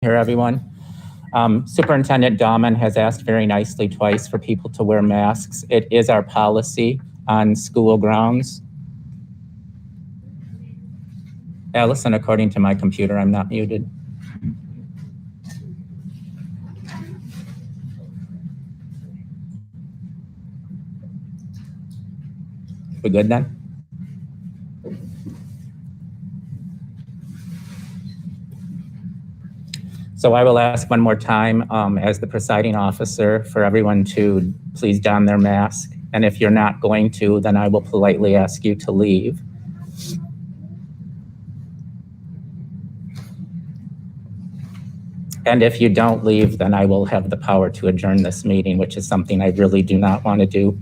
Here, everyone. Superintendent Dahman has asked very nicely twice for people to wear masks. It is our policy on school grounds. Allison, according to my computer, I'm not muted. We good then? So I will ask one more time as the presiding officer for everyone to please don their mask. And if you're not going to, then I will politely ask you to leave. And if you don't leave, then I will have the power to adjourn this meeting, which is something I really do not want to do.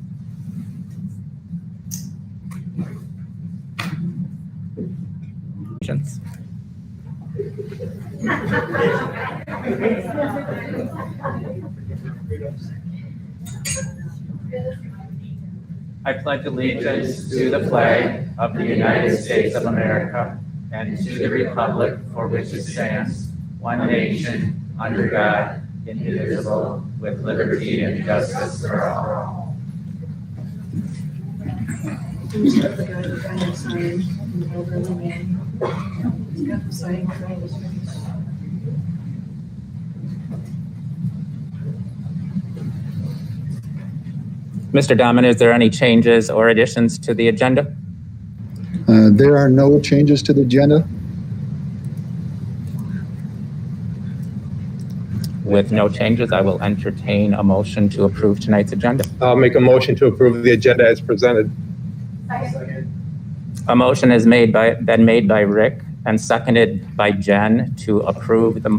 I pledge allegiance to the flag of the United States of America and to the republic for which it stands, one nation, under God, indivisible, with liberty and justice for all. Mr. Dahman, is there any changes or additions to the agenda? There are no changes to the agenda. With no changes, I will entertain a motion to approve tonight's agenda. I'll make a motion to approve the agenda as presented. A motion is been made by Rick and seconded by Jen to approve the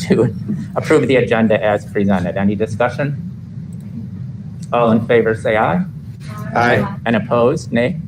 to approve the agenda as presented. Any discussion? All in favor, say aye. Aye. And opposed, nay.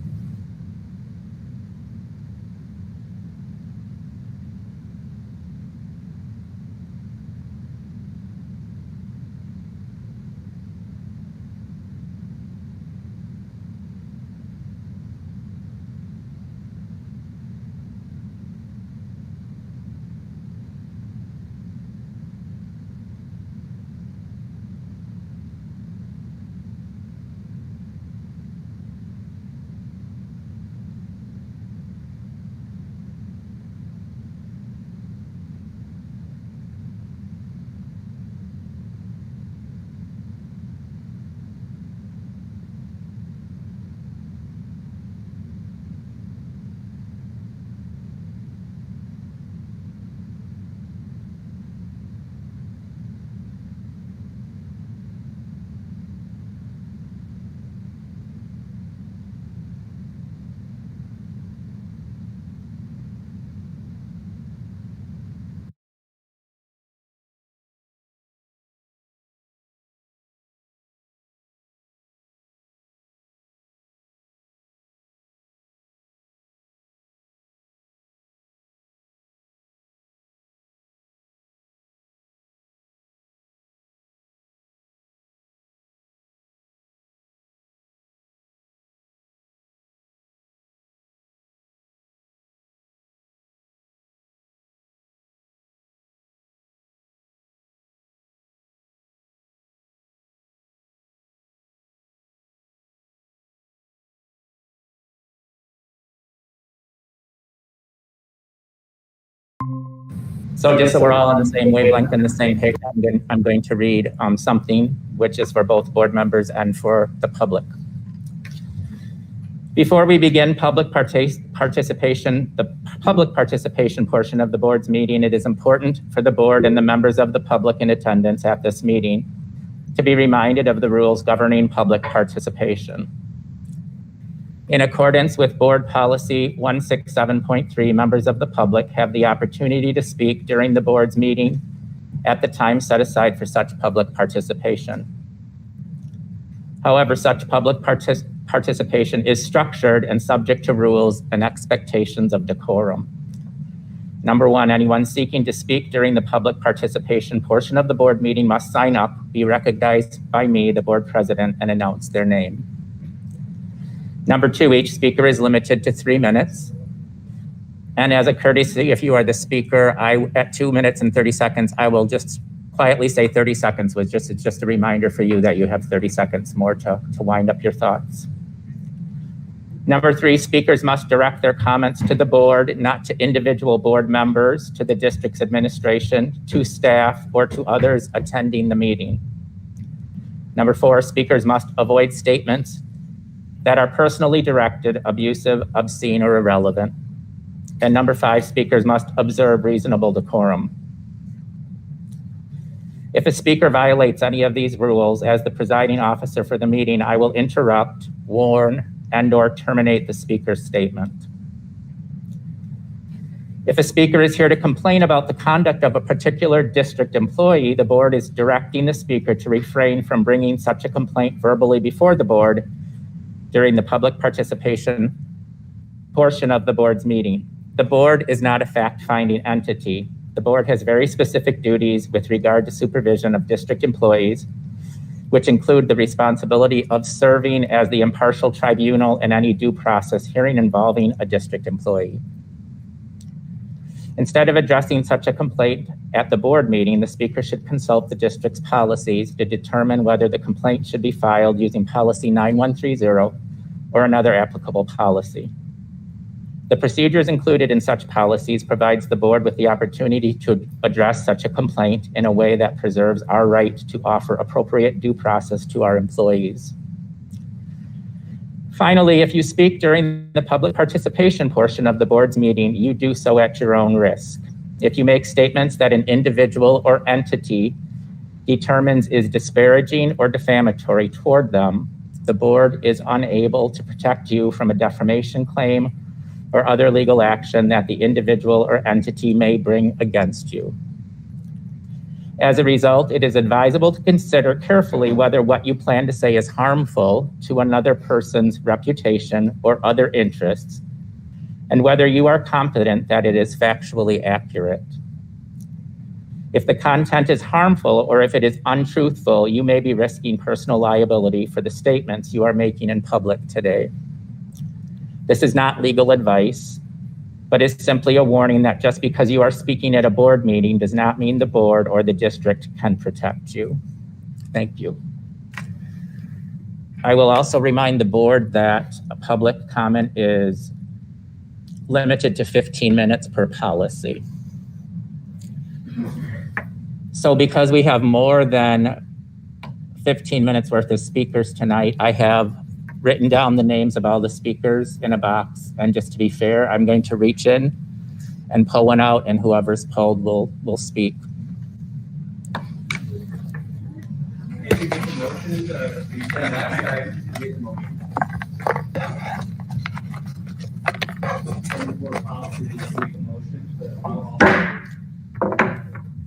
So just so we're all on the same wavelength and the same page, I'm going to read something which is for both board members and for the public. Before we begin public participation, the public participation portion of the board's meeting, it is important for the board and the members of the public in attendance at this meeting to be reminded of the rules governing public participation. In accordance with Board Policy 167.3, members of the public have the opportunity to speak during the board's meeting at the time set aside for such public participation. However, such public participation is structured and subject to rules and expectations of decorum. Number one, anyone seeking to speak during the public participation portion of the board meeting must sign up, be recognized by me, the board president, and announce their name. Number two, each speaker is limited to 3 minutes. And as a courtesy, if you are the speaker, at 2 minutes and 30 seconds, I will just quietly say 30 seconds it's just a reminder for you that you have 30 seconds more to wind up your thoughts. Number 3, speakers must direct their comments to the board, not to individual board members, to the district's administration, to staff, or to others attending the meeting. Number 4, speakers must avoid statements that are personally directed, abusive, obscene, or irrelevant. And number 5, speakers must observe reasonable decorum. If a speaker violates any of these rules, as the presiding officer for the meeting, I will interrupt, warn, and/or terminate the speaker's statement. If a speaker is here to complain about the conduct of a particular district employee, the board is directing the speaker to refrain from bringing such a complaint verbally before the board during the public participation portion of the board's meeting. The board is not a fact-finding entity. The board has very specific duties with regard to supervision of district employees, which include the responsibility of serving as the impartial tribunal in any due process hearing involving a district employee. Instead of addressing such a complaint at the board meeting, the speaker should consult the district's policies to determine whether the complaint should be filed using policy 9130 or another applicable policy. The procedures included in such policies provides the board with the opportunity to address such a complaint in a way that preserves our right to offer appropriate due process to our employees. Finally, if you speak during the public participation portion of the board's meeting, you do so at your own risk. If you make statements that an individual or entity determines is disparaging or defamatory toward them, the board is unable to protect you from a defamation claim or other legal action that the individual or entity may bring against you. As a result, it is advisable to consider carefully whether what you plan to say is harmful to another person's reputation or other interests, and whether you are confident that it is factually accurate. If the content is harmful or if it is untruthful, you may be risking personal liability for the statements you are making in public today. This is not legal advice, but is simply a warning that just because you are speaking at a board meeting does not mean the board or the district can protect you. Thank you. I will also remind the board that a public comment is limited to 15 minutes per policy. So because we have more than 15 minutes worth of speakers tonight, I have written down the names of all the speakers in a box. And just to be fair, I'm going to reach in and pull one out, and whoever's pulled will speak.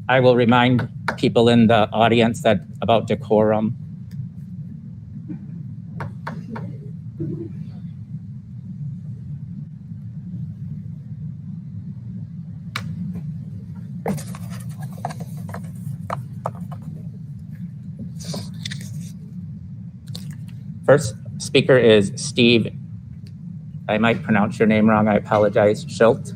I will remind people in the audience that about decorum. First speaker is Steve. I might pronounce your name wrong. I apologize. Schilt.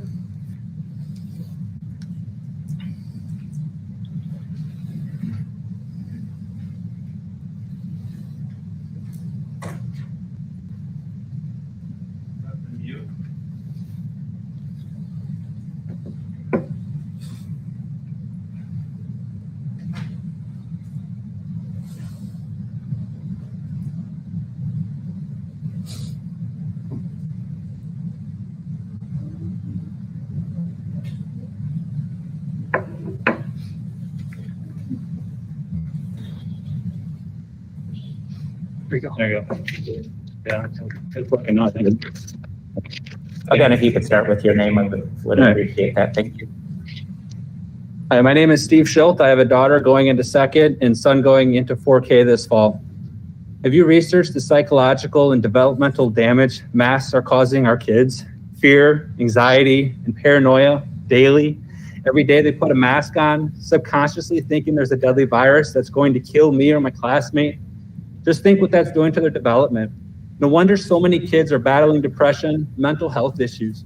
There you go. Yeah, it's working now, I think. Again, if you could start with your name, I would appreciate that. Thank you. Hi, my name is Steve Schilt. I have a daughter going into second and son going into 4K this fall. Have you researched the psychological and developmental damage masks are causing our kids? Fear, anxiety, and paranoia daily. Every day they put a mask on, subconsciously thinking there's a deadly virus that's going to kill me or my classmate. Just think what that's doing to their development. No wonder so many kids are battling depression, mental health issues.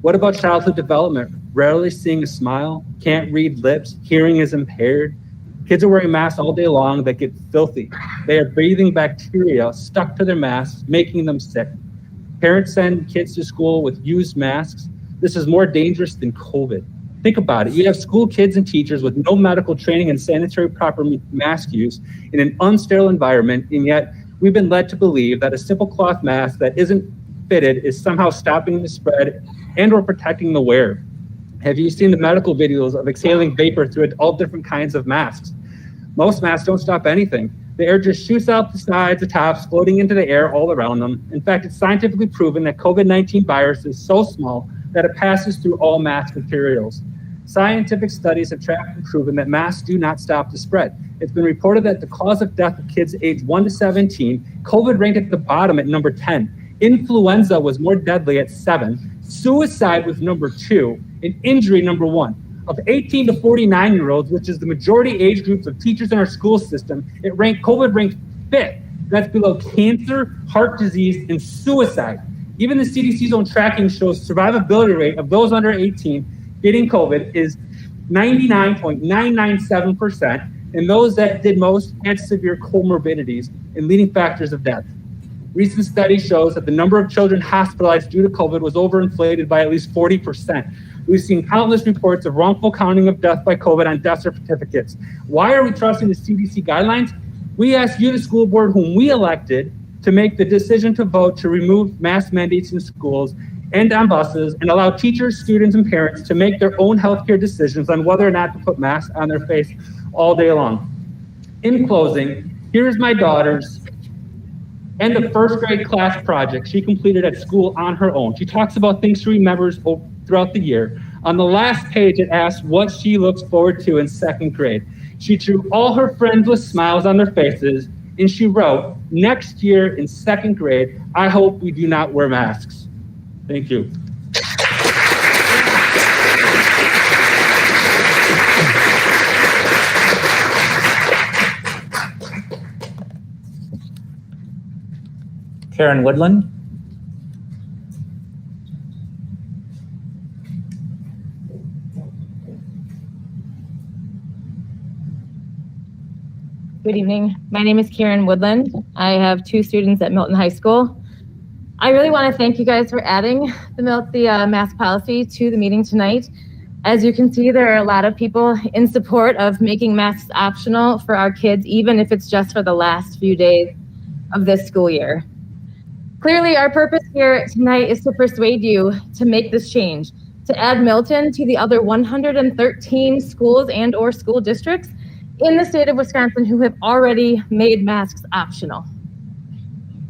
What about childhood development? Rarely seeing a smile, can't read lips, hearing is impaired. Kids are wearing masks all day long that get filthy. They are breathing bacteria stuck to their masks, making them sick. Parents send kids to school with used masks. This is more dangerous than COVID. Think about it. You have school kids and teachers with no medical training and sanitary proper mask use in an unsterile environment, and yet we've been led to believe that a simple cloth mask that isn't fitted is somehow stopping the spread and or protecting the wearer. Have you seen the medical videos of exhaling vapor through all different kinds of masks? Most masks don't stop anything. The air just shoots out the sides, the tops, floating into the air all around them. In fact, it's scientifically proven that COVID-19 virus is so small that it passes through all mask materials. Scientific studies have tracked and proven that masks do not stop the spread. It's been reported that the cause of death of kids aged 1 to 17, COVID ranked at the bottom at number 10. Influenza was more deadly at 7. Suicide was number 2, and injury number 1. Of 18 to 49-year-olds, which is the majority age groups of teachers in our school system, COVID ranked 5th. That's below cancer, heart disease, and suicide. Even the CDC's own tracking shows survivability rate of those under 18 getting COVID is 99.997%, and those that did most had severe comorbidities and leading factors of death. Recent study shows that the number of children hospitalized due to COVID was overinflated by at least 40%. We've seen countless reports of wrongful counting of death by COVID on death certificates. Why are we trusting the CDC guidelines? We ask you, the school board, whom we elected, to make the decision to vote to remove mask mandates in schools and on buses and allow teachers, students, and parents to make their own healthcare decisions on whether or not to put masks on their face all day long. In closing, here's my daughter's and the first grade class project she completed at school on her own. She talks about things she remembers throughout the year. On the last page, it asks what she looks forward to in 2nd grade. She drew all her friends with smiles on their faces, and she wrote, "Next year in 2nd grade, I hope we do not wear masks." Thank you. Karen Woodland. Good evening. My name is Karen Woodland. I have 2 students at Milton High School. I really want to thank you guys for adding the mask policy to the meeting tonight. As you can see, there are a lot of people in support of making masks optional for our kids, even if it's just for the last few days of this school year. Clearly, our purpose here tonight is to persuade you to make this change, to add Milton to the other 113 schools and or school districts in the state of Wisconsin who have already made masks optional.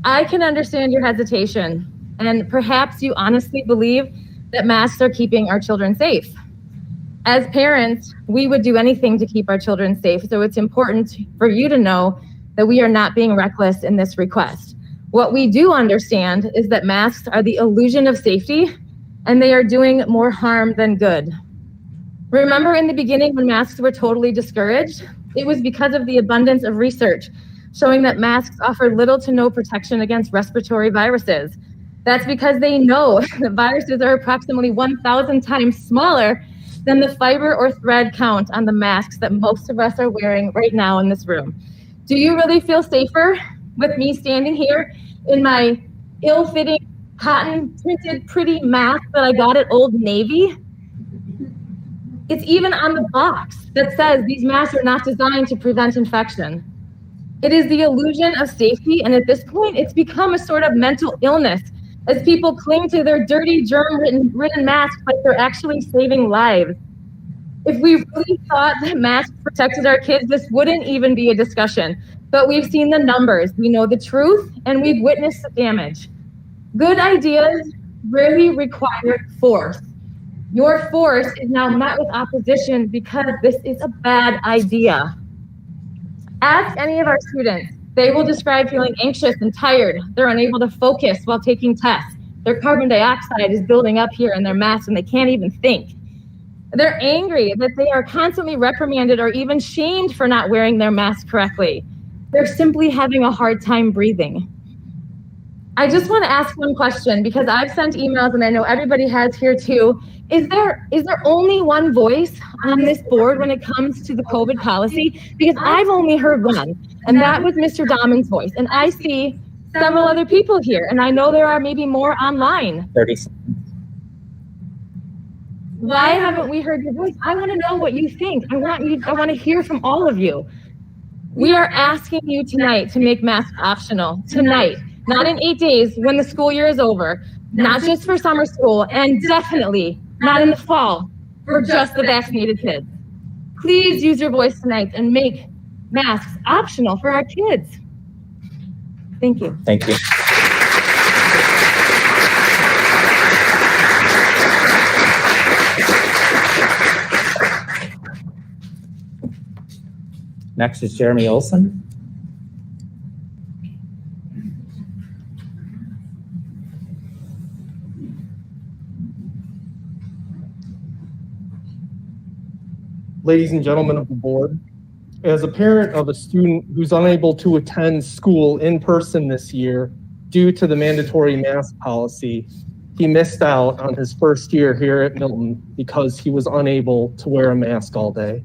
I can understand your hesitation, and perhaps you honestly believe that masks are keeping our children safe. As parents, we would do anything to keep our children safe, so it's important for you to know that we are not being reckless in this request. What we do understand is that masks are the illusion of safety, and they are doing more harm than good. Remember in the beginning when masks were totally discouraged? It was because of the abundance of research showing that masks offer little to no protection against respiratory viruses. That's because they know that viruses are approximately 1,000 times smaller than the fiber or thread count on the masks that most of us are wearing right now in this room. Do you really feel safer with me standing here in my ill-fitting cotton printed pretty mask that I got at Old Navy? It's even on the box that says these masks are not designed to prevent infection. It is the illusion of safety, and at this point, it's become a sort of mental illness as people cling to their dirty, germ-ridden masks like they're actually saving lives. If we really thought that masks protected our kids, this wouldn't even be a discussion. But we've seen the numbers, we know the truth, and we've witnessed the damage. Good ideas rarely require force. Your force is now met with opposition because this is a bad idea. Ask any of our students. They will describe feeling anxious and tired. They're unable to focus while taking tests. Their carbon dioxide is building up here in their masks and they can't even think. They're angry that they are constantly reprimanded or even shamed for not wearing their mask correctly. They're simply having a hard time breathing. I just want to ask one question because I've sent emails and I know everybody has here too. Is there only one voice on this board when it comes to the COVID policy? Because I've only heard one, and that was Mr. Dahmen's voice. And I see several other people here, and I know there are maybe more online. 30 seconds. Why haven't we heard your voice? I want to know what you think. I want to hear from all of you. We are asking you tonight to make masks optional tonight. Not in 8 days when the school year is over, not just for summer school, and definitely not in the fall for just the vaccinated kids. Please use your voice tonight and make masks optional for our kids. Thank you. Thank you. Next is Jeremy Olson. Ladies and gentlemen of the board, as a parent of a student who's unable to attend school in person this year due to the mandatory mask policy, he missed out on his first year here at Milton because he was unable to wear a mask all day.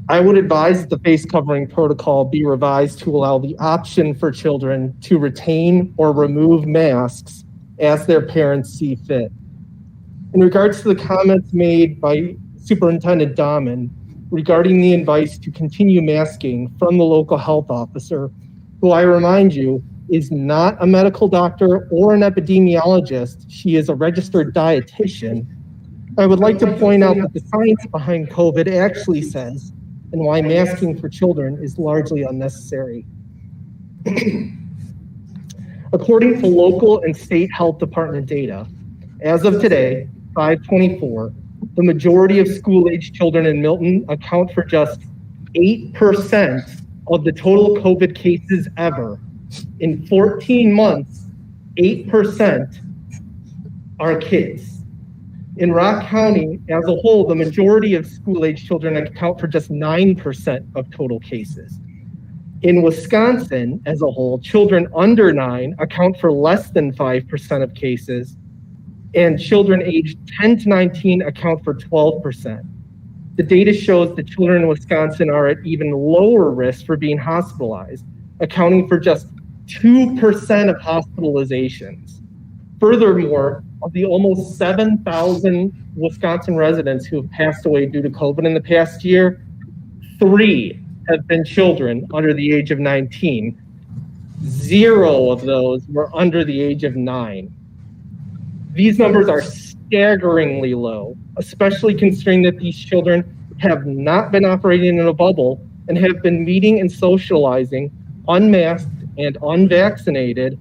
I would advise that the face covering protocol be revised to allow the option for children to retain or remove masks as their parents see fit. In regards to the comments made by Superintendent Dahmen regarding the advice to continue masking from the local health officer, who I remind you is not a medical doctor or an epidemiologist. She is a registered dietitian. I would like to point out that the science behind COVID actually says, and why masking for children is largely unnecessary. According to local and state health department data, as of today, 5/24, the majority of school-age children in Milton account for just 8% of the total COVID cases ever. In 14 months, 8% are kids. In Rock County as a whole, the majority of school-age children account for just 9% of total cases. In Wisconsin as a whole, children under 9 account for less than 5% of cases, and children aged 10 to 19 account for 12%. The data shows that children in Wisconsin are at even lower risk for being hospitalized, accounting for just 2% of hospitalizations. Furthermore, of the almost 7,000 Wisconsin residents who have passed away due to COVID in the past year, 3 have been children under the age of 19. 0 of those were under the age of 9. These numbers are staggeringly low, especially considering that these children have not been operating in a bubble and have been meeting and socializing unmasked and unvaccinated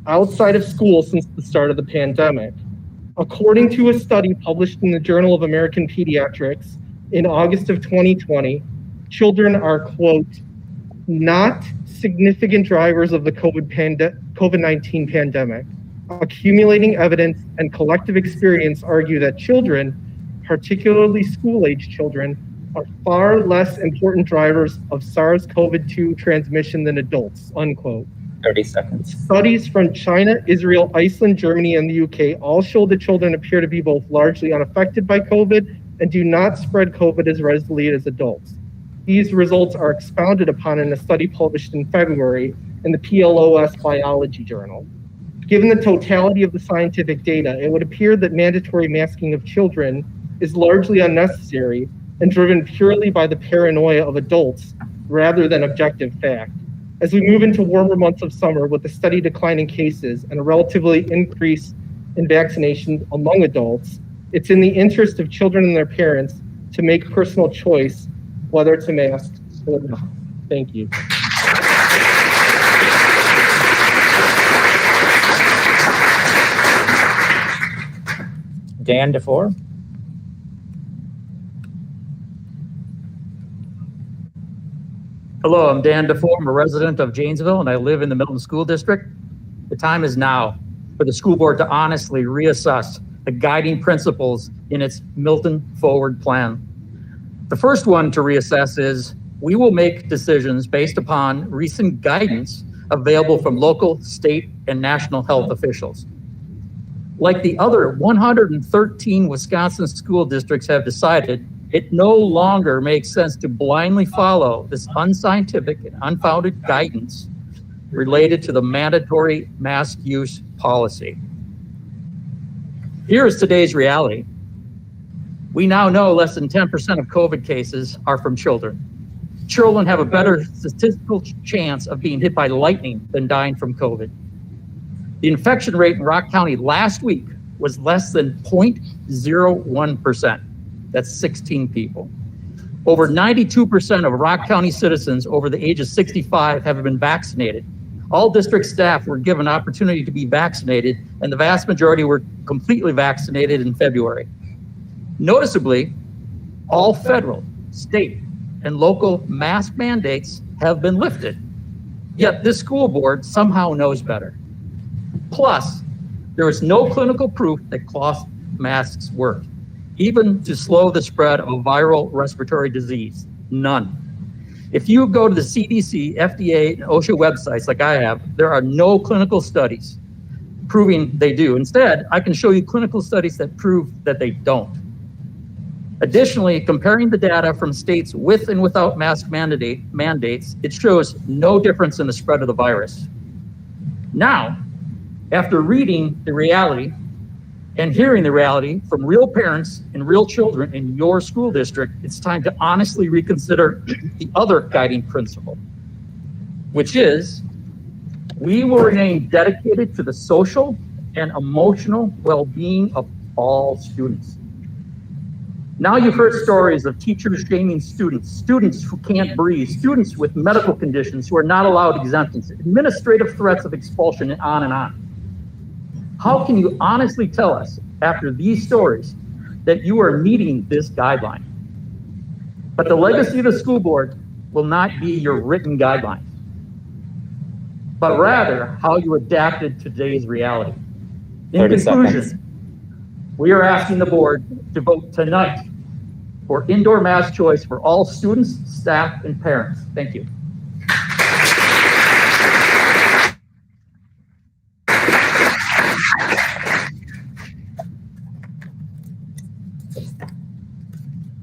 outside of school since the start of the pandemic. According to a study published in the Journal of American Pediatrics in August of 2020, children are, quote, not significant drivers of the COVID-19 pandemic. Accumulating evidence and collective experience argue that children, particularly school-age children, are far less important drivers of SARS-CoV-2 transmission than adults, unquote. 30 seconds. Studies from China, Israel, Iceland, Germany, and the UK all show that children appear to be both largely unaffected by COVID and do not spread COVID as readily as adults. These results are expounded upon in a study published in February in the PLOS Biology Journal. Given the totality of the scientific data, it would appear that mandatory masking of children is largely unnecessary and driven purely by the paranoia of adults rather than objective fact. As we move into warmer months of summer with a steady decline in cases and a relatively increase in vaccinations among adults, it's in the interest of children and their parents to make personal choice whether to mask or not. Thank you. Dan DeFore. Hello, I'm Dan Deformer, I'm a resident of Janesville, and I live in the Milton School District. The time is now for the school board to honestly reassess the guiding principles in its Milton Forward Plan. The first one to reassess is we will make decisions based upon recent guidance available from local, state, and national health officials. Like the other 113 Wisconsin school districts have decided, it no longer makes sense to blindly follow this unscientific and unfounded guidance related to the mandatory mask use policy. Here is today's reality. We now know less than 10% of COVID cases are from children. Children have a better statistical chance of being hit by lightning than dying from COVID. The infection rate in Rock County last week was less than 0.01%. That's 16 people. Over 92% of Rock County citizens over the age of 65 have been vaccinated. All district staff were given opportunity to be vaccinated, and the vast majority were completely vaccinated in February. Noticeably, all federal, state, and local mask mandates have been lifted. Yet this school board somehow knows better. Plus, there is no clinical proof that cloth masks work, even to slow the spread of viral respiratory disease. None. If you go to the CDC, FDA, and OSHA websites like I have, there are no clinical studies proving they do. Instead, I can show you clinical studies that prove that they don't. Additionally, comparing the data from states with and without mask mandates, it shows no difference in the spread of the virus. Now, after reading the reality and hearing the reality from real parents and real children in your school district, it's time to honestly reconsider the other guiding principle, which is we will remain dedicated to the social and emotional well-being of all students. Now you've heard stories of teachers shaming students, students who can't breathe, students with medical conditions who are not allowed exemptions, administrative threats of expulsion, and on and on. How can you honestly tell us after these stories that you are meeting this guideline? But the legacy of the school board will not be your written guidelines, but rather how you adapted to today's reality. In 30 conclusion, seconds. we are asking the board to vote tonight for indoor mask choice for all students, staff, and parents. Thank you.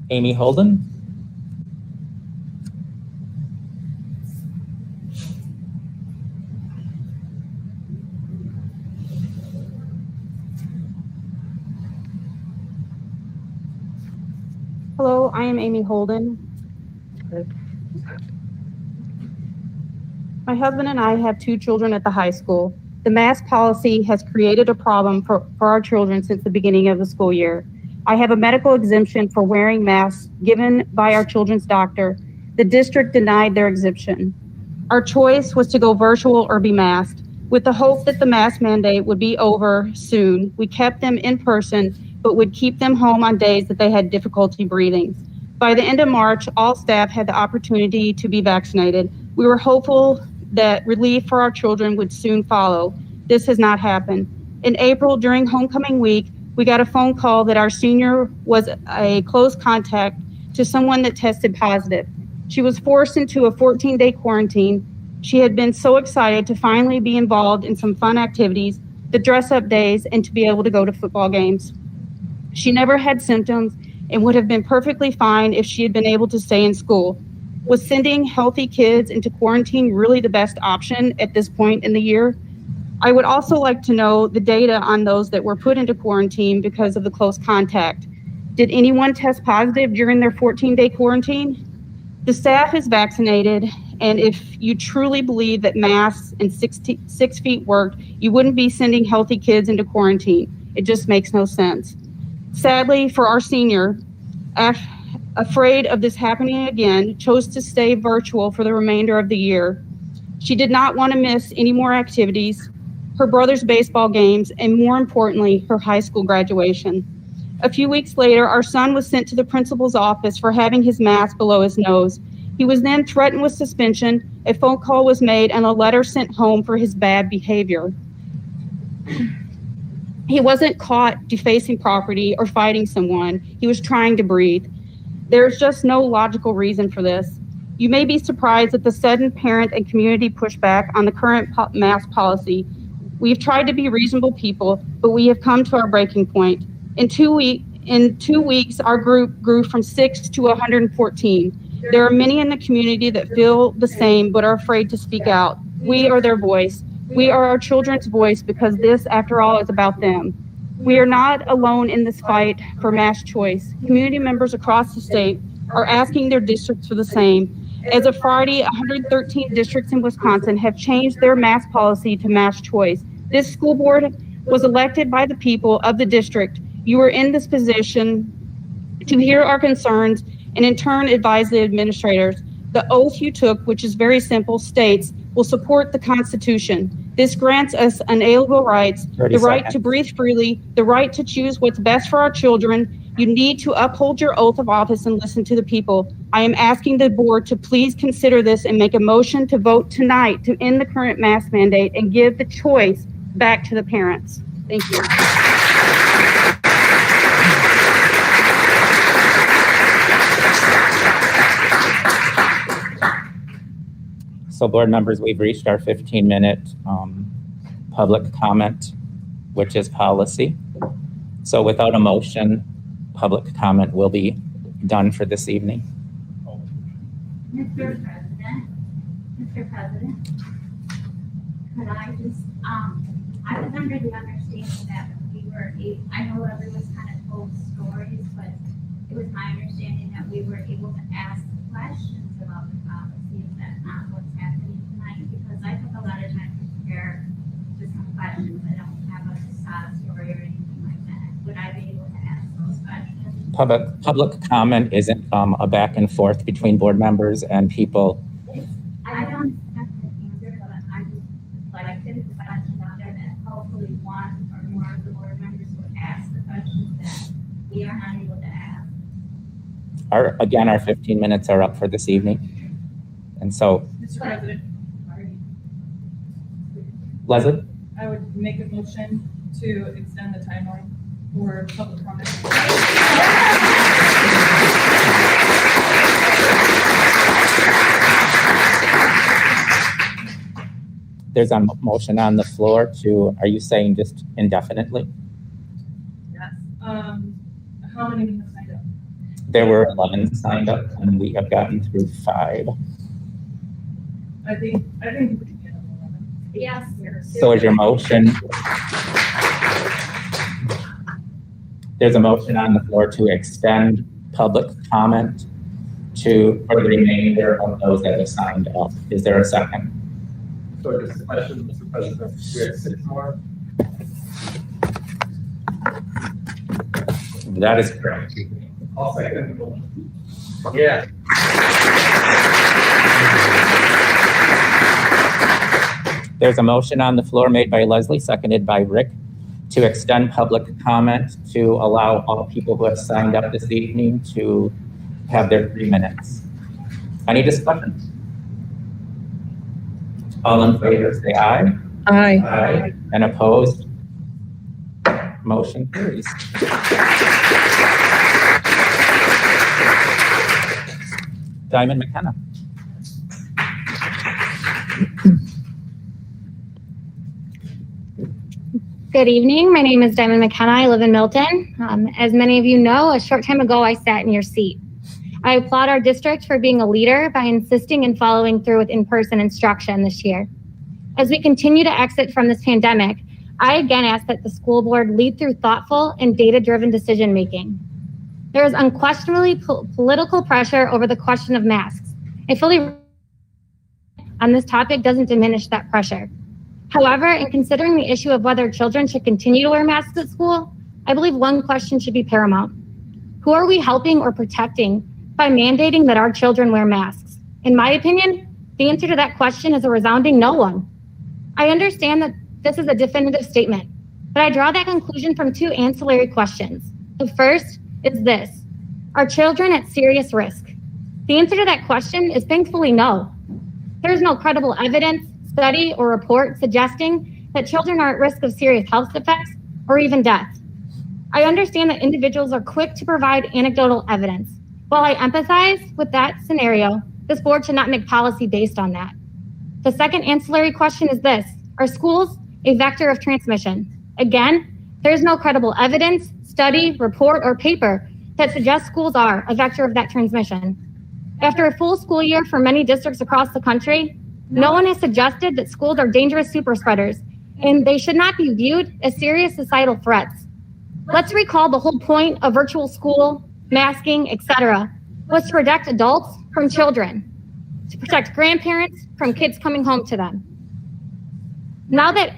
Amy Holden. Hello, I am Amy Holden. My husband and I have 2 children at the high school. The mask policy has created a problem for our children since the beginning of the school year. I have a medical exemption for wearing masks given by our children's doctor. The district denied their exemption. Our choice was to go virtual or be masked. With the hope that the mask mandate would be over soon, we kept them in person, but would keep them home on days that they had difficulty breathing. By the end of March, all staff had the opportunity to be vaccinated. We were hopeful that relief for our children would soon follow. This has not happened. In April, during homecoming week, we got a phone call that our senior was a close contact to someone that tested positive. She was forced into a 14-day quarantine. She had been so excited to finally be involved in some fun activities, the dress-up days, and to be able to go to football games. She never had symptoms and would have been perfectly fine if she had been able to stay in school. Was sending healthy kids into quarantine really the best option at this point in the year? I would also like to know the data on those that were put into quarantine because of the close contact. Did anyone test positive during their 14-day quarantine? The staff is vaccinated, and if you truly believe that masks and 6 feet worked, you wouldn't be sending healthy kids into quarantine. It just makes no sense. Sadly, for our senior, afraid of this happening again, chose to stay virtual for the remainder of the year. She did not want to miss any more activities, her brother's baseball games, and more importantly, her high school graduation. A few weeks later, our son was sent to the principal's office for having his mask below his nose. He was then threatened with suspension, a phone call was made, and a letter sent home for his bad behavior. He wasn't caught defacing property or fighting someone. He was trying to breathe. There's just no logical reason for this. You may be surprised at the sudden parent and community pushback on the current mask policy. We've tried to be reasonable people, but we have come to our breaking point. In 2 weeks, our group grew from 6 to 114. There are many in the community that feel the same but are afraid to speak out. We are their voice. We are our children's voice because this, after all, is about them. We are not alone in this fight for mass choice. Community members across the state are asking their districts for the same. As of Friday, 113 districts in Wisconsin have changed their mask policy to mass choice. This school board was elected by the people of the district. You are in this position to hear our concerns and in turn advise the administrators. The oath you took, which is very simple, states, will support the Constitution. This grants us unalienable rights, the right to breathe freely, the right to choose what's best for our children. You need to uphold your oath of office and listen to the people. I am asking the board to please consider this and make a motion to vote tonight to end the current mask mandate and give the choice back to the parents. Thank you. So board members, we've reached our 15-minute public comment, which is policy. So without a motion, public comment will be done for this evening. Mr. President, could I just, I was under the understanding that we were, I know everyone's kind of told stories, but it was my understanding that we were able to ask questions about the policy. Is that not what's happening tonight? Because I took a lot of time to prepare just some questions. I don't have a sob story or anything like that. Would I be able to ask those questions? Public comment isn't a back and forth between board members and people. I don't have to answer, but I just like to put the questions out there that hopefully one or more of the board members will ask the questions that we are not able to ask. Our 15 minutes are up for this evening. And so, Mr. President, Leslie? I would make a motion to extend the timeline for public comment. There's a motion on the floor to, are you saying just indefinitely? Yes. How many have signed up? There were 11 signed up and we have gotten through 5. I think we can handle 11. Yes. So is your motion? There's a motion on the floor to extend public comment for the remainder of those that have signed up. Is there a second? So just a question, Mr. President, we have 6 more. That is correct. I'll second. Yeah. There's a motion on the floor made by Leslie, seconded by Rick, to extend public comment to allow all people who have signed up this evening to have their 3 minutes. Any discussion? All in favor, say aye. Aye. Aye. And opposed? Motion carries. Diamond McKenna. Good evening. My name is Diamond McKenna. I live in Milton. As many of you know, a short time ago, I sat in your seat. I applaud our district for being a leader by insisting and following through with in-person instruction this year. As we continue to exit from this pandemic, I again ask that the school board lead through thoughtful and data-driven decision-making. There is unquestionably political pressure over the question of masks. I fully on this topic doesn't diminish that pressure. However, in considering the issue of whether children should continue to wear masks at school, I believe one question should be paramount. Who are we helping or protecting by mandating that our children wear masks? In my opinion, the answer to that question is a resounding no one. I understand that this is a definitive statement, but I draw that conclusion from 2 ancillary questions. The first is this: are children at serious risk? The answer to that question is thankfully no. There is no credible evidence, study, or report suggesting that children are at risk of serious health effects or even death. I understand that individuals are quick to provide anecdotal evidence. While I empathize with that scenario, This board should not make policy based on that. The second ancillary question is this: are schools a vector of transmission? Again, there's no credible evidence, study, report, or paper that suggests schools are a vector of that transmission. After a full school year for many districts across the country, no one has suggested that schools are dangerous super spreaders, and they should not be viewed as serious societal threats. Let's recall the whole point of virtual school, masking, etc., was to protect adults from children, to protect grandparents from kids coming home to them. Now that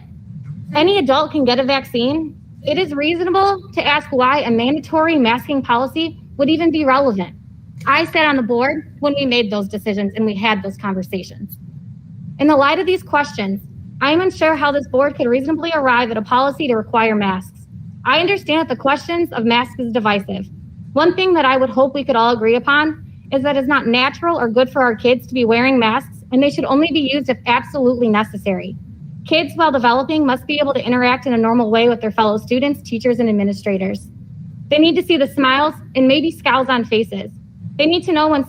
any adult can get a vaccine, it is reasonable to ask why a mandatory masking policy would even be relevant. I sat on the board when we made those decisions and we had those conversations. In the light of these questions, I am unsure how this board could reasonably arrive at a policy to require masks. I understand that the questions of masks is divisive. One thing that I would hope we could all agree upon is that it's not natural or good for our kids to be wearing masks, and they should only be used if absolutely necessary. Kids, while developing, must be able to interact in a normal way with their fellow students, teachers, and administrators. They need to see the smiles and maybe scowls on faces. They need to know when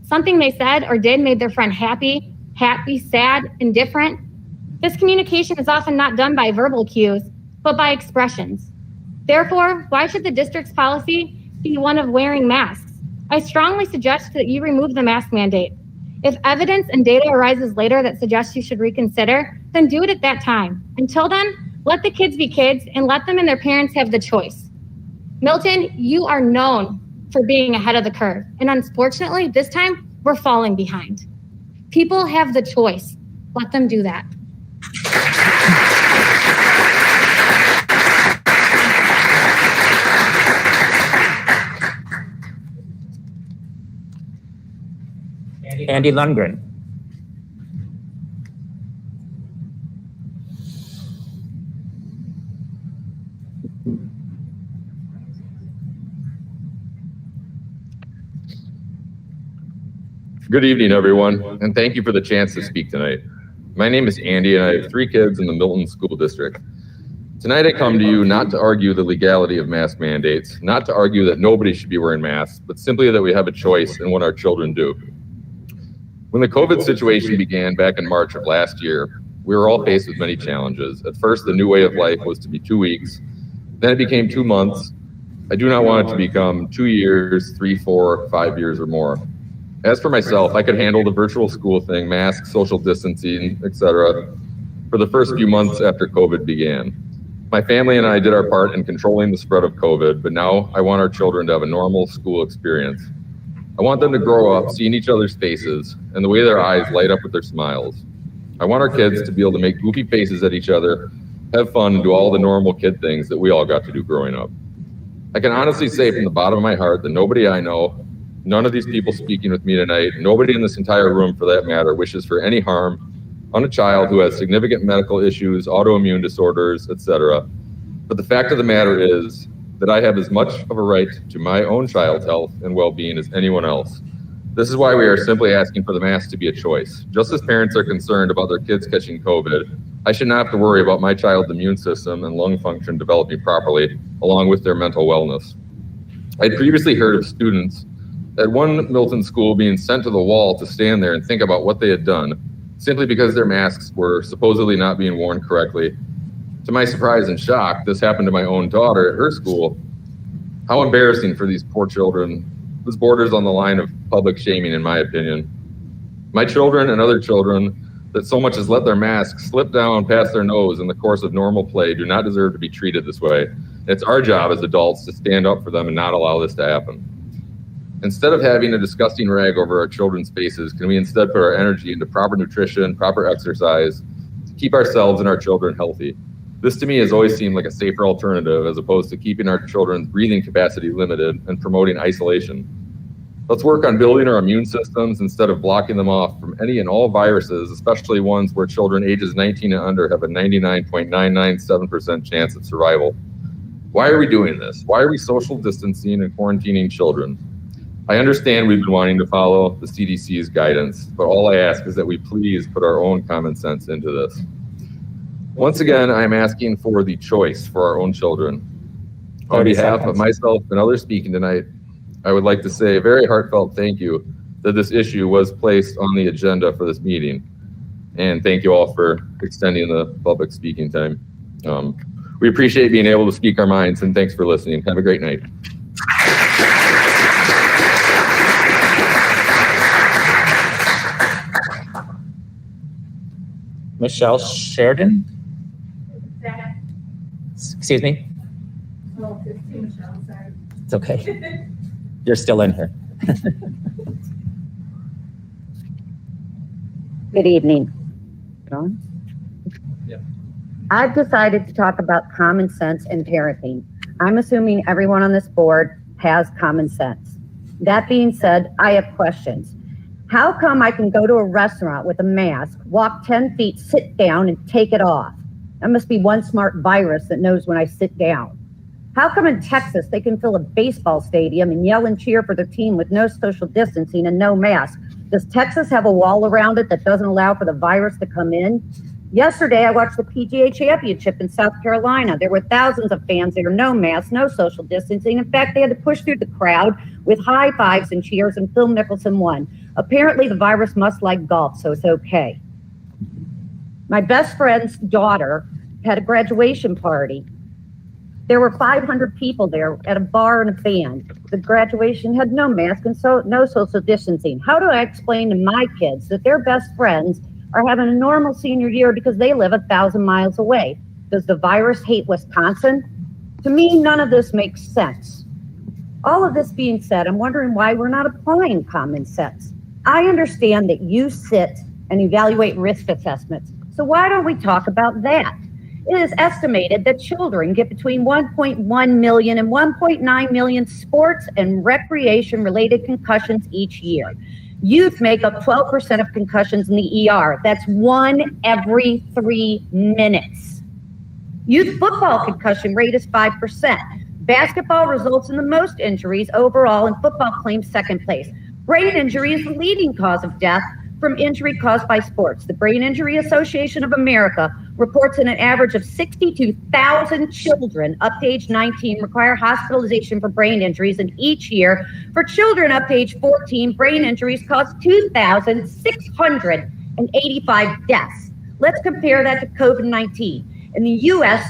something they said or did made their friend happy, sad, indifferent. This communication is often not done by verbal cues, but by expressions. Therefore, why should the district's policy be one of wearing masks? I strongly suggest that you remove the mask mandate. If evidence and data arises later that suggests you should reconsider, then do it at that time. Until then, let the kids be kids and let them and their parents have the choice. Milton, you are known for being ahead of the curve. And unfortunately, this time we're falling behind. People have the choice. Let them do that. Andy Lundgren. Good evening, everyone, and thank you for the chance to speak tonight. My name is Andy, and I have 3 kids in the Milton School District. Tonight, I come to you not to argue the legality of mask mandates, not to argue that nobody should be wearing masks, but simply that we have a choice in what our children do. When the COVID situation began back in March of last year, we were all faced with many challenges. At first, the new way of life was to be 2 weeks. Then it became 2 months. I do not want it to become 2 years, 3, 4, 5 years or more. As for myself, I could handle the virtual school thing, masks, social distancing, etc., for the first few months after COVID began. My family and I did our part in controlling the spread of COVID, but now I want our children to have a normal school experience. I want them to grow up seeing each other's faces and the way their eyes light up with their smiles. I want our kids to be able to make goofy faces at each other, have fun, and do all the normal kid things that we all got to do growing up. I can honestly say from the bottom of my heart that nobody I know, none of these people speaking with me tonight, nobody in this entire room for that matter, wishes for any harm on a child who has significant medical issues, autoimmune disorders, etc. But the fact of the matter is that I have as much of a right to my own child's health and well-being as anyone else. This is why we are simply asking for the mask to be a choice. Just as parents are concerned about their kids catching COVID, I should not have to worry about my child's immune system and lung function developing properly, along with their mental wellness. I'd previously heard of students at one Milton school being sent to the wall to stand there and think about what they had done, simply because their masks were supposedly not being worn correctly. To my surprise and shock, this happened to my own daughter at her school. How embarrassing for these poor children. This borders on the line of public shaming, in my opinion. My children and other children that so much as let their masks slip down past their nose in the course of normal play do not deserve to be treated this way. It's our job as adults to stand up for them and not allow this to happen. Instead of having a disgusting rag over our children's faces, can we instead put our energy into proper nutrition, proper exercise, to keep ourselves and our children healthy? This to me has always seemed like a safer alternative as opposed to keeping our children's breathing capacity limited and promoting isolation. Let's work on building our immune systems instead of blocking them off from any and all viruses, especially ones where children ages 19 and under have a 99.997% chance of survival. Why are we doing this? Why are we social distancing and quarantining children? I understand we've been wanting to follow the CDC's guidance, but all I ask is that we please put our own common sense into this. Once again, I'm asking for the choice for our own children. On behalf of myself and others speaking tonight, I would like to say a very heartfelt thank you that this issue was placed on the agenda for this meeting. And thank you all for extending the public speaking time. We appreciate being able to speak our minds, and thanks for listening. Have a great night. Michelle Sheridan? Excuse me? Well, it's too Michelle, sorry. It's okay. You're still in here. Good evening. John? Yeah. I've decided to talk about common sense and parenting. I'm assuming everyone on this board has common sense. That being said, I have questions. How come I can go to a restaurant with a mask, walk 10 feet, sit down, and take it off? That must be one smart virus that knows when I sit down. How come in Texas they can fill a baseball stadium and yell and cheer for their team with no social distancing and no mask? Does Texas have a wall around it that doesn't allow for the virus to come in? Yesterday, I watched the PGA Championship in South Carolina. There were thousands of fans there, no masks, no social distancing. In fact, they had to push through the crowd with high fives and cheers, and Phil Mickelson won. Apparently, the virus must like golf, so it's okay. My best friend's daughter had a graduation party. There were 500 people there at a bar and a band. The graduation had no mask and so no social distancing. How do I explain to my kids that their best friends are having a normal senior year because they live 1,000 miles away? Does the virus hate Wisconsin? To me, none of this makes sense. All of this being said, I'm wondering why we're not applying common sense. I understand that you sit and evaluate risk assessments. So why don't we talk about that? It is estimated that children get between 1.1 million and 1.9 million sports and recreation-related concussions each year. Youth make up 12% of concussions in the ER. That's 1 every 3 minutes. Youth football concussion rate is 5%. Basketball results in the most injuries overall, and football claims second place. Brain injury is the leading cause of death from injury caused by sports. The Brain Injury Association of America reports that an average of 62,000 children up to age 19 require hospitalization for brain injuries, and each year for children up to age 14, brain injuries cause 2,685 deaths. Let's compare that to COVID-19. In the U.S.,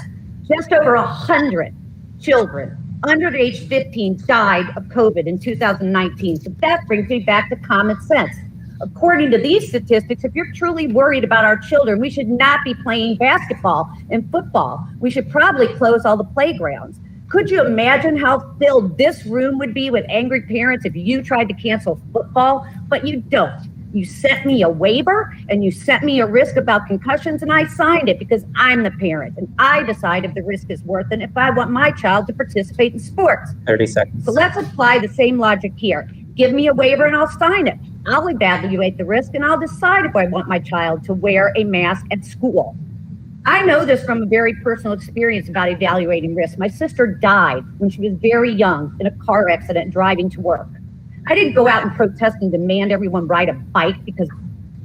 just over 100 children under age 15 died of COVID in 2019. So that brings me back to common sense. According to these statistics, if you're truly worried about our children, we should not be playing basketball and football. We should probably close all the playgrounds. Could you imagine how filled this room would be with angry parents if you tried to cancel football? But you don't. You sent me a waiver and you sent me a risk about concussions, and I signed it because I'm the parent and I decide if the risk is worth it if I want my child to participate in sports. 30 seconds. So let's apply the same logic here. Give me a waiver and I'll sign it. I'll evaluate the risk and I'll decide if I want my child to wear a mask at school. I know this from a very personal experience about evaluating risk. My sister died when she was very young in a car accident driving to work. I didn't go out and protest and demand everyone ride a bike because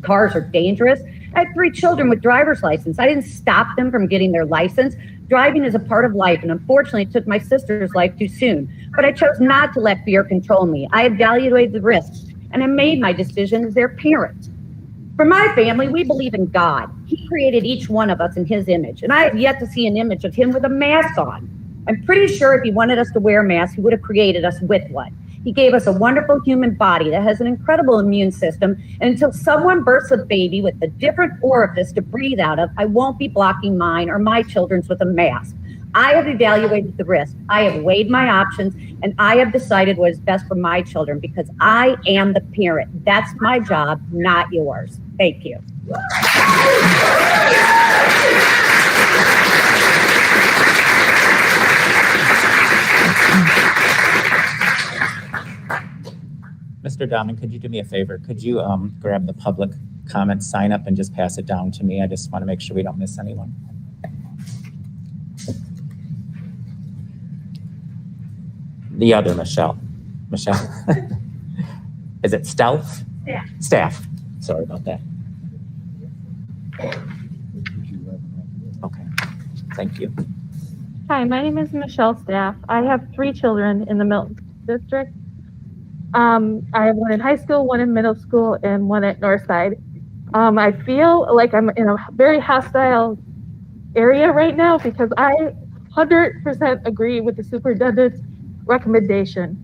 cars are dangerous. I had 3 children with driver's license. I didn't stop them from getting their license. Driving is a part of life, and unfortunately it took my sister's life too soon. But I chose not to let fear control me. I evaluated the risks, and I made my decision as their parent. For my family, we believe in God. He created each one of us in his image, and I have yet to see an image of him with a mask on. I'm pretty sure if he wanted us to wear masks, he would have created us with one. He gave us a wonderful human body that has an incredible immune system, and until someone births a baby with a different orifice to breathe out of, I won't be blocking mine or my children's with a mask. I have evaluated the risk. I have weighed my options, and I have decided what is best for my children because I am the parent. That's my job, not yours. Thank you. Mr. Dahman, could you do me a favor? Could you grab the public comment sign up and just pass it down to me? I just want to make sure we don't miss anyone. The other Michelle. Michelle? Is it Stealth? Yeah. Staff. Sorry about that. Okay. Thank you. Hi, my name is Michelle Staff. I have 3 children in the Milton District. I have one in high school, one in middle school, and one at Northside. I feel like I'm in a very hostile area right now because I 100% agree with the superintendent's recommendation.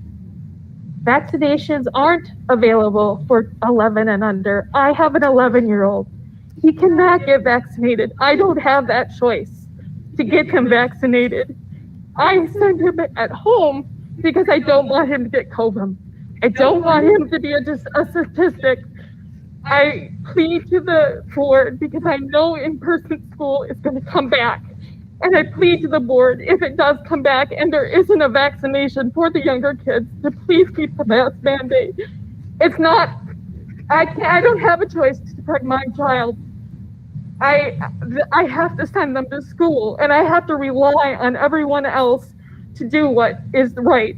Vaccinations aren't available for 11 and under. I have an 11-year-old. He cannot get vaccinated. I don't have that choice to get him vaccinated. I send him at home because I don't want him to get COVID. I don't want him to be a statistic. I plead to the board because I know in-person school is going to come back. And I plead to the board, if it does come back and there isn't a vaccination for the younger kids, to please keep the mask mandate. It's not, I don't have a choice to protect my child. I have to send them to school and I have to rely on everyone else to do what is right.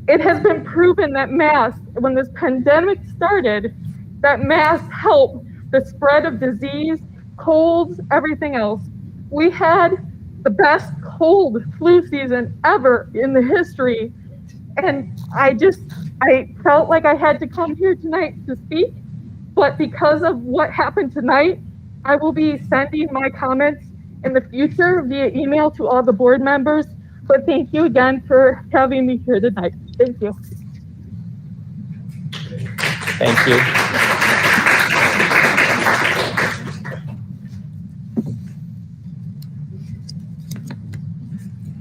It has been proven that masks, when this pandemic started, that masks help the spread of disease, colds, everything else. We had the best cold flu season ever in the history. And I felt like I had to come here tonight to speak, but because of what happened tonight, I will be sending my comments in the future via email to all the board members. But thank you again for having me here tonight. Thank you. Thank you.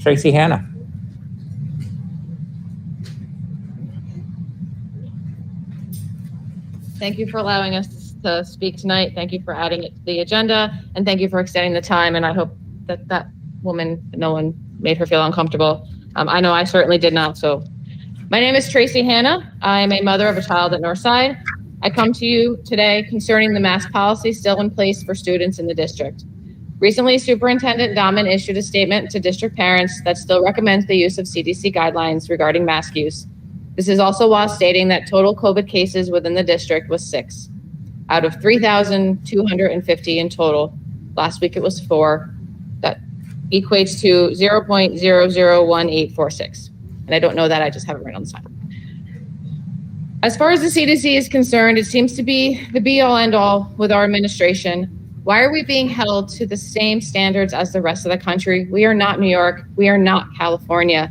Tracy Hannah. Thank you for allowing us to speak tonight. Thank you for adding it to the agenda, and thank you for extending the time. And I hope that that woman, no one made her feel uncomfortable. I know I certainly did not. So my name is Tracy Hannah. I am a mother of a child at Northside. I come to you today concerning the mask policy still in place for students in the district. Recently, Superintendent Dahman issued a statement to district parents that still recommends the use of CDC guidelines regarding mask use. This is also while stating that total COVID cases within the district was 6 out of 3,250 in total. Last week it was 4. That equates to 0.001846. And I don't know that, I just have it right on the side. As far as the CDC is concerned, it seems to be the be-all end-all with our administration. Why are we being held to the same standards as the rest of the country? We are not New York. We are not California.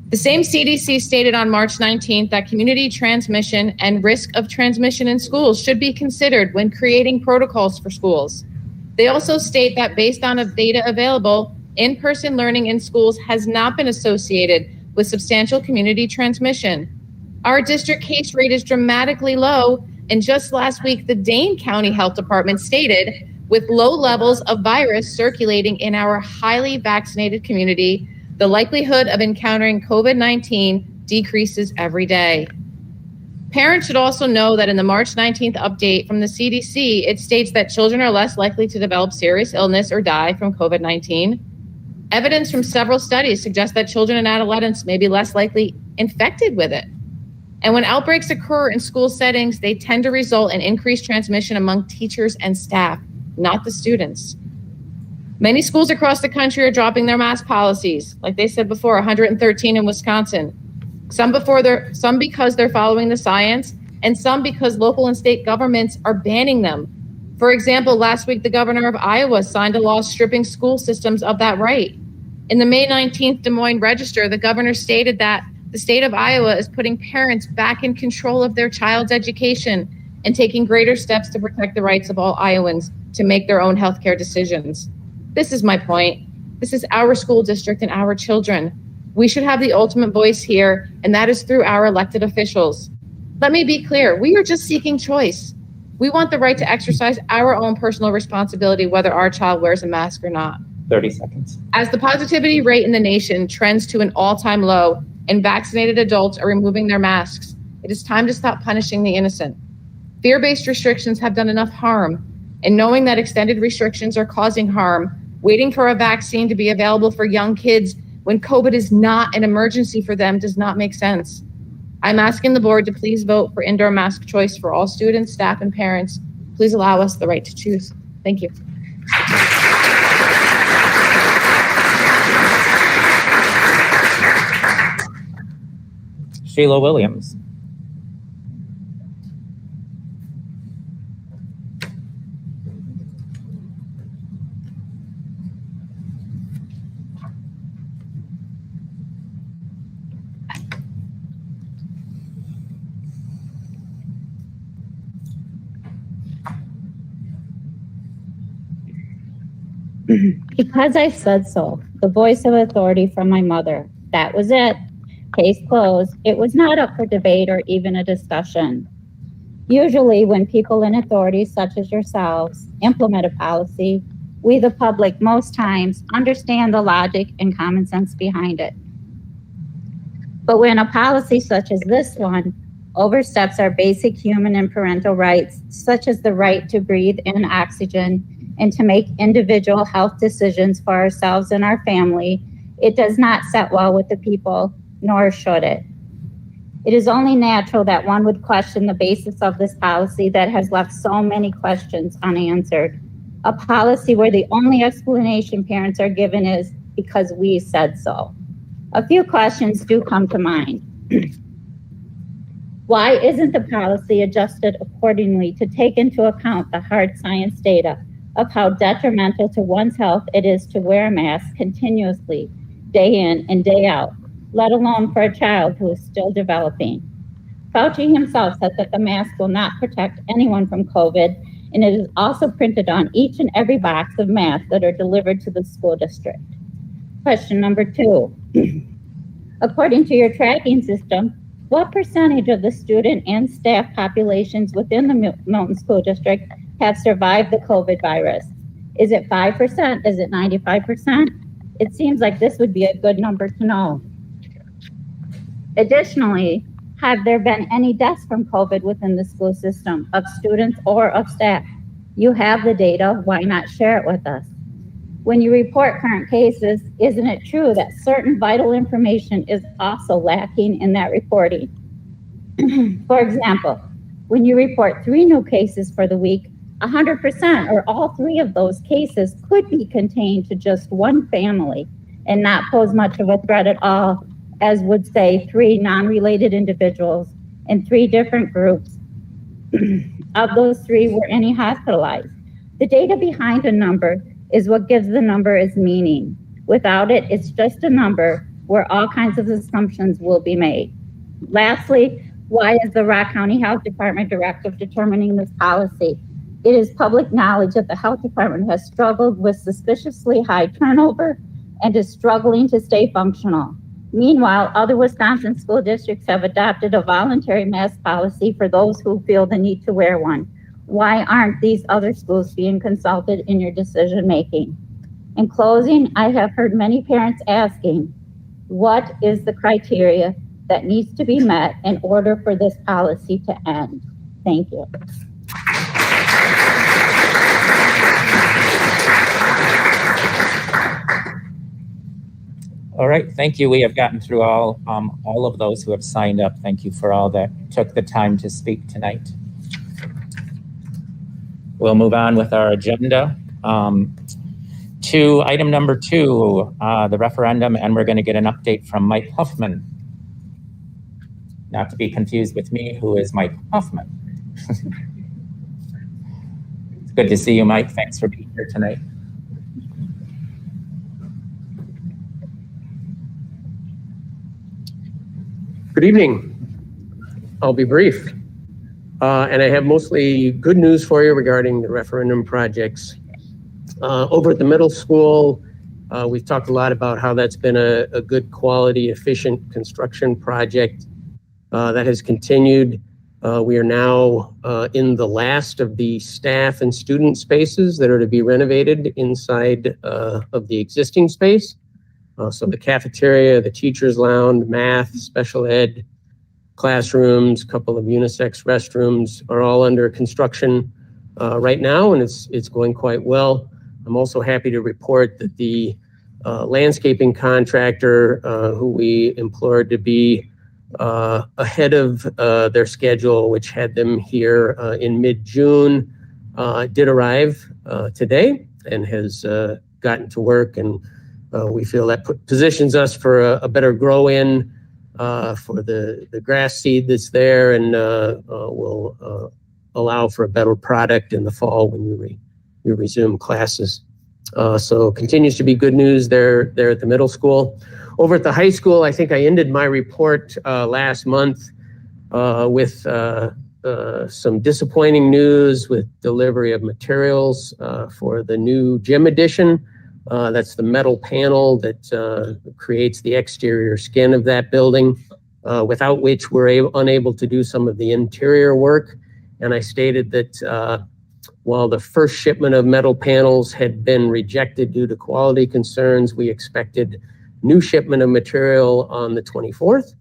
The same CDC stated on March 19th that community transmission and risk of transmission in schools should be considered when creating protocols for schools. They also state that based on the data available, in-person learning in schools has not been associated with substantial community transmission. Our district case rate is dramatically low, and just last week, the Dane County Health Department stated, with low levels of virus circulating in our highly vaccinated community, the likelihood of encountering COVID-19 decreases every day. Parents should also know that in the March 19th update from the CDC, it states that children are less likely to develop serious illness or die from COVID-19. Evidence from several studies suggests that children and adolescents may be less likely infected with it. And when outbreaks occur in school settings, they tend to result in increased transmission among teachers and staff, not the students. Many schools across the country are dropping their mask policies. Like they said before, 113 in Wisconsin. Some because they're following the science, and some because local and state governments are banning them. For example, last week, the governor of Iowa signed a law stripping school systems of that right. In the May 19th Des Moines Register, the governor stated that the state of Iowa is putting parents back in control of their child's education and taking greater steps to protect the rights of all Iowans to make their own healthcare decisions. This is my point. This is our school district and our children. We should have the ultimate voice here, and that is through our elected officials. Let me be clear, we are just seeking choice. We want the right to exercise our own personal responsibility, whether our child wears a mask or not. 30 seconds. As the positivity rate in the nation trends to an all-time low and vaccinated adults are removing their masks, it is time to stop punishing the innocent. Fear-based restrictions have done enough harm, and knowing that extended restrictions are causing harm, waiting for a vaccine to be available for young kids when COVID is not an emergency for them does not make sense. I'm asking the board to please vote for indoor mask choice for all students, staff, and parents. Please allow us the right to choose. Thank you. Sheila Williams. Because I said so, the voice of authority from my mother. That was it. Case closed. It was not up for debate or even a discussion. Usually when people in authority such as yourselves implement a policy, we the public most times understand the logic and common sense behind it. But when a policy such as this one oversteps our basic human and parental rights, such as the right to breathe in oxygen and to make individual health decisions for ourselves and our family, it does not set well with the people, nor should it. It is only natural that one would question the basis of this policy that has left so many questions unanswered. A policy where the only explanation parents are given is because we said so. A few questions do come to mind. Why isn't the policy adjusted accordingly to take into account the hard science data of how detrimental to one's health it is to wear a mask continuously, day in and day out, let alone for a child who is still developing? Fauci himself said that the mask will not protect anyone from COVID, and it is also printed on each and every box of masks that are delivered to the school district. Question number 2. According to your tracking system, what percentage of the student and staff populations within the Milton School District have survived the COVID virus? Is it 5%? Is it 95%? It seems like this would be a good number to know. Additionally, have there been any deaths from COVID within the school system of students or of staff? You have the data, why not share it with us? When you report current cases, isn't it true that certain vital information is also lacking in that reporting? For example, when you report 3 new cases for the week, 100% or all 3 of those cases could be contained to just one family and not pose much of a threat at all, as would say 3 non-related individuals in 3 different groups. Of those 3, were any hospitalized? The data behind a number is what gives the number its meaning. Without it, it's just a number where all kinds of assumptions will be made. Lastly, why is the Rock County Health Department directive determining this policy? It is public knowledge that the health department has struggled with suspiciously high turnover and is struggling to stay functional. Meanwhile, other Wisconsin school districts have adopted a voluntary mask policy for those who feel the need to wear one. Why aren't these other schools being consulted in your decision-making? In closing, I have heard many parents asking, what is the criteria that needs to be met in order for this policy to end? Thank you. All right, thank you. We have gotten through all of those who have signed up. Thank you for all that took the time to speak tonight. We'll move on with our agenda to item number 2, the referendum, and we're going to get an update from Mike Huffman. Not to be confused with me, who is Mike Huffman. It's good to see you, Mike. Thanks for being here tonight. Good evening. I'll be brief. And I have mostly good news for you regarding the referendum projects. Over at the middle school, we've talked a lot about how that's been a good quality, efficient construction project that has continued. We are now in the last of the staff and student spaces that are to be renovated inside of the existing space. So the cafeteria, the teacher's lounge, math, special ed, classrooms, a couple of unisex restrooms are all under construction right now, and it's going quite well. I'm also happy to report that the landscaping contractor who we implored to be ahead of their schedule, which had them here in mid-June, did arrive today and has gotten to work, and we feel that positions us for a better grow-in for the grass seed that's there, and will allow for a better product in the fall when you resume classes. So continues to be good news there at the middle school. Over at the high school, I think I ended my report last month with some disappointing news with delivery of materials for the new gym addition. That's the metal panel that creates the exterior skin of that building, without which we're unable to do some of the interior work. And I stated that while the first shipment of metal panels had been rejected due to quality concerns, we expected new shipment of material on the 24th.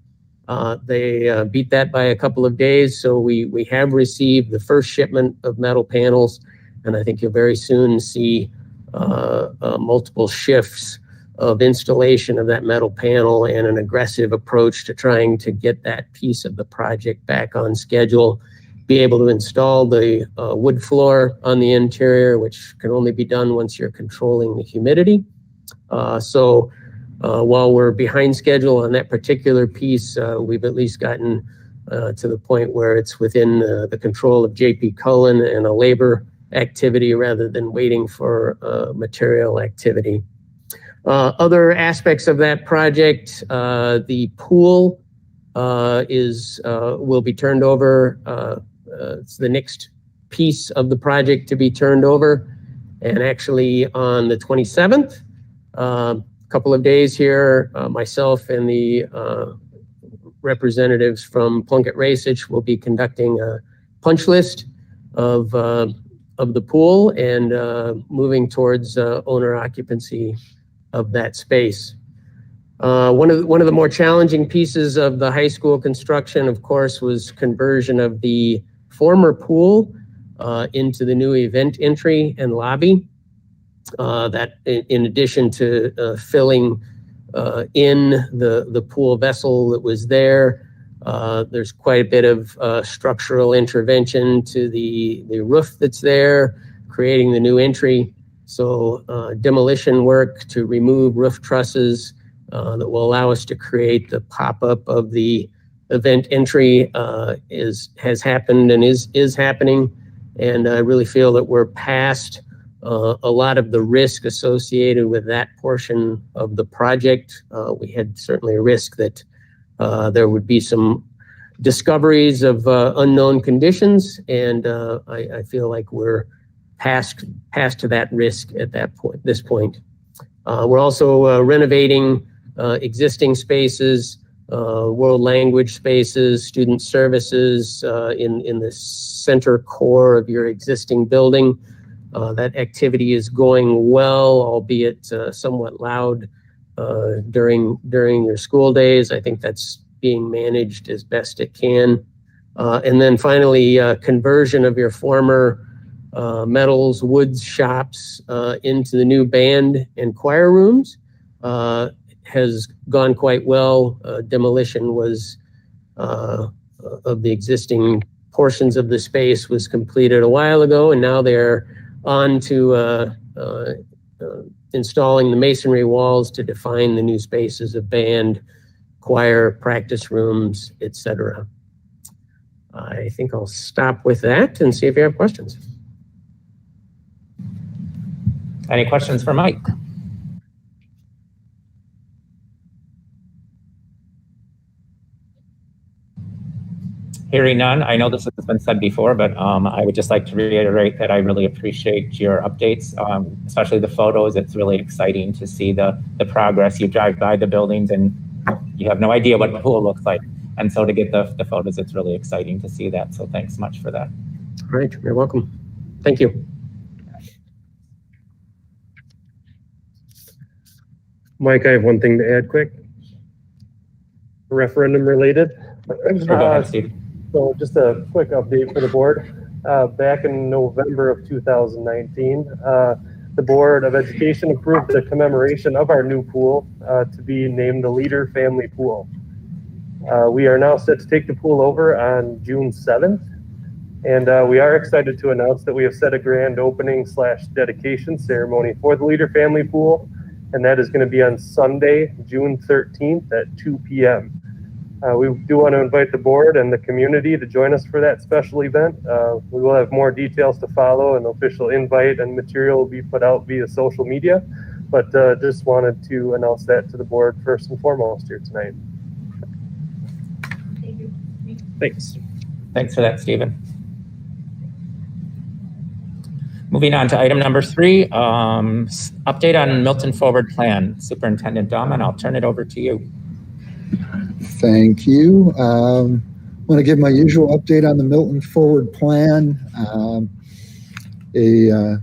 They beat that by a couple of days, so we have received the first shipment of metal panels, and I think you'll very soon see multiple shifts of installation of that metal panel and an aggressive approach to trying to get that piece of the project back on schedule, be able to install the wood floor on the interior, which can only be done once you're controlling the humidity. So while we're behind schedule on that particular piece, we've at least gotten to the point where it's within the control of JP Cullen and a labor activity rather than waiting for material activity. Other aspects of that project, the pool will be turned over. It's the next piece of the project to be turned over. And actually on the 27th, a couple of days here, myself and the representatives from Plunkett Racich will be conducting a punch list of the pool and moving towards owner occupancy of that space. One of the more challenging pieces of the high school construction, of course, was conversion of the former pool into the new event entry and lobby. That in addition to filling in the pool vessel that was there, there's quite a bit of structural intervention to the roof that's there, creating the new entry. So demolition work to remove roof trusses that will allow us to create the pop-up of the event entry has happened and is happening. And I really feel that we're past a lot of the risk associated with that portion of the project. We had certainly a risk that there would be some discoveries of unknown conditions, and I feel like we're past that risk at this point. We're also renovating existing spaces, world language spaces, student services in the center core of your existing building. That activity is going well, albeit somewhat loud during your school days. I think that's being managed as best it can. And then finally, conversion of your former metals, woods shops into the new band and choir rooms has gone quite well. Demolition was of the existing portions of the space was completed a while ago, and now they're on to installing the masonry walls to define the new spaces of band, choir, practice rooms, etc. I think I'll stop with that and see if you have questions. Any questions for Mike? Hearing none, I know this has been said before, but I would just like to reiterate that I really appreciate your updates, especially the photos. It's really exciting to see the progress. You drive by the buildings and you have no idea what the pool looks like. And so to get the photos, it's really exciting to see that. So thanks much for that. All right, you're welcome. Thank you. Mike, I have one thing to add quick. Referendum related. Go ahead, Steve. So just a quick update for the board. Back in November of 2019, the Board of Education approved the commemoration of our new pool to be named the Leader Family Pool. We are now set to take the pool over on June 7th, and we are excited to announce that we have set a grand opening / dedication ceremony for the Leader Family Pool, and that is going to be on Sunday, June 13th at 2 p.m. We do want to invite the board and the community to join us for that special event. We will have more details to follow. An official invite and material will be put out via social media, but just wanted to announce that to the board first and foremost here tonight. Thank you. Thanks. Thanks for that, Stephen. Moving on to item number 3, update on Milton Forward Plan. Superintendent Dahman, I'll turn it over to you. Thank you. I want to give my usual update on the Milton Forward Plan. A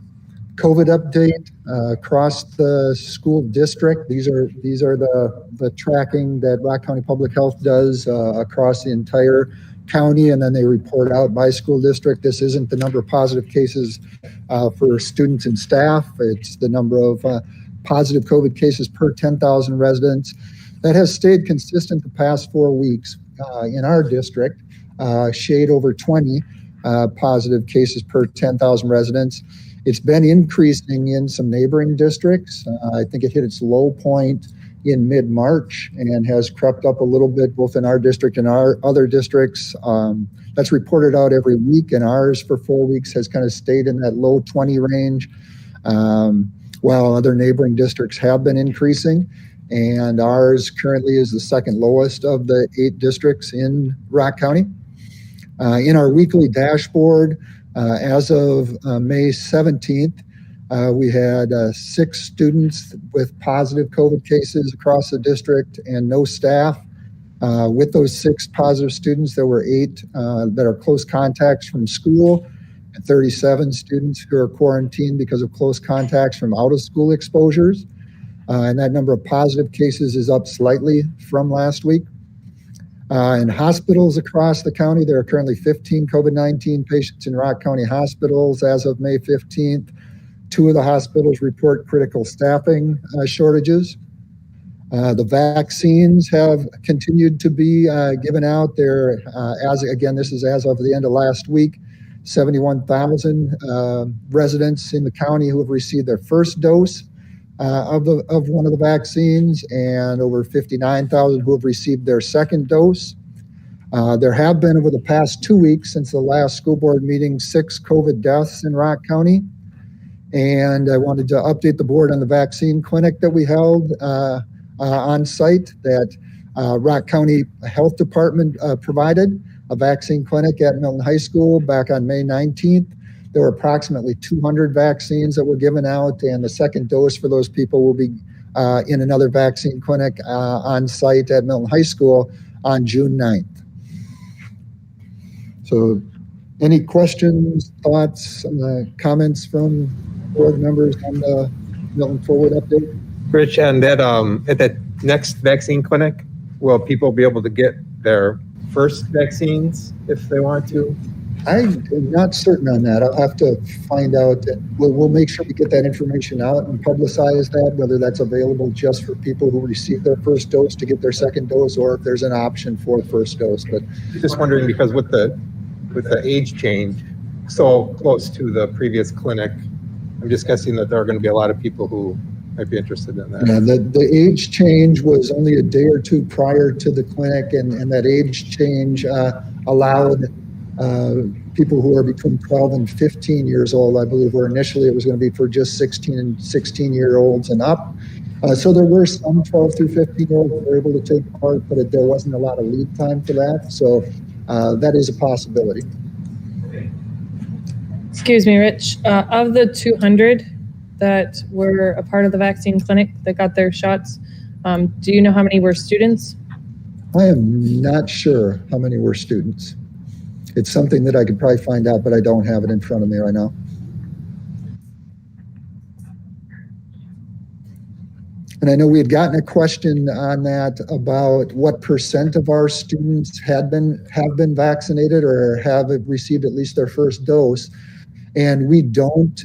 COVID update across the school district. These are the tracking that Rock County Public Health does across the entire county, and then they report out by school district. This isn't the number of positive cases for students and staff. It's the number of positive COVID cases per 10,000 residents. That has stayed consistent the past 4 weeks in our district, shade over 20 positive cases per 10,000 residents. It's been increasing in some neighboring districts. I think it hit its low point in mid-March and has crept up a little bit both in our district and our other districts. That's reported out every week, and ours for 4 weeks has kind of stayed in that low 20 range, while other neighboring districts have been increasing. And ours currently is the second lowest of the 8 districts in Rock County. In our weekly dashboard, as of May 17th, we had 6 students with positive COVID cases across the district and no staff. With those 6 positive students, there were 8 that are close contacts from school, and 37 students who are quarantined because of close contacts from out-of-school exposures. And that number of positive cases is up slightly from last week. In hospitals across the county, there are currently 15 COVID-19 patients in Rock County hospitals as of May 15th. 2 of the hospitals report critical staffing shortages. The vaccines have continued to be given out there. This is as of the end of last week. 71,000 residents in the county who have received their first dose of one of the vaccines, and over 59,000 who have received their second dose. There have been, over the past 2 weeks since the last school board meeting, 6 COVID deaths in Rock County. And I wanted to update the board on the vaccine clinic that we held on site that Rock County Health Department provided, a vaccine clinic at Milton High School back on May 19th. There were approximately 200 vaccines that were given out, and the second dose for those people will be in another vaccine clinic on site at Milton High School on June 9th. So any questions, thoughts, comments from board members on the Milton Forward update? Rich, and that at that next vaccine clinic, will people be able to get their first vaccines if they want to? I'm not certain on that. I'll have to find out. We'll make sure we get that information out and publicize that, whether that's available just for people who receive their first dose to get their second dose, or if there's an option for first dose. But just wondering, because with the age change so close to the previous clinic, I'm just guessing that there are going to be a lot of people who might be interested in that. Yeah, the age change was only a day or 2 prior to the clinic, and that age change allowed people who are between 12 and 15 years old, I believe, where initially it was going to be for just 16 and 16-year-olds and up. So there were some 12 through 15-year-olds that were able to take part, but there wasn't a lot of lead time for that. So that is a possibility. Excuse me, Rich. Of the 200 that were a part of the vaccine clinic that got their shots, do you know how many were students? I am not sure how many were students. It's something that I could probably find out, but I don't have it in front of me right now. And I know we had gotten a question on that about what % of our students have been vaccinated or have received at least their first dose. And we don't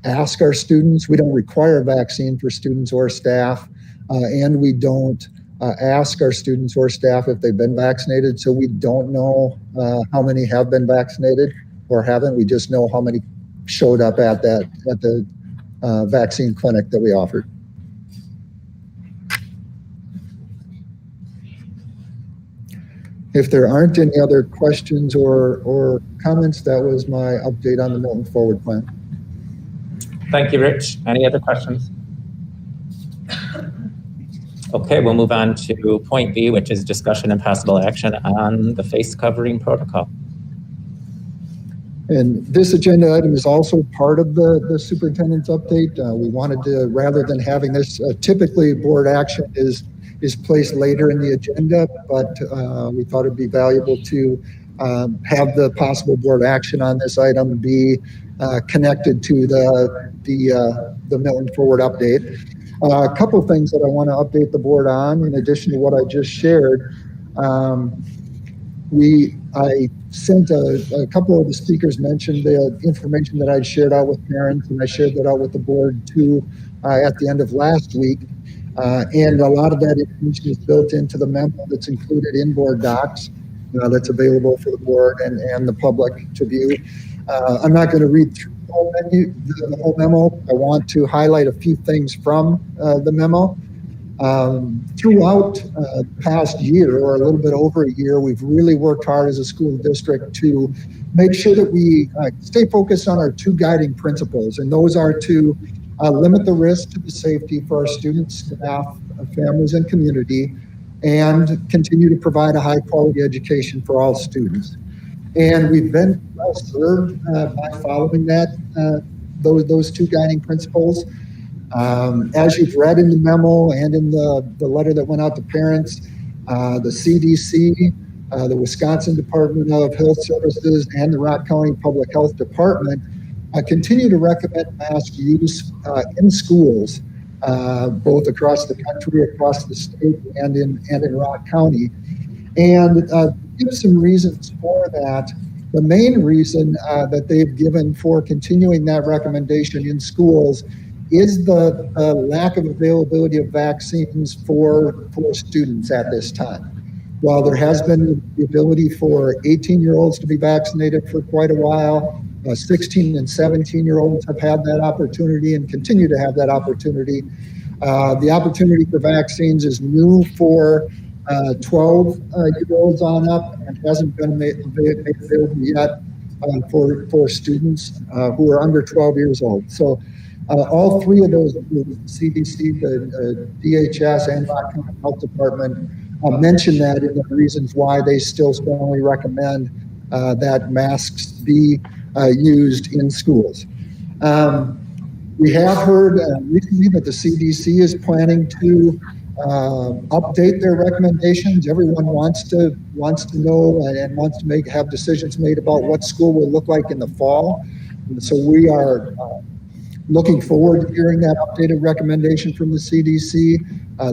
ask our students, we don't require a vaccine for students or staff, and we don't ask our students or staff if they've been vaccinated. So we don't know how many have been vaccinated or haven't. We just know how many showed up at the vaccine clinic that we offered. If there aren't any other questions or comments, that was my update on the Milton Forward Plan. Thank you, Rich. Any other questions? Okay, we'll move on to point B, which is discussion and possible action on the face covering protocol. And this agenda item is also part of the superintendent's update. We wanted to, rather than having this, typically board action is placed later in the agenda, but we thought it'd be valuable to have the possible board action on this item be connected to the Milton Forward update. A couple of things that I want to update the board on, in addition to what I just shared. I sent a couple of the speakers mentioned the information that I'd shared out with parents, and I shared that out with the board too at the end of last week. And a lot of that information is built into the memo that's included in board docs that's available for the board and the public to view. I'm not going to read through the whole memo. I want to highlight a few things from the memo. Throughout the past year, or a little bit over a year, we've really worked hard as a school district to make sure that we stay focused on our two guiding principles, and those are to limit the risk to the safety for our students, staff, families, and community, and continue to provide a high-quality education for all students. And we've been well served by following that those two guiding principles. As you've read in the memo and in the letter that went out to parents, the CDC, the Wisconsin Department of Health Services, and the Rock County Public Health Department continue to recommend mask use in schools, both across the country, across the state, and in Rock County. And give some reasons for that. The main reason that they've given for continuing that recommendation in schools is the lack of availability of vaccines for students at this time. While there has been the ability for 18-year-olds to be vaccinated for quite a while, 16 and 17-year-olds have had that opportunity and continue to have that opportunity. The opportunity for vaccines is new for 12-year-olds on up and hasn't been made available yet for students who are under 12 years old. So all three of those groups, CDC, the DHS, and Rock County Health Department, mention that in the reasons why they still strongly recommend that masks be used in schools. We have heard recently that the CDC is planning to update their recommendations. Everyone wants to know and wants to have decisions made about what school will look like in the fall. And so we are looking forward to hearing that updated recommendation from the CDC.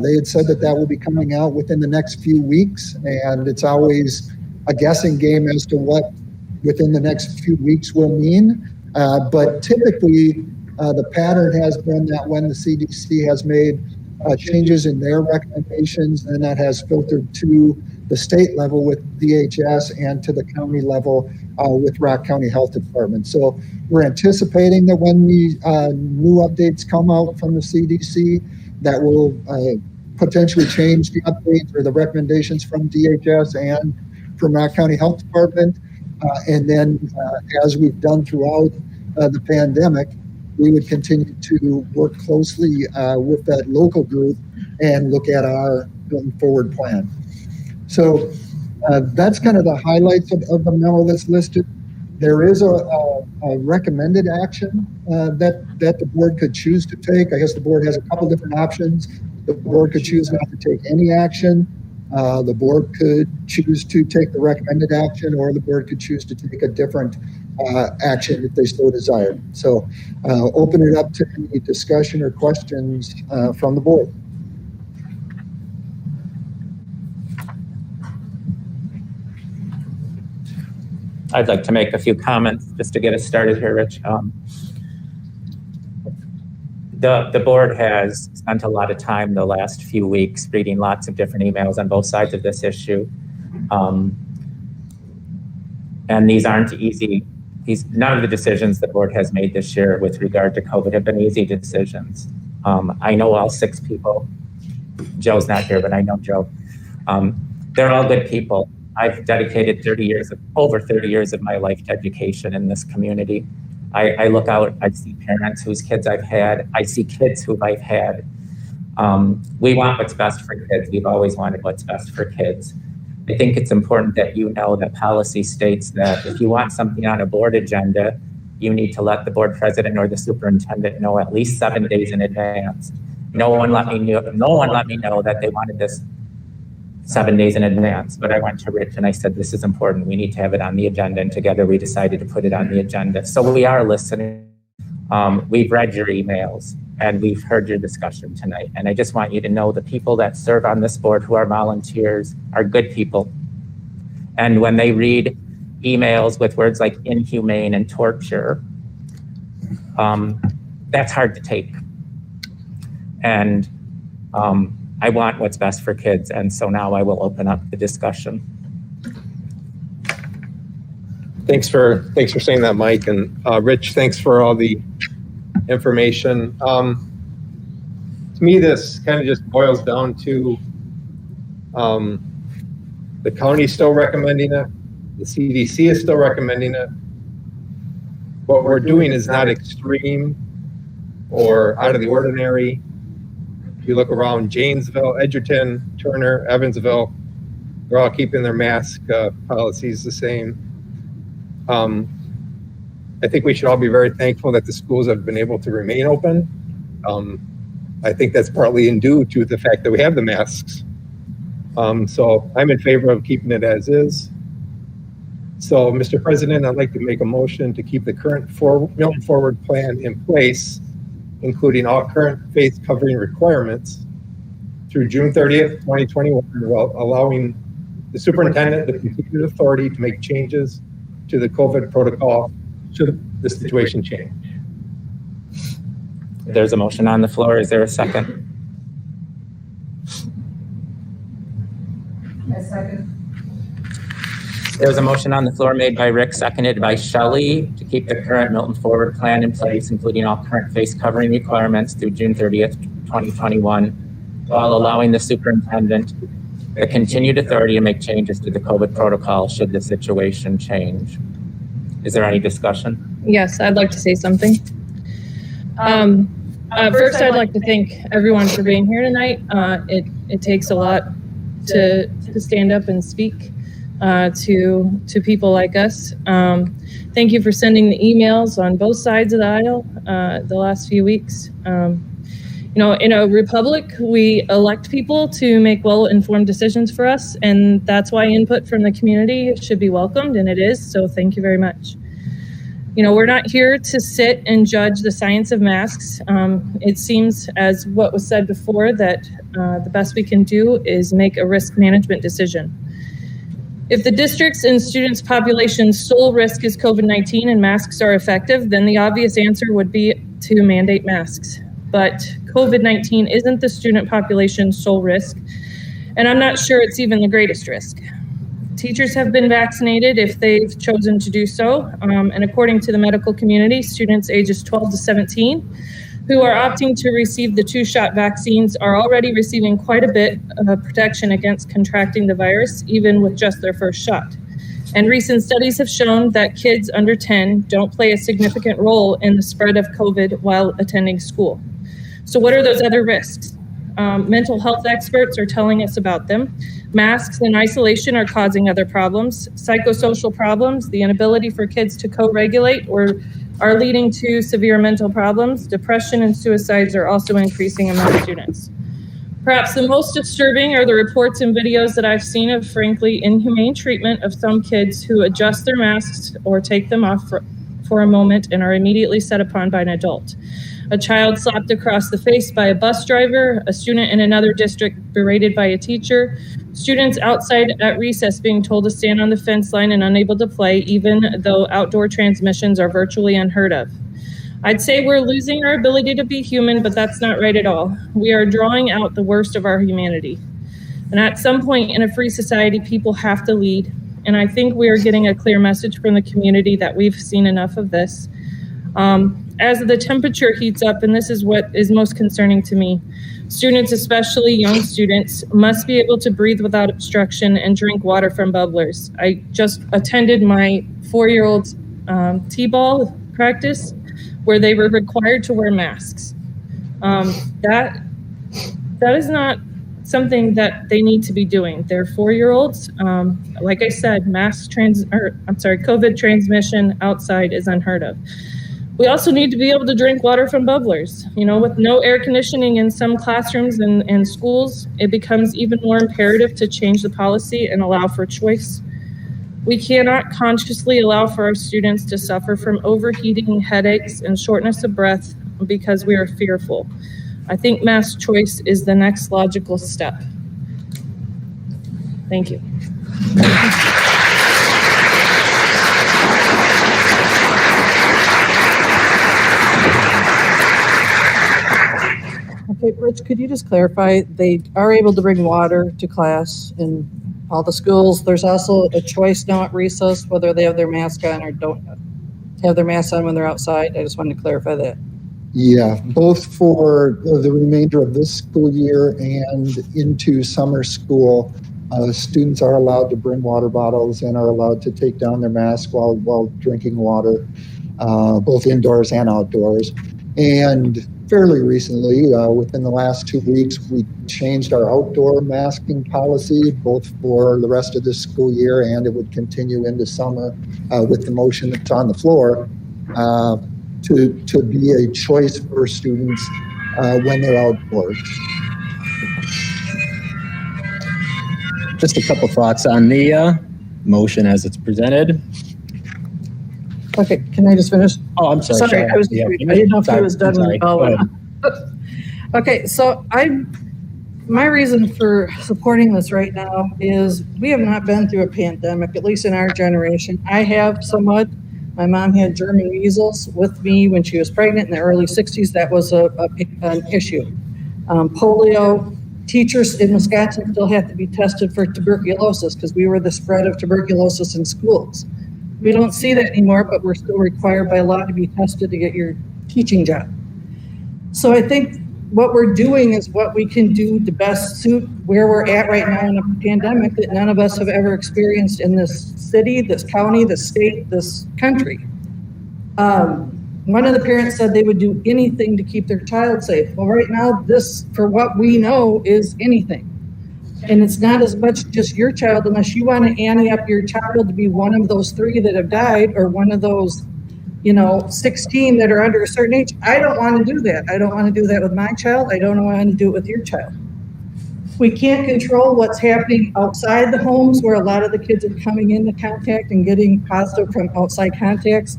They had said that will be coming out within the next few weeks, and it's always a guessing game as to what within the next few weeks will mean. But typically, the pattern has been that when the CDC has made changes in their recommendations, and that has filtered to the state level with DHS and to the county level with Rock County Health Department. So we're anticipating that when the new updates come out from the CDC, that will potentially change the updates or the recommendations from DHS and from Rock County Health Department. And then as we've done throughout the pandemic, we would continue to work closely with that local group and look at our going forward plan. So that's kind of the highlights of the memo that's listed. There is a recommended action that the board could choose to take. I guess the board has a couple different options. The board could choose not to take any action. The board could choose to take the recommended action, or the board could choose to take a different action if they so desired. So open it up to any discussion or questions from the board. I'd like to make a few comments just to get us started here, Rich. The board has spent a lot of time the last few weeks reading lots of different emails on both sides of this issue. And these aren't easy. None of the decisions the board has made this year with regard to COVID have been easy decisions. I know all 6 people. Joe's not here, but I know Joe. They're all good people. I've dedicated over 30 years of my life to education in this community. I look out, I see parents whose kids I've had, I see kids who I've had. We want what's best for kids. We've always wanted what's best for kids. I think it's important that you know that policy states that if you want something on a board agenda, you need to let the board president or the superintendent know at least 7 days in advance. No one let me know that they wanted this 7 days in advance, but I went to Rich and I said, this is important. We need to have it on the agenda, and together we decided to put it on the agenda. So we are listening. We've read your emails and we've heard your discussion tonight. And I just want you to know the people that serve on this board who are volunteers are good people. And when they read emails with words like inhumane and torture, that's hard to take. And I want what's best for kids. And so now I will open up the discussion. Thanks for saying that, Mike. And Rich, thanks for all the information. To me, this kind of just boils down to the county still recommending it. The CDC is still recommending it. What we're doing is not extreme or out of the ordinary. If you look around Janesville, Edgerton, Turner, Evansville, they're all keeping their mask policies the same. I think we should all be very thankful that the schools have been able to remain open. I think that's partly due to the fact that we have the masks. So I'm in favor of keeping it as is. So, Mr. President, I'd like to make a motion to keep the current Milton Forward plan in place, including all current face covering requirements through June 30th, 2021, while allowing the superintendent the continued authority to make changes to the COVID protocol should the situation change. There's a motion on the floor. Is there a second? A second. There's a motion on the floor made by Rick, seconded by Shelley, to keep the current Milton Forward plan in place, including all current face covering requirements through June 30th, 2021, while allowing the superintendent the continued authority to make changes to the COVID protocol should the situation change. Is there any discussion? Yes, I'd like to say something. First, I'd like to thank everyone for being here tonight. It takes a lot to stand up and speak to people like us. Thank you for sending the emails on both sides of the aisle the last few weeks. You know, in a republic, we elect people to make well-informed decisions for us, and that's why input from the community should be welcomed, and it is, so thank you very much. You know, we're not here to sit and judge the science of masks. It seems, as what was said before, that the best we can do is make a risk management decision. If the district's and students' population's sole risk is COVID-19 and masks are effective, then the obvious answer would be to mandate masks. But COVID-19 isn't the student population's sole risk, and I'm not sure it's even the greatest risk. Teachers have been vaccinated if they've chosen to do so, and according to the medical community, students ages 12 to 17 who are opting to receive the 2-shot vaccines are already receiving quite a bit of protection against contracting the virus, even with just their first shot. And recent studies have shown that kids under 10 don't play a significant role in the spread of COVID while attending school. So what are those other risks? Mental health experts are telling us about them. Masks and isolation are causing other problems. Psychosocial problems, the inability for kids to co-regulate or are leading to severe mental problems. Depression and suicides are also increasing among students. Perhaps the most disturbing are the reports and videos that I've seen of frankly inhumane treatment of some kids who adjust their masks or take them off for a moment and are immediately set upon by an adult. A child slapped across the face by a bus driver, a student in another district berated by a teacher, students outside at recess being told to stand on the fence line and unable to play, even though outdoor transmissions are virtually unheard of. I'd say we're losing our ability to be human, but that's not right at all. We are drawing out the worst of our humanity. And at some point in a free society, people have to lead. And I think we are getting a clear message from the community that we've seen enough of this. As the temperature heats up, and this is what is most concerning to me, students, especially young students, must be able to breathe without obstruction and drink water from bubblers. I just attended my 4-year-old's t-ball practice where they were required to wear masks. That is not something that they need to be doing. They're 4-year-olds. Like I said, COVID transmission outside is unheard of. We also need to be able to drink water from bubblers. You know, with no air conditioning in some classrooms and schools, it becomes even more imperative to change the policy and allow for choice. We cannot consciously allow for our students to suffer from overheating, headaches, and shortness of breath because we are fearful. I think mask choice is the next logical step. Thank you. Okay, Rich, could you just clarify, they are able to bring water to class in all the schools. There's also a choice now at recess, whether they have their mask on or don't have their mask on when they're outside. I just wanted to clarify that. Yeah, both for the remainder of this school year and into summer school, students are allowed to bring water bottles and are allowed to take down their mask while drinking water, both indoors and outdoors. And fairly recently, within the last 2 weeks, we changed our outdoor masking policy, both for the rest of this school year, and it would continue into summer with the motion that's on the floor to be a choice for students when they're outdoors. Just a couple thoughts on the motion as it's presented. Okay, can I just finish? Oh, I'm sorry. Sorry, I didn't know if he was done. Okay, so my reason for supporting this right now is we have not been through a pandemic, at least in our generation. I have somewhat. My mom had German measles with me when she was pregnant in the early 60s. That was an issue. Polio, teachers in Wisconsin still have to be tested for tuberculosis because we were the spread of tuberculosis in schools. We don't see that anymore, but we're still required by law to be tested to get your teaching job. So I think what we're doing is what we can do to best suit where we're at right now in a pandemic that none of us have ever experienced in this city, this county, this state, this country. One of the parents said they would do anything to keep their child safe. Well, right now, this, for what we know, is anything. And it's not as much just your child, unless you want to ante up your child to be one of those 3 that have died or one of those, 16 that are under a certain age. I don't want to do that. I don't want to do that with my child. I don't want to do it with your child. We can't control what's happening outside the homes where a lot of the kids are coming into contact and getting positive from outside contacts.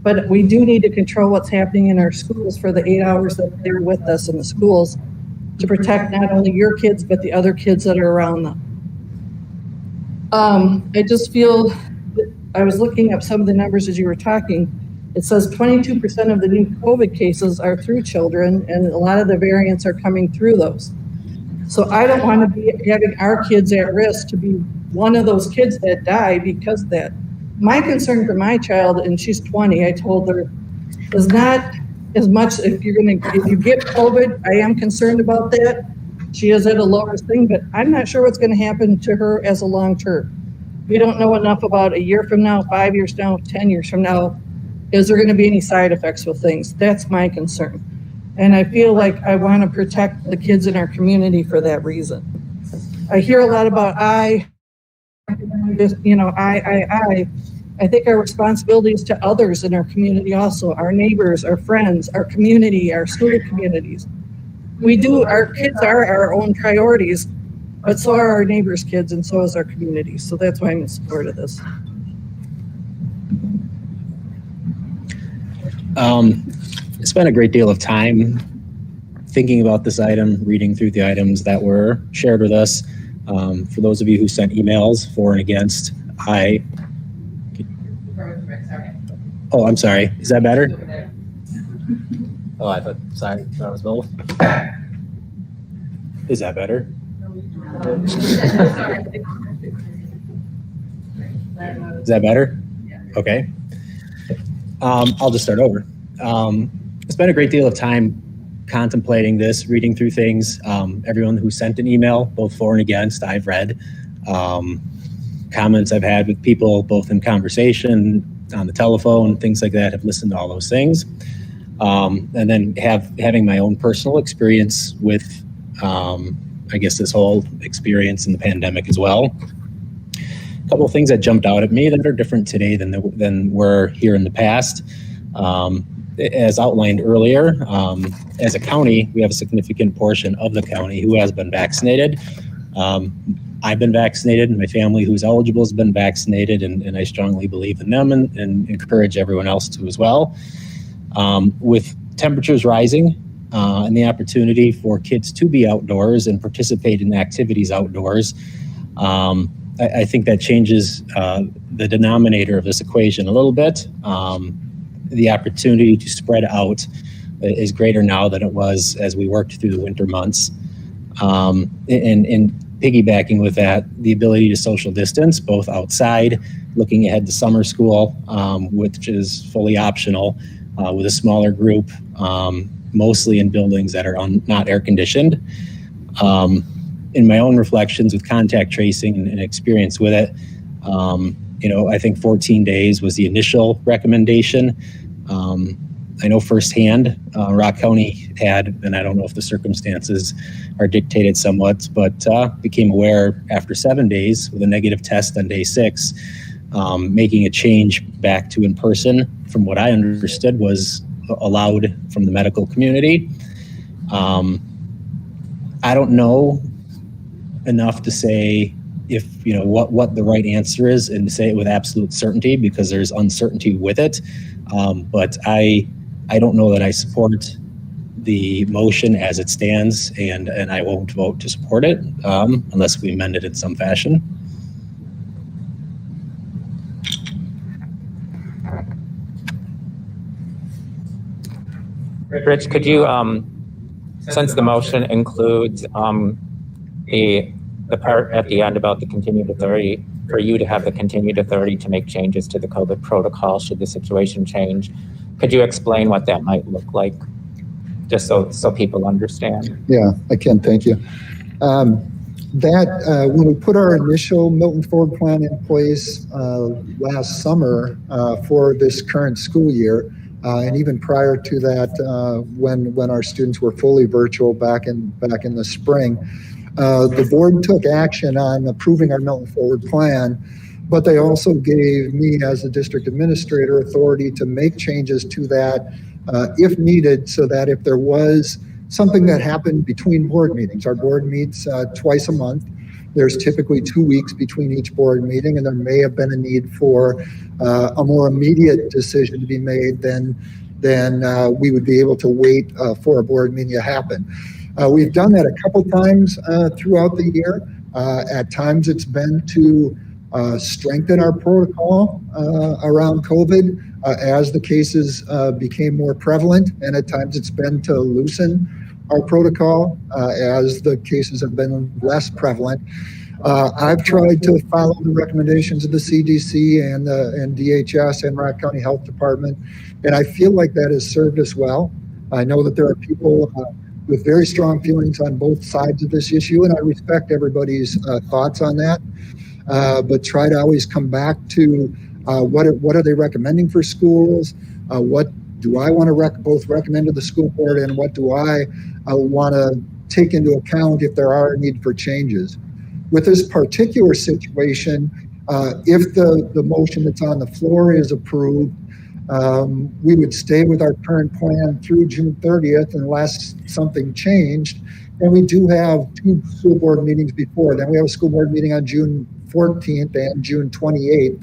But we do need to control what's happening in our schools for the 8 hours that they're with us in the schools to protect not only your kids, but the other kids that are around them. I just feel, I was looking up some of the numbers as you were talking. It says 22% of the new COVID cases are through children, and a lot of the variants are coming through those. So I don't want to be having our kids at risk to be one of those kids that die because of that. My concern for my child, and she's 20, I told her, is not as much if you get COVID. I am concerned about that. She is at a lower thing, but I'm not sure what's going to happen to her as a long term. We don't know enough about a year from now, 5 years from now, 10 years from now. Is there going to be any side effects with things? That's my concern. And I feel like I want to protect the kids in our community for that reason. I hear a lot about I think our responsibility is to others in our community also, our neighbors, our friends, our community, our school communities. Our kids are our own priorities, but so are our neighbors' kids and so is our community. So that's why I'm in support of this. Spent a great deal of time thinking about this item, reading through the items that were shared with us. For those of you who sent emails for and against, oh, I'm sorry. Is that better? Oh, I thought, sorry, that was both. Is that better? Is that better? Okay. I'll just start over. I spent a great deal of time contemplating this, reading through things. Everyone who sent an email, both for and against, I've read. Comments I've had with people, both in conversation, on the telephone, things like that, have listened to all those things. And then having my own personal experience with I guess, this whole experience in the pandemic as well. A couple of things that jumped out at me that are different today than were here in the past. As outlined earlier, as a county, we have a significant portion of the county who has been vaccinated. I've been vaccinated, and my family who's eligible has been vaccinated, and I strongly believe in them and encourage everyone else to as well. With temperatures rising and the opportunity for kids to be outdoors and participate in activities outdoors, I think that changes the denominator of this equation a little bit. The opportunity to spread out is greater now than it was as we worked through the winter months. And piggybacking with that, the ability to social distance, both outside, looking ahead to summer school, which is fully optional, with a smaller group, mostly in buildings that are not air conditioned. In my own reflections with contact tracing and experience with it, I think 14 days was the initial recommendation. I know firsthand, Rock County had, and I don't know if the circumstances are dictated somewhat, but became aware after 7 days with a negative test on day 6, making a change back to in person, from what I understood, was allowed from the medical community. I don't know enough to say if what the right answer is and to say it with absolute certainty, because there's uncertainty with it. But I don't know that I support the motion as it stands, and I won't vote to support it unless we amend it in some fashion. Rich, could you, since the motion includes the part at the end about the continued authority, for you to have the continued authority to make changes to the COVID protocol should the situation change, could you explain what that might look like, just so people understand? Yeah, I can. Thank you. When we put our initial Milton Forward Plan in place last summer for this current school year, and even prior to that, when our students were fully virtual back in the spring, the board took action on approving our Milton Forward Plan, but they also gave me, as the district administrator, authority to make changes to that if needed, so that if there was something that happened between board meetings. Our board meets twice a month. There's typically 2 weeks between each board meeting, and there may have been a need for a more immediate decision to be made than we would be able to wait for a board meeting to happen. We've done that a couple times throughout the year. At times it's been to strengthen our protocol around COVID as the cases became more prevalent, and at times it's been to loosen our protocol as the cases have been less prevalent. I've tried to follow the recommendations of the CDC and DHS and Rock County Health Department, and I feel like that has served us well. I know that there are people with very strong feelings on both sides of this issue, and I respect everybody's thoughts on that, but try to always come back to what are they recommending for schools? What do I want to both recommend to the school board, and what do I want to take into account if there are a need for changes? With this particular situation, if the motion that's on the floor is approved, we would stay with our current plan through June 30th unless something changed. And we do have 2 school board meetings before. Then we have a school board meeting on June 14th and June 28th.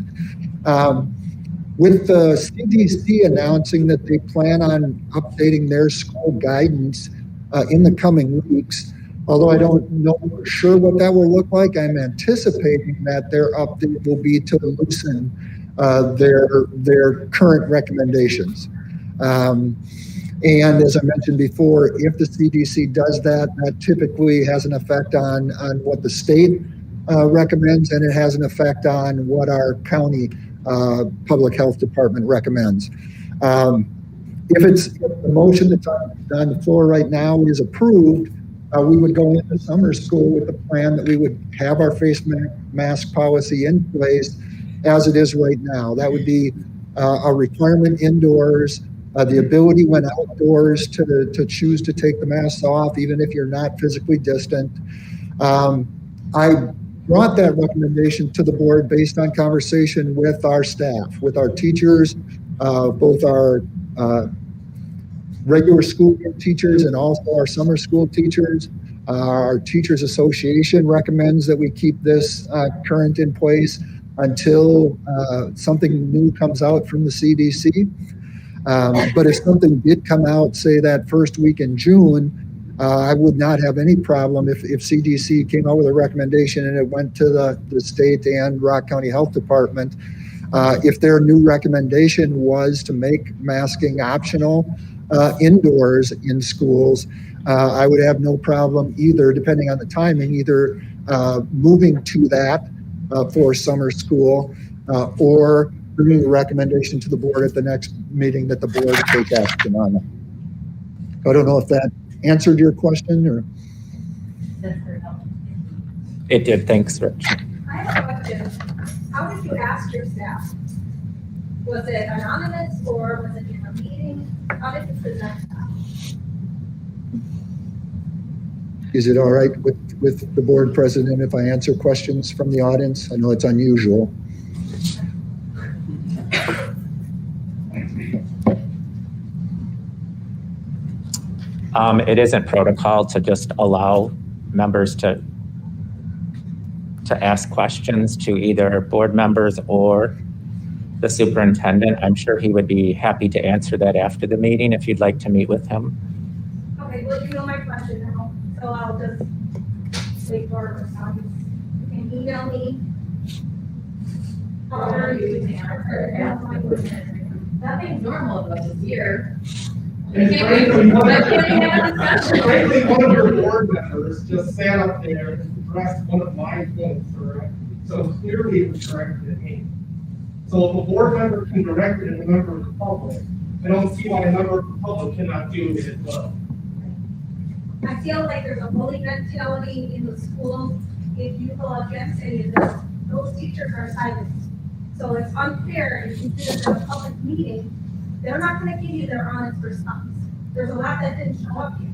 With the CDC announcing that they plan on updating their school guidance in the coming weeks, although I don't know for sure what that will look like, I'm anticipating that their update will be to loosen their current recommendations. And as I mentioned before, if the CDC does that, that typically has an effect on what the state recommends, and it has an effect on what our county public health department recommends. If the motion that's on the floor right now is approved, we would go into summer school with the plan that we would have our face mask policy in place as it is right now. That would be a requirement indoors, the ability when outdoors to choose to take the masks off, even if you're not physically distant. I brought that recommendation to the board based on conversation with our staff, with our teachers, both our regular school teachers and also our summer school teachers. Our Teachers Association recommends that we keep this current in place until something new comes out from the CDC. But if something did come out, say that first week in June, I would not have any problem if CDC came out with a recommendation and it went to the state and Rock County Health Department. If their new recommendation was to make masking optional indoors in schools, I would have no problem either, depending on the timing, either moving to that for summer school or bringing a recommendation to the board at the next meeting that the board take action on. I don't know if that answered your question or. It did. Thanks, Rich. I have a question. How did you ask your staff? Was it anonymous or was it in a meeting? How did you present that? Is it all right with the board president if I answer questions from the audience? I know it's unusual. It isn't protocol to just allow members to ask questions to either board members or the superintendent. I'm sure he would be happy to answer that after the meeting if you'd like to meet with him. Okay, well, you know my question now, so I'll just wait for a response. You can email me. However you can answer. Nothing normal about this year. Frankly, one of your board members just sat up there and addressed one of my points, so clearly it was directed at me. So if a board member can direct it at a member of the public, I don't see why a member of the public cannot do it as well. I feel like there's a bully mentality in the schools. If you go against any of this, those teachers are silent. So it's unfair if you do it at a public meeting. They're not going to give you their honest response. There's a lot that didn't show up here.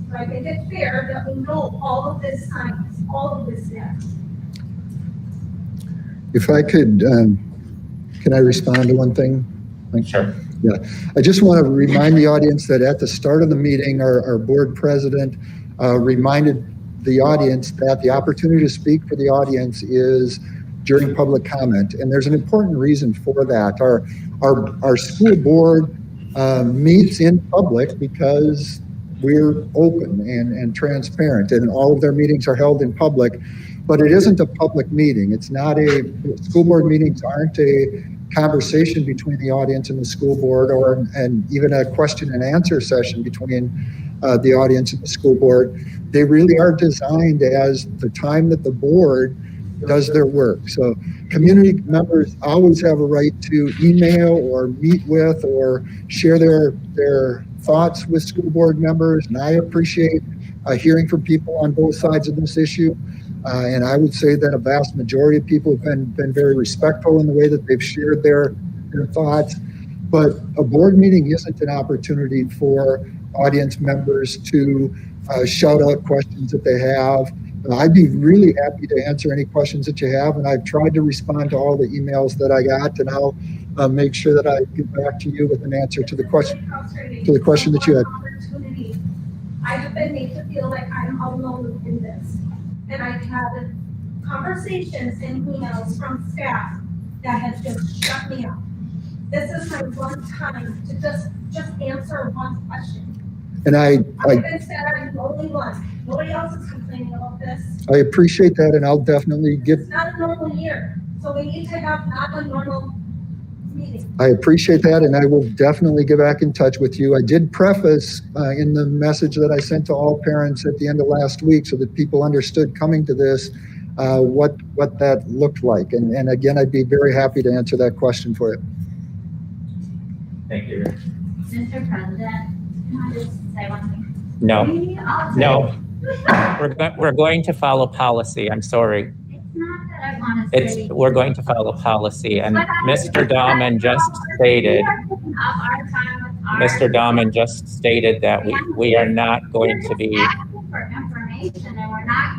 So I think it's fair that we know all of this science, all of this data. If I could, can I respond to one thing? Sure. Yeah, I just want to remind the audience that at the start of the meeting, our board president reminded the audience that the opportunity to speak for the audience is during public comment. And there's an important reason for that. Our school board meets in public because we're open and transparent, and all of their meetings are held in public, but it isn't a public meeting. It's not school board meetings aren't a conversation between the audience and the school board, and even a question and answer session between the audience and the school board. They really are designed as the time that the board does their work. So community members always have a right to email or meet with or share their thoughts with school board members. And I appreciate hearing from people on both sides of this issue. And I would say that a vast majority of people have been very respectful in the way that they've shared their thoughts. But a board meeting isn't an opportunity for audience members to shout out questions that they have. I'd be really happy to answer any questions that you have, and I've tried to respond to all the emails that I got, and I'll make sure that I get back to you with an answer to the question that you had. I have been made to feel like I'm alone in this, and I've had conversations and emails from staff that have just shut me up. This is my one time to just answer one question. And I've been said I'm the only one. Nobody else is complaining about this. I appreciate that, and I'll definitely give. It's not a normal year, so we need to have not a normal meeting. I appreciate that, and I will definitely get back in touch with you. I did preface in the message that I sent to all parents at the end of last week so that people understood coming to this what that looked like. And again, I'd be very happy to answer that question for you. Thank you. Mr. President, can I just say one thing? No. No. We're going to follow policy. I'm sorry. It's not that I want to say. We're going to follow policy, and Mr. Dahman just stated. Mr. Dahman just stated that we are not going to be. For information, and we're not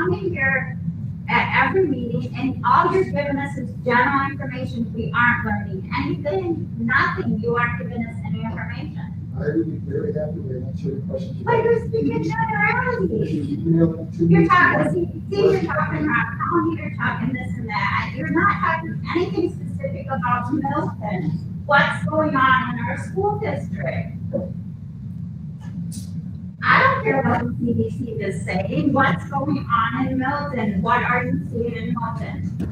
coming here at every meeting, and all you're giving us is general information. We aren't learning anything, nothing. You aren't giving us any information. I would be very happy to answer your questions. But you're speaking generality. You're talking CDC, you're talking about county, you're talking this and that. You're not talking anything specific about Milton. What's going on in our school district? I don't care what the CDC is saying. What's going on in Milton? What are you seeing in Milton?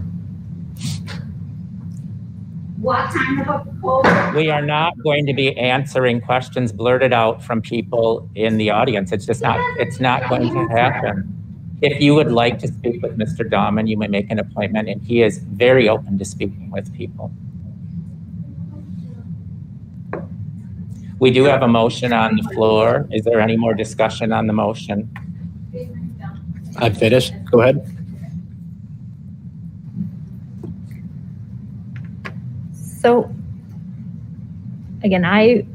What kind of a COVID? We are not going to be answering questions blurted out from people in the audience. It's just not, it's not going to happen. If you would like to speak with Mr. Dahman, you may make an appointment, and he is very open to speaking with people. We do have a motion on the floor. Is there any more discussion on the motion? I'm finished. Go ahead. So, again, I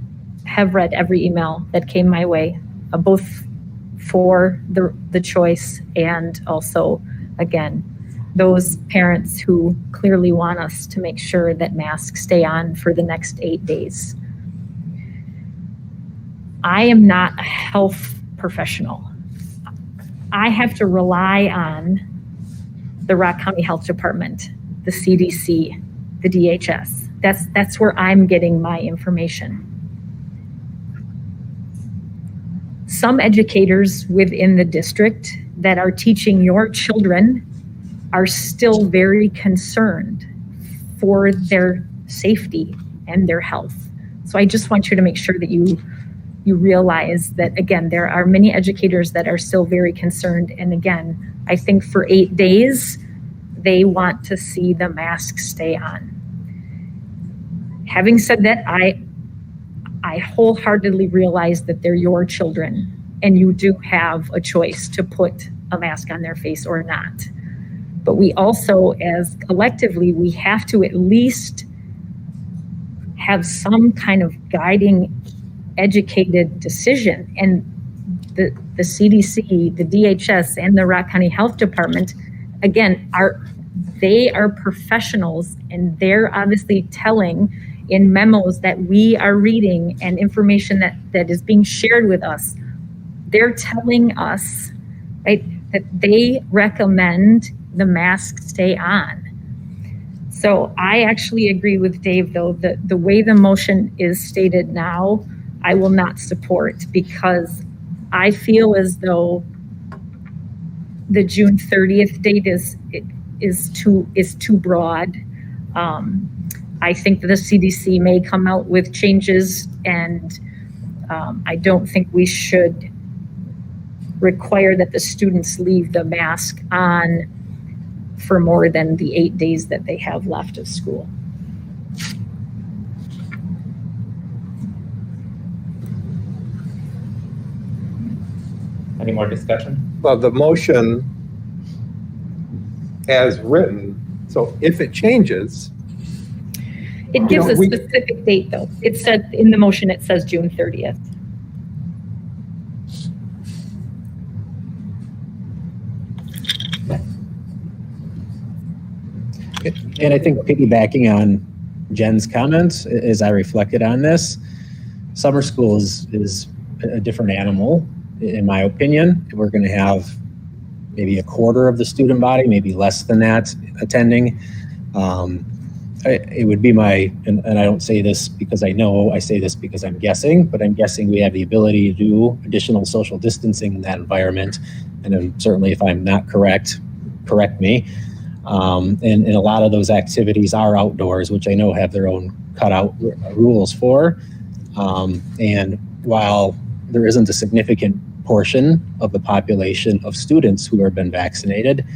have read every email that came my way, both for the choice and also, again, those parents who clearly want us to make sure that masks stay on for the next 8 days. I am not a health professional. I have to rely on the Rock County Health Department, the CDC, the DHS. That's where I'm getting my information. Some educators within the district that are teaching your children are still very concerned for their safety and their health. So I just want you to make sure that you realize that, again, there are many educators that are still very concerned. And again, I think for 8 days, they want to see the mask stay on. Having said that, I wholeheartedly realize that they're your children and you do have a choice to put a mask on their face or not. But we also, as collectively, we have to at least have some kind of guiding, educated decision. And the CDC, the DHS, and the Rock County Health Department, again, they are professionals, and they're obviously telling in memos that we are reading and information that is being shared with us. They're telling us, right, that they recommend the mask stay on. So I actually agree with Dave, though, that the way the motion is stated now, I will not support, because I feel as though the June 30th date is too broad. I think that the CDC may come out with changes, and I don't think we should require that the students leave the mask on for more than the 8 days that they have left of school. Any more discussion? Well, the motion as written, so if it changes. It gives a specific date, though. It said in the motion, it says June 30th. And I think piggybacking on Jen's comments, as I reflected on this, summer school is a different animal, in my opinion. We're going to have maybe a quarter of the student body, maybe less than that, attending. It would be and I don't say this because I know, I say this because I'm guessing, but I'm guessing we have the ability to do additional social distancing in that environment. And then certainly if I'm not correct me. And a lot of those activities are outdoors, which I know have their own cutout rules for. And while there isn't a significant portion of the population of students who have been vaccinated,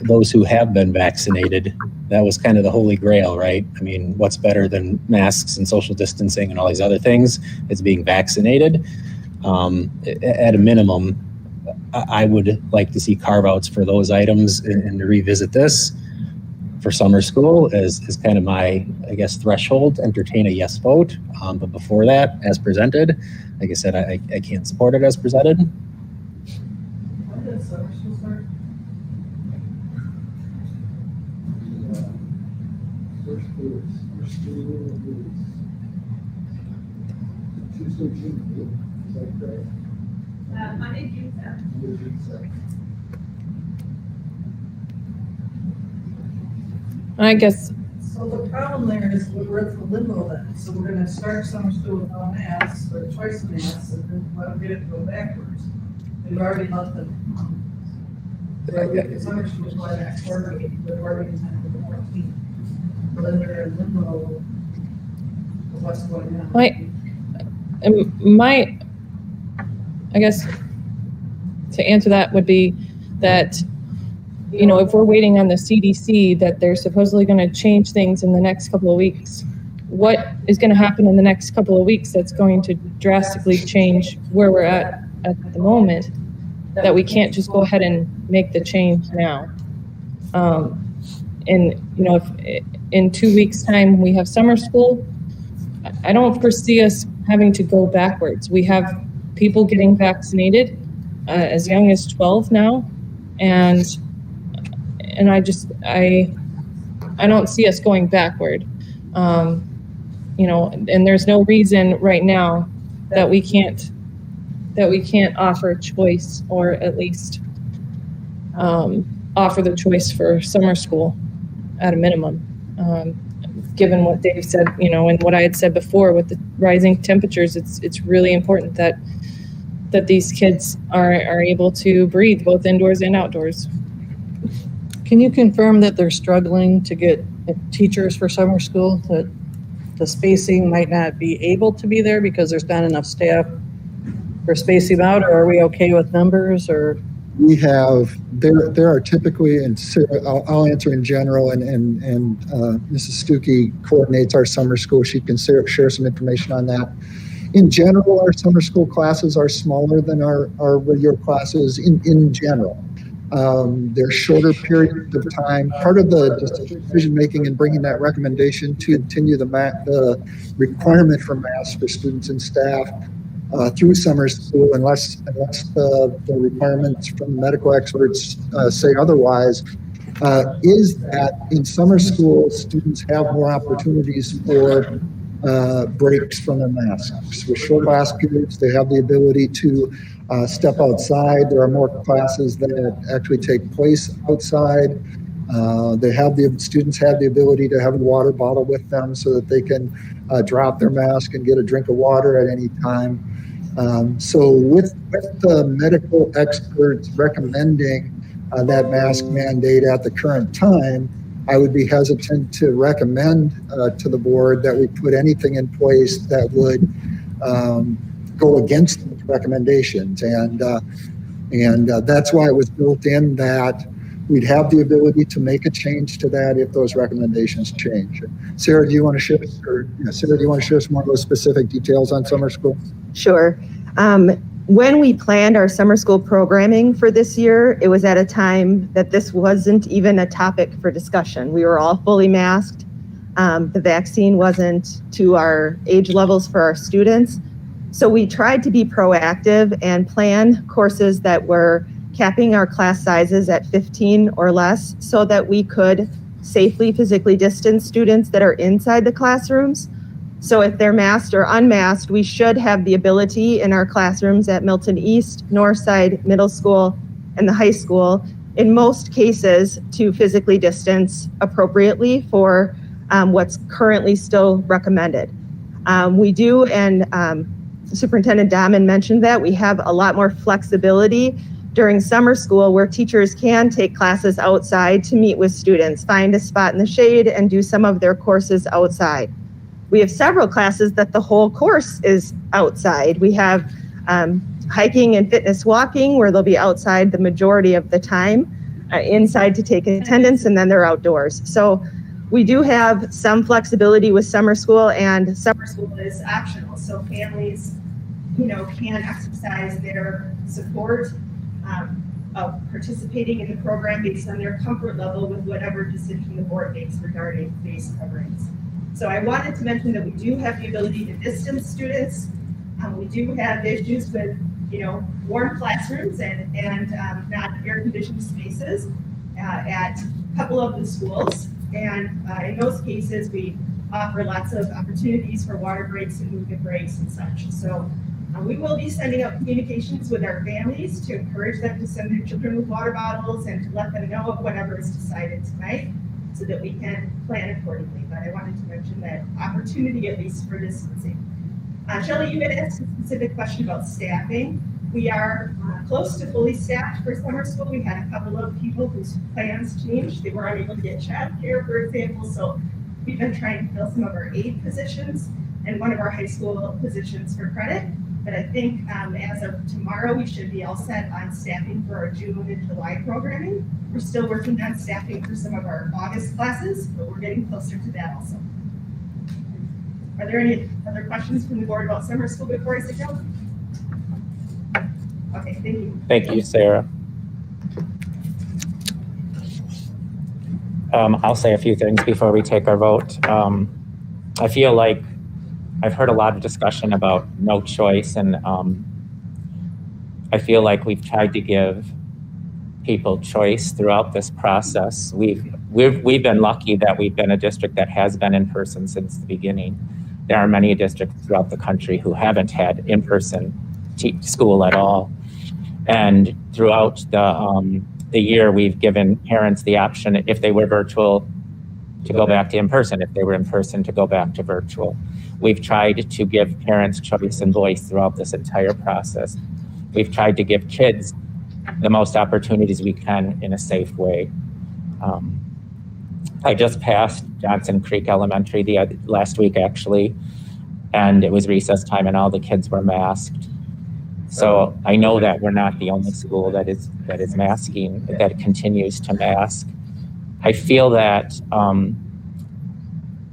those who have been vaccinated, that was kind of the holy grail, right? I mean, what's better than masks and social distancing and all these other things? It's being vaccinated. At a minimum, I would like to see carve-outs for those items and to revisit this for summer school as kind of my, I guess, threshold to entertain a yes vote. But before that, as presented, like I said, I can't support it as presented. When does summer school start? Tuesday, June 8th, is that correct? Monday, June 7th. Monday, June 7th. I guess, So the problem there is we're at the limbo then, so we're gonna start summer school without masks, or twice masks, and then let them get it to go backwards. We've already let them. So summer school is why that's working, but we're already kind of the 14th. But then they're in limbo of what's going on. my, I guess, to answer that would be that, you know, if we're waiting on the CDC that they're supposedly going to change things in the next couple of weeks, what is going to happen in the next couple of weeks that's going to drastically change where we're at the moment, that we can't just go ahead and make the change now? And, you know, if in 2 weeks' time we have summer school, I don't foresee us having to go backwards. We have people getting vaccinated as young as 12 now, and I don't see us going backward. You know, and there's no reason right now that we can't offer choice, or at least offer the choice for summer school at a minimum. Given what Dave said, you know, and what I had said before with the rising temperatures, it's really important that these kids are able to breathe both indoors and outdoors. Can you confirm that they're struggling to get teachers for summer school, that the spacing might not be able to be there because there's not enough staff for spacing out, or are we okay with numbers, or? We have, there are typically, and I'll answer in general, and Mrs. Stuckey coordinates our summer school. She can share some information on that. In general, our summer school classes are smaller than our regular classes in general. They're shorter periods of time. Part of the decision making and bringing that recommendation to continue the requirement for masks for students and staff through summer school, unless the requirements from medical experts say otherwise, is that in summer school, students have more opportunities for breaks from their masks. With short class periods, they have the ability to step outside. There are more classes that actually take place outside. Students have the ability to have a water bottle with them so that they can drop their mask and get a drink of water at any time. So with the medical experts recommending that mask mandate at the current time, I would be hesitant to recommend to the board that we put anything in place that would go against the recommendations. And that's why it was built in that we'd have the ability to make a change to that if those recommendations change. Sarah, do you want to share? Sarah, do you want to share some more of those specific details on summer school? Sure. When we planned our summer school programming for this year, it was at a time that this wasn't even a topic for discussion. We were all fully masked. The vaccine wasn't to our age levels for our students. So we tried to be proactive and plan courses that were capping our class sizes at 15 or less so that we could safely physically distance students that are inside the classrooms. So if they're masked or unmasked, we should have the ability in our classrooms at Milton East, Northside Middle School, and the high school, in most cases, to physically distance appropriately for what's currently still recommended. We do, and Superintendent Dahman mentioned that, we have a lot more flexibility during summer school where teachers can take classes outside to meet with students, find a spot in the shade, and do some of their courses outside. We have several classes that the whole course is outside. We have hiking and fitness walking where they'll be outside the majority of the time, inside to take attendance, and then they're outdoors. So we do have some flexibility with summer school, and summer school is optional. So families, can exercise their support of participating in the program based on their comfort level with whatever decision the board makes regarding face coverings. So I wanted to mention that we do have the ability to distance students. We do have issues with, warm classrooms and not air-conditioned spaces at a couple of the schools. And in those cases, we offer lots of opportunities for water breaks and movement breaks and such. So we will be sending out communications with our families to encourage them to send their children with water bottles and to let them know of whatever is decided tonight so that we can plan accordingly. But I wanted to mention that opportunity, at least for distancing. Sheila, you had asked a specific question about staffing. We are close to fully staffed for summer school. We had a couple of people whose plans changed. They were unable to get childcare, for example. So we've been trying to fill some of our aide positions and one of our high school positions for credit. But I think as of tomorrow, we should be all set on staffing for our June and July programming. We're still working on staffing for some of our August classes, but we're getting closer to that also. Are there any other questions from the board about summer school before I sit down? Okay, thank you. Thank you, Sarah. I'll say a few things before we take our vote. I feel like I've heard a lot of discussion about no choice, and I feel like we've tried to give people choice throughout this process. We've been lucky that we've been a district that has been in person since the beginning. There are many districts throughout the country who haven't had in-person school at all. And throughout the year, we've given parents the option, if they were virtual, to go back to in-person, if they were in person, to go back to virtual. We've tried to give parents choice and voice throughout this entire process. We've tried to give kids the most opportunities we can in a safe way. I just passed Johnson Creek Elementary last week, actually, and it was recess time and all the kids were masked. So I know that we're not the only school that is masking, that continues to mask. I feel that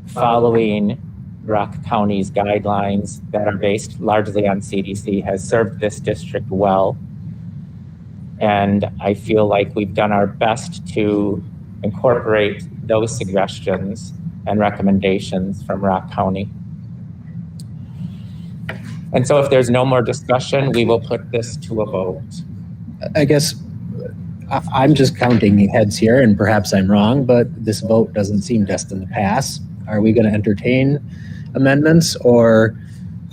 following Rock County's guidelines that are based largely on CDC has served this district well. And I feel like we've done our best to incorporate those suggestions and recommendations from Rock County. And so if there's no more discussion, we will put this to a vote. I guess I'm just counting heads here, and perhaps I'm wrong, but this vote doesn't seem destined to pass. Are we going to entertain amendments, or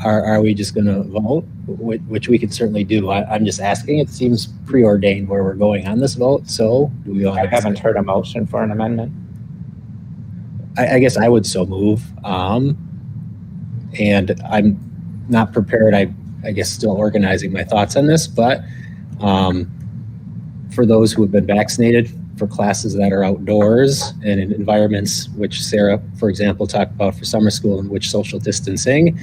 are we just going to vote, which we can certainly do? I'm just asking. It seems preordained where we're going on this vote, so do we want to... I haven't heard a motion for an amendment. I guess I would so move, and I'm not prepared. I guess still organizing my thoughts on this, but for those who have been vaccinated, for classes that are outdoors and in environments which Sarah, for example, talked about for summer school, in which social distancing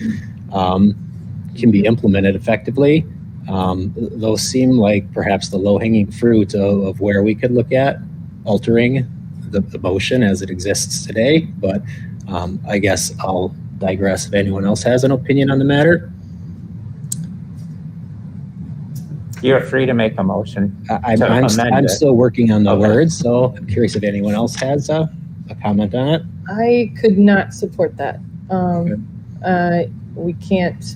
can be implemented effectively. Those seem like perhaps the low-hanging fruit of where we could look at altering the motion as it exists today. But I guess I'll digress if anyone else has an opinion on the matter. You're free to make a motion. I'm still working on the words, so I'm curious if anyone else has a comment on it. I could not support that. We can't,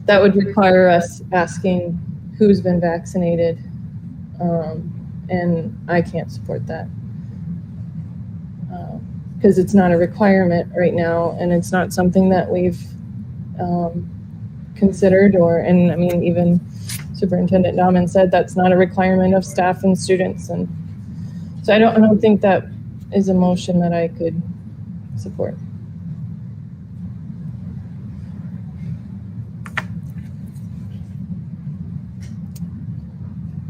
that would require us asking who's been vaccinated, and I can't support that. Because it's not a requirement right now, and it's not something that we've considered, and I mean, even Superintendent Nauman said that's not a requirement of staff and students, and so I don't think that is a motion that I could support.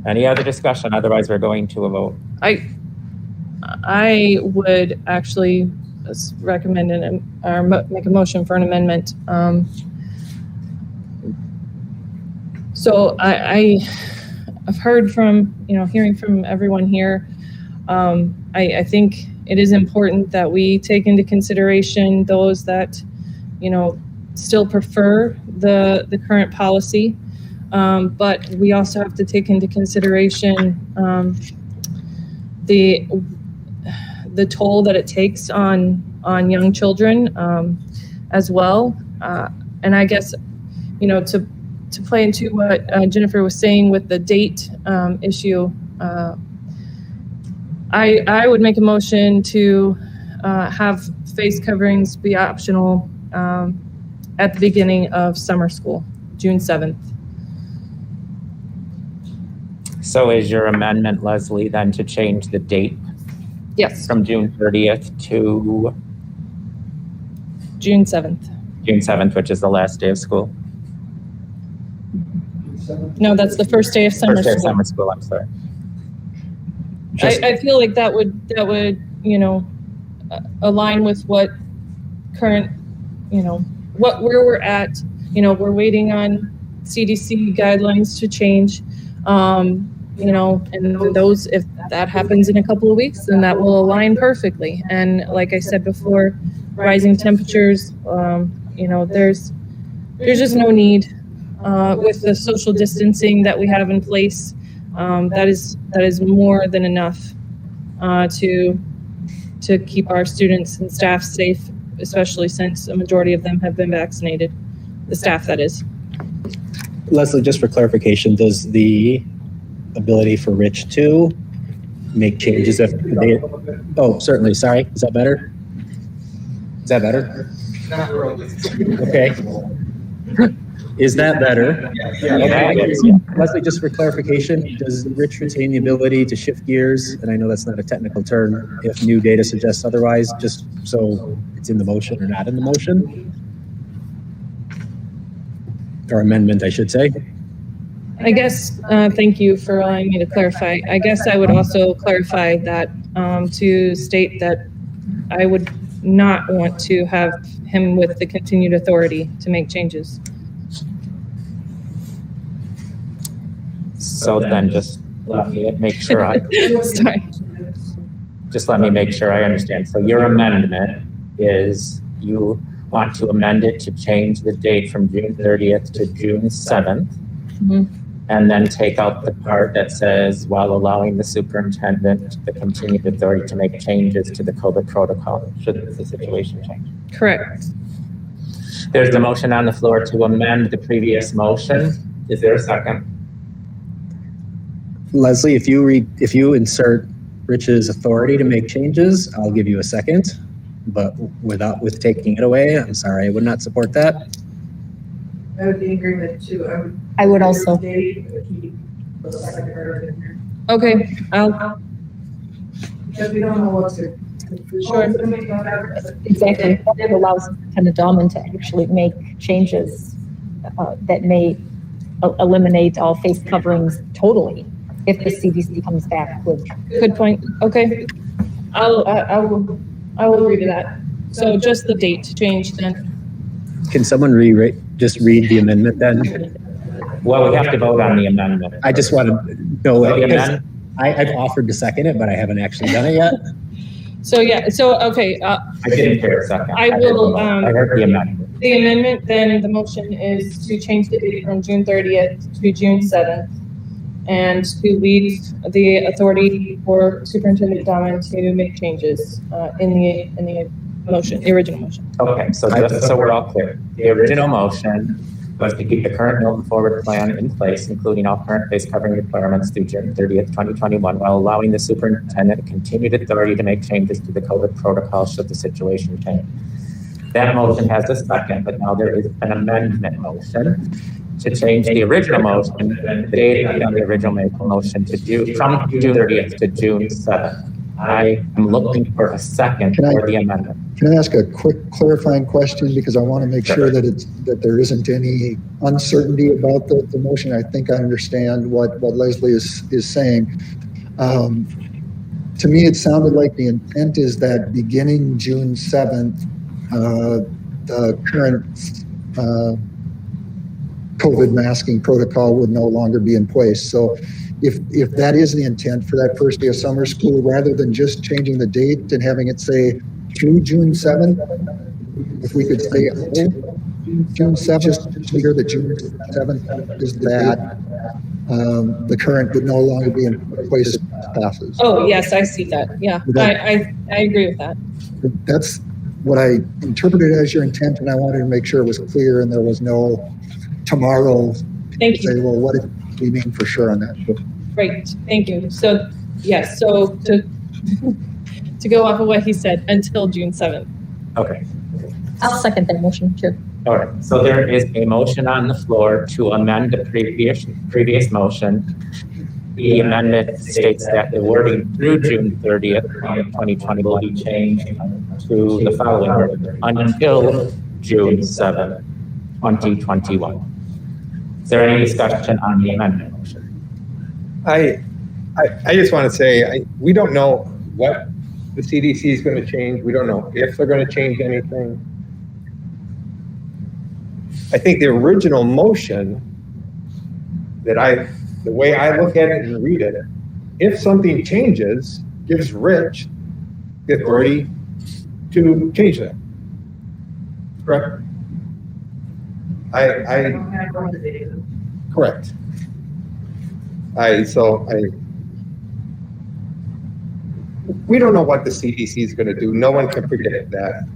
Any other discussion? Otherwise, we're going to a vote. I would actually recommend or make a motion for an amendment. So I've heard from, hearing from everyone here, I think it is important that we take into consideration those that, still prefer the current policy. But we also have to take into consideration the toll that it takes on young children as well. And I guess, to play into what Jennifer was saying with the date issue, I would make a motion to have face coverings be optional at the beginning of summer school, June 7th. So is your amendment, Leslie, then to change the date? Yes. From June 30th to June 7th. June 7th, which is the last day of school? No, that's the first day of summer First day of school. summer school, I'm sorry. I feel like that would, you know, align with what current, you know, where we're at. You know, we're waiting on CDC guidelines to change. You know, and those, if that happens in a couple of weeks, then that will align perfectly. And like I said before, rising temperatures, you know, there's just no need with the social distancing that we have in place. That is more than enough to keep our students and staff safe, especially since a majority of them have been vaccinated. The staff, that is. Leslie, just for clarification, does the ability for Rich to make changes if they, oh, certainly, sorry, is that better? Is that better? Not really. Okay. Is that better? Okay. Leslie, just for clarification, does Rich retain the ability to shift gears? And I know that's not a technical term, if new data suggests otherwise, just so it's in the motion or not in the motion? Or amendment, I should say. I guess, thank you for allowing me to clarify. I guess I would also clarify that to state that I would not want to have him with the continued authority to make changes. So then just let me make sure Sorry. just let me make sure I understand. So your amendment is you want to amend it to change the date from June 30th to June 7th. Mm-hmm. And then take out the part that says, while allowing the superintendent the continued authority to make changes to the COVID protocol, should the situation change. Correct. There's a motion on the floor to amend the previous motion. Is there a second? Leslie, if you insert Rich's authority to make changes, I'll give you a second. But with taking it away, I'm sorry, I would not support that. I would be in agreement too. I would also. Okay, Because we don't know what to. Sure. Exactly. It allows Lieutenant Dahlman to actually make changes that may eliminate all face coverings totally if the CDC comes back with. Good point. Okay. I will agree to that. So just the date change then. Can someone just read the amendment then? Well, we have to vote on the amendment. I just want to know The it because amendment? I've offered to second it, but I haven't actually done it yet. So yeah, so okay. I didn't hear a second. I will. I heard the amendment. The amendment, then the motion is to change the date from June 30th to June 7th, and to leave the authority for Superintendent Dahlman to make changes in the motion, the original motion. Okay, so just so we're all clear, the original motion was to keep the current Milton Forward Plan in place, including all current face covering requirements through June 30th, 2021, while allowing the superintendent continued authority to make changes to the COVID protocol should the situation change. That motion has a second, but now there is an amendment motion to change the original motion, the date on the original motion from June 30th to June 7th. I am looking for a second for the amendment. Can I ask a quick clarifying question, because I want to make sure that there isn't any uncertainty about the motion. I think I understand what Leslie is saying. To me, it sounded like the intent is that beginning June 7th, the current COVID masking protocol would no longer be in place. So if that is the intent for that first day of summer school, rather than just changing the date and having it say through June 7th, if we could say June 7th, just to hear that June 7th is that the current would no longer be in place as passes. Oh, yes, I see that. Yeah, I agree with that. That's what I interpreted as your intent, and I wanted to make sure it was clear and there was no tomorrow. Thank you. Say, well, what did we mean for sure on that? Great, thank you. So, yes, so to to go off of what he said until June 7th. Okay. I'll second that motion, Chair. All right. So there is a motion on the floor to amend the previous motion. The amendment states that the wording through June 30th, 2021 be changed to the following word, until June 7th, 2021. Is there any discussion on the amendment motion? I just want to say, we don't know what the CDC is going to change. We don't know if they're going to change anything. I think the original motion the way I look at it and read it, if something changes, gives Rich the authority to change that. Correct? Correct. We don't know what the CDC is going to do. No one can predict that.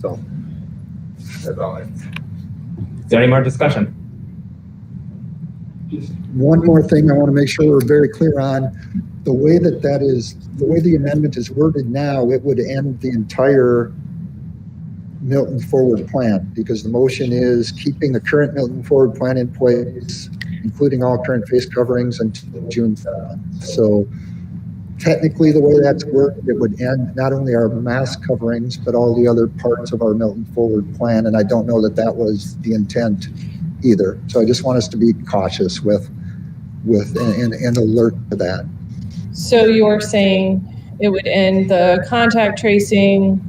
So that's all Is there any more discussion? Just one more thing I want to make sure we're very clear on. The way the amendment is worded now, it would end the entire Milton Forward Plan, because the motion is keeping the current Milton Forward Plan in place, including all current face coverings until June 7th. So technically, the way that's worked, it would end not only our mask coverings, but all the other parts of our Milton Forward Plan, and I don't know that that was the intent either. So I just want us to be cautious with and alert to that. So you're saying it would end the contact tracing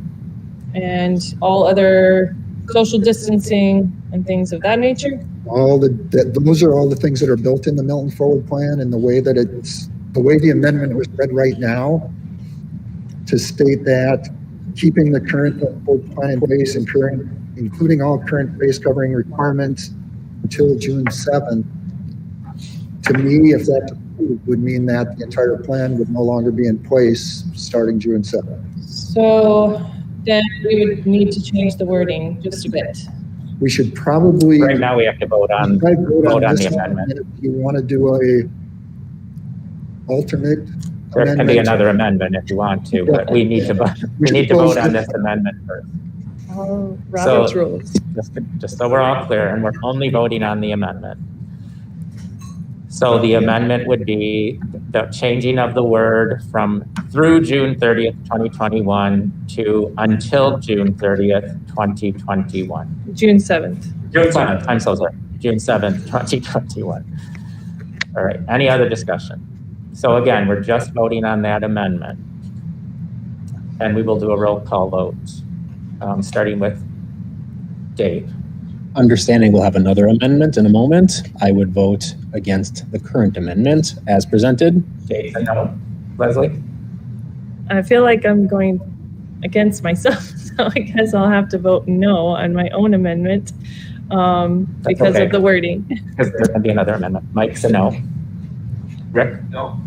and all other social distancing and things of that nature? Those are all the things that are built in the Milton Forward Plan, and the way the amendment was read right now to state that keeping the current Forward Plan in place and including all current face covering requirements until June 7th, to me, if that's approved, would mean that the entire plan would no longer be in place starting June 7th. So then we would need to change the wording just a bit. We should probably... Right now we have to vote on the amendment. If you want to do a alternate There amendment. can be another amendment if you want to, but we need to vote on this amendment first. Robert's So, rules. Just so we're all clear, and we're only voting on the amendment. So the amendment would be the changing of the word from through June 30th, 2021 to until June 30th, 2021. June 7th. June 7th, I'm so sorry. June 7th, 2021. All right, any other discussion? So again, we're just voting on that amendment. And we will do a roll call vote, starting with Dave. Understanding we'll have another amendment in a moment, I would vote against the current amendment as presented. Dave, no. Leslie? I feel like I'm going against myself, so I guess I'll have to vote no on my own amendment because okay. of the wording. Because there can be another amendment. Mike's a no. Rick? No.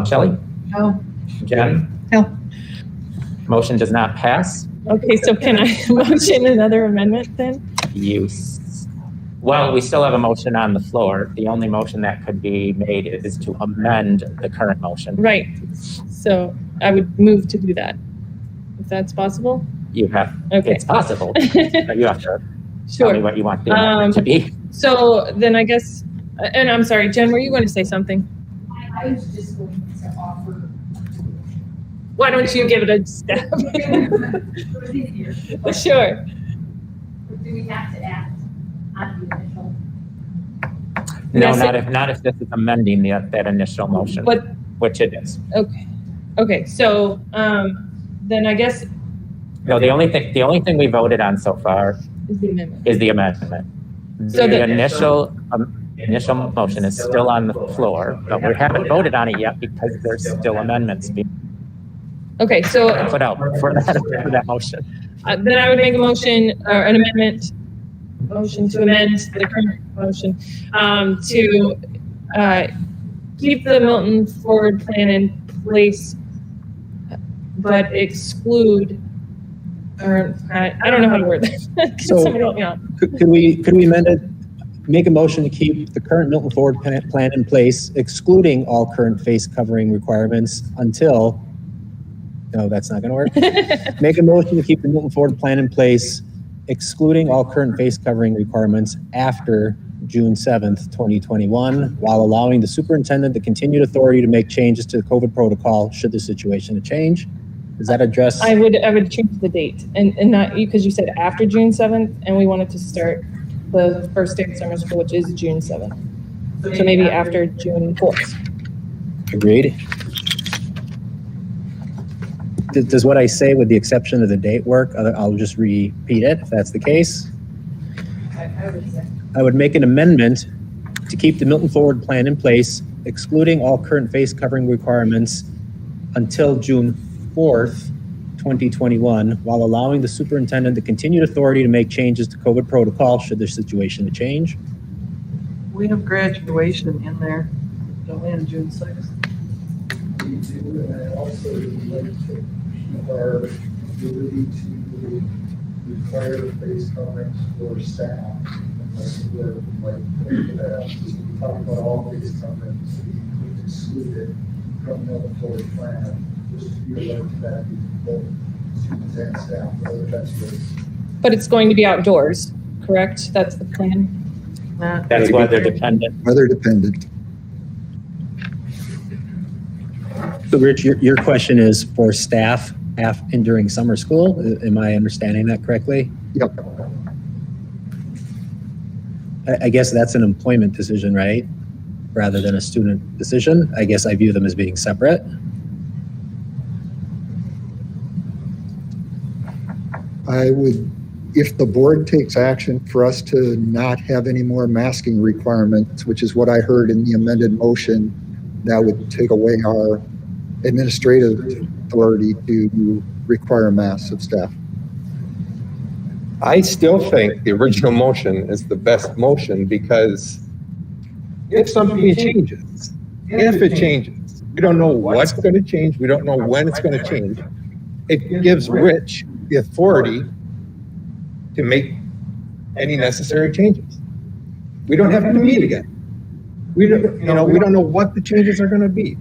Shelley? No. Jen? No. Motion does not pass. Okay, so can I motion another amendment then? Well, we still have a motion on the floor. The only motion that could be made is to amend the current motion. Right. So I would move to do that, if that's possible. You have, Okay. it's possible, but you have to tell me what you want the amendment to be. So then I guess, and I'm sorry, Jen, were you going to say something? I was just going to offer. Why don't you give it a stab? It was easier. Sure. Do we have to act on the initial? No, Yes, not if this is amending that initial motion, But- which it is. Okay. Okay. So then I guess No, the only thing we voted on so far is the amendment. is the amendment. So The the- initial motion is still on the floor, but we haven't voted on it yet because there's still amendments being Okay. So put out for that motion. then I would make a motion or an amendment. Motion to amend the current motion to keep the Milton Forward Plan in place, but exclude, or I don't know how to word that. Can So- somebody help me out? Could we amend it? make a motion to keep the current Milton Forward plan in place, excluding all current face covering requirements until, no, that's not gonna work. Make a motion to keep the Milton Forward plan in place, excluding all current face covering requirements after June 7th, 2021, while allowing the superintendent the continued authority to make changes to the COVID protocol should the situation change. Does that address? I would change the date and not you, because you said after June 7th and we wanted to start the first day of summer school, which is June 7th. So maybe after June 4th. Agreed. Does what I say with the exception of the date work? I'll just repeat it if that's the case. I would make an amendment to keep the Milton Forward plan in place, excluding all current face covering requirements until June 4th, 2021, while allowing the superintendent the continued authority to make changes to COVID protocol should the situation change. We have graduation in there, don't we, on June 6th? We do, and I also would like to keep our ability to require face coverings for staff. We talk about all face coverings, we excluded from the Forward plan, just to be alert to that, both students and staff, whether that's good. But it's going to be outdoors, correct? That's the plan? That's weather dependent. Weather dependent. So Rich, your question is for staff and during summer school. Am I understanding that correctly? Yep. I guess that's an employment decision, right? Rather than a student decision. I guess I view them as being separate. I would, if the board takes action for us to not have any more masking requirements, which is what I heard in the amended motion, that would take away our administrative authority to require masks of staff. I still think the original motion is the best motion because if something changes, if it changes, we don't know what's going to change. We don't know when it's going to change. It gives Rich the authority to make any necessary changes. We don't have to meet again. We don't, we don't know what the changes are going to be.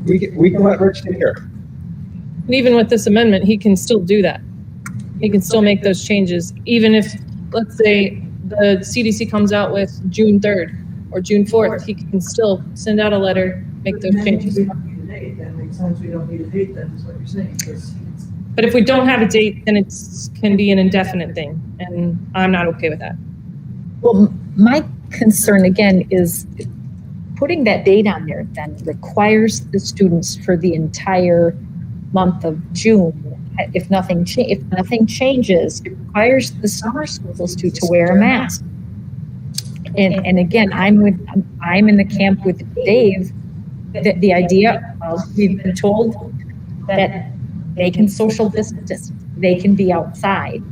We can let Rich take care of it. And even with this amendment, he can still do that. He can still make those changes, even if, let's say, the CDC comes out with June 3rd or June 4th, he can still send out a letter, make those changes. We don't need a date, that makes sense, we don't need a date, then is what you're saying. But if we don't have a date, then it can be an indefinite thing, and I'm not okay with that. Well, my concern again is putting that date on there then requires the students for the entire month of June. If nothing changes, it requires the summer schools to wear a mask. And again, I'm in the camp with Dave. That the idea of, we've been told that they can social distance, they can be outside.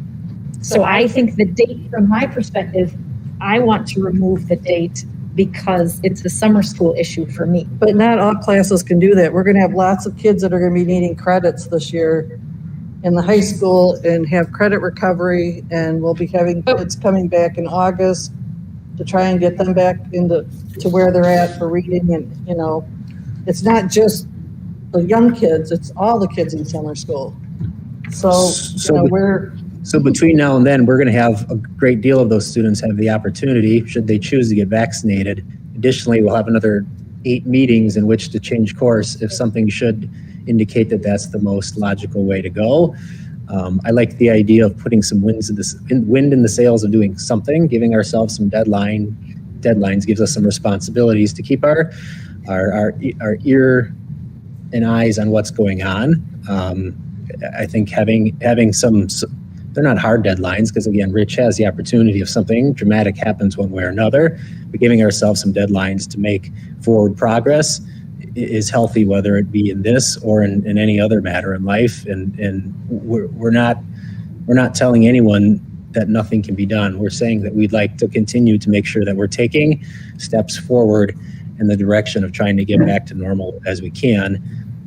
So I think the date, from my perspective, I want to remove the date because it's a summer school issue for me. But not all classes can do that. We're gonna have lots of kids that are gonna be needing credits this year in the high school and have credit recovery, and we'll be having kids coming back in August to try and get them back to where they're at for reading. And it's not just the young kids, it's all the kids in summer school. So between now and then, we're going to have a great deal of those students have the opportunity, should they choose to get vaccinated. Additionally, we'll have another 8 meetings in which to change course if something should indicate that that's the most logical way to go. I like the idea of putting some wind in the sails of doing something, giving ourselves some deadlines, gives us some responsibilities to keep our ear and eyes on what's going on. I think having some, they're not hard deadlines, because again, Rich has the opportunity if something dramatic happens one way or another, but giving ourselves some deadlines to make forward progress is healthy, whether it be in this or in any other matter in life. And we're not telling anyone that nothing can be done. We're saying that we'd like to continue to make sure that we're taking steps forward in the direction of trying to get back to normal as we can,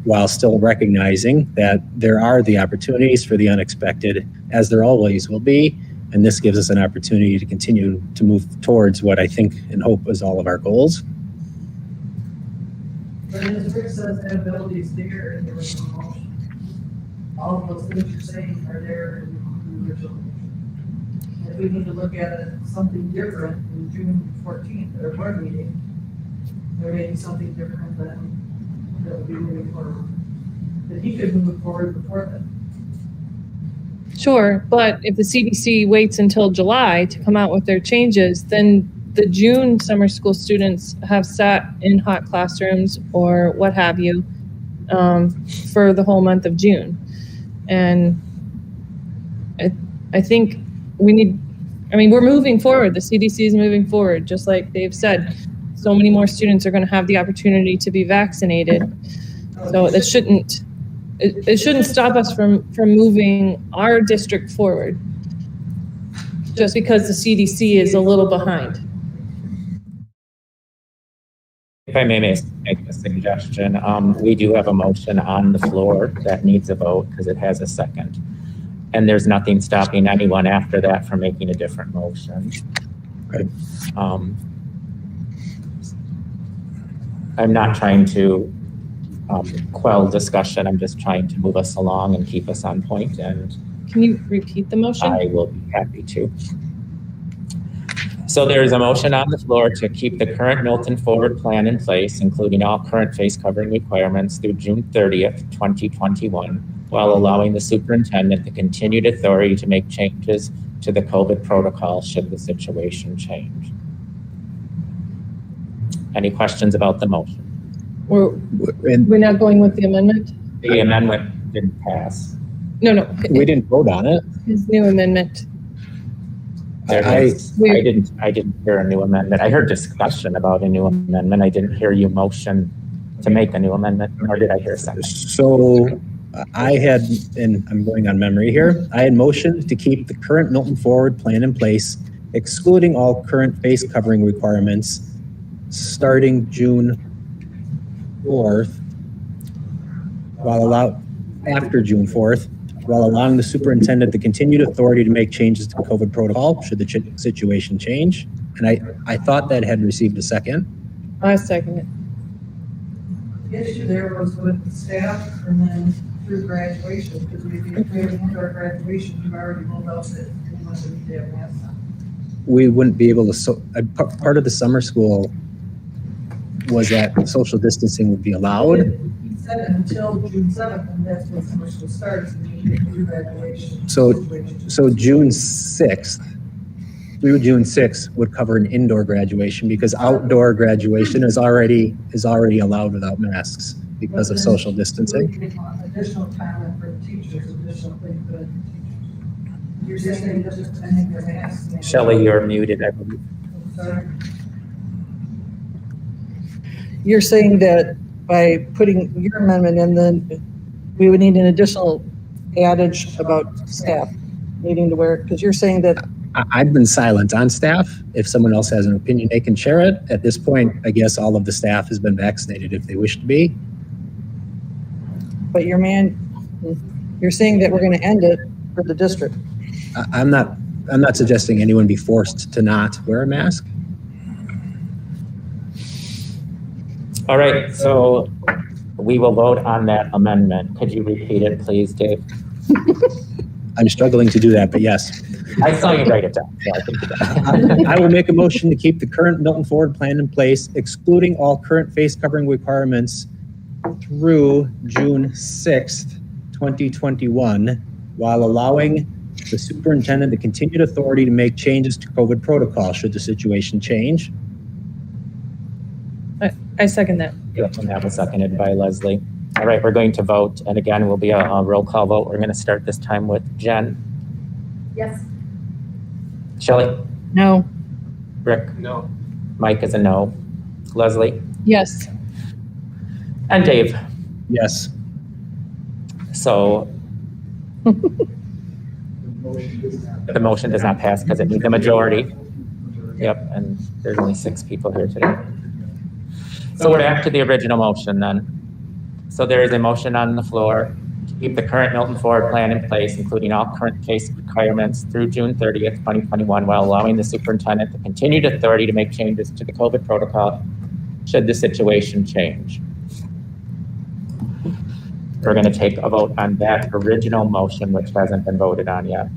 while still recognizing that there are the opportunities for the unexpected, as there always will be, And this gives us an opportunity to continue to move towards what I think and hope is all of our goals. But as Rick says, that ability is there in the original motion. All of those things you're saying are there in the original motion. If we need to look at it, something different in June 14th, or board meeting, there may be something different that will be moving forward. That he could move forward before then. Sure, but if the CDC waits until July to come out with their changes, then the June summer school students have sat in hot classrooms or what have you for the whole month of June. And I think we need, we're moving forward. The CDC is moving forward, just like they've said. So many more students are going to have the opportunity to be vaccinated. So that shouldn't, it shouldn't stop us from moving our district forward just because the CDC is a little behind. If I may make a suggestion, we do have a motion on the floor that needs a vote because it has a second. And there's nothing stopping anyone after that from making a different motion. Right. I'm not trying to quell discussion. I'm just trying to move us along and keep us on point. And can you repeat the motion? I will be happy to. So there is a motion on the floor to keep the current Milton Forward Plan in place, including all current face covering requirements through June 30th, 2021, while allowing the superintendent the continued authority to make changes to the COVID protocol should the situation change. Any questions about the motion? We're not going with the amendment? The amendment didn't pass. No. We didn't vote on it. His new amendment. I didn't hear a new amendment. I heard discussion about a new amendment. I didn't hear you motion to make a new amendment, nor did I hear a second. So I had, and I'm going on memory here, I had motioned to keep the current Milton Forward Plan in place, excluding all current face covering requirements, starting June 4th, after June 4th, while allowing the superintendent the continued authority to make changes to COVID protocol should the situation change. And I thought that had received a second. I second it. The issue there was with the staff and then through graduation, because we've been creating into our graduation, you've already rolled out that we must need to have masks on. We wouldn't be able to, part of the summer school was that social distancing would be allowed. He said until June 7th, and that's when summer school starts, and you get through graduation. So June 6th, through June 6th would cover an indoor graduation because outdoor graduation is already allowed without masks because of social distancing. Additional time for the teachers, additional thing for the teachers. You're saying that just sending their masks. Shelley, you're muted, I believe. Sorry. You're saying that by putting your amendment in, then we would need an additional adage about staff needing to wear it, because you're saying that. I've been silent on staff. If someone else has an opinion, they can share it. At this point, I guess all of the staff has been vaccinated if they wish to be. But you're saying that we're going to end it for the district. I'm not suggesting anyone be forced to not wear a mask. All right, so we will vote on that amendment. Could you repeat it, please, Dave? I'm struggling to do that, but yes. I saw you write it down. So I think I will make a motion to keep the current Milton Forward Plan in place, excluding all current face covering requirements through June 6th, 2021, while allowing the superintendent the continued authority to make changes to COVID protocol should the situation change. I second that. Yep, and that was seconded by Leslie. All right, we're going to vote, and again, will be a roll call vote. We're going to start this time with Jen. Yes. Shelley? No. Rick? No. Mike is a no. Leslie? Yes. And Dave? Yes. So the motion does not pass because it needs a majority. Yep, and there's only 6 people here today. So we're back to the original motion then. So there is a motion on the floor to keep the current Milton Forward Plan in place, including all current case requirements through June 30th, 2021, while allowing the superintendent the continued authority to make changes to the COVID protocol should the situation change. We're going to take a vote on that original motion, which hasn't been voted on yet.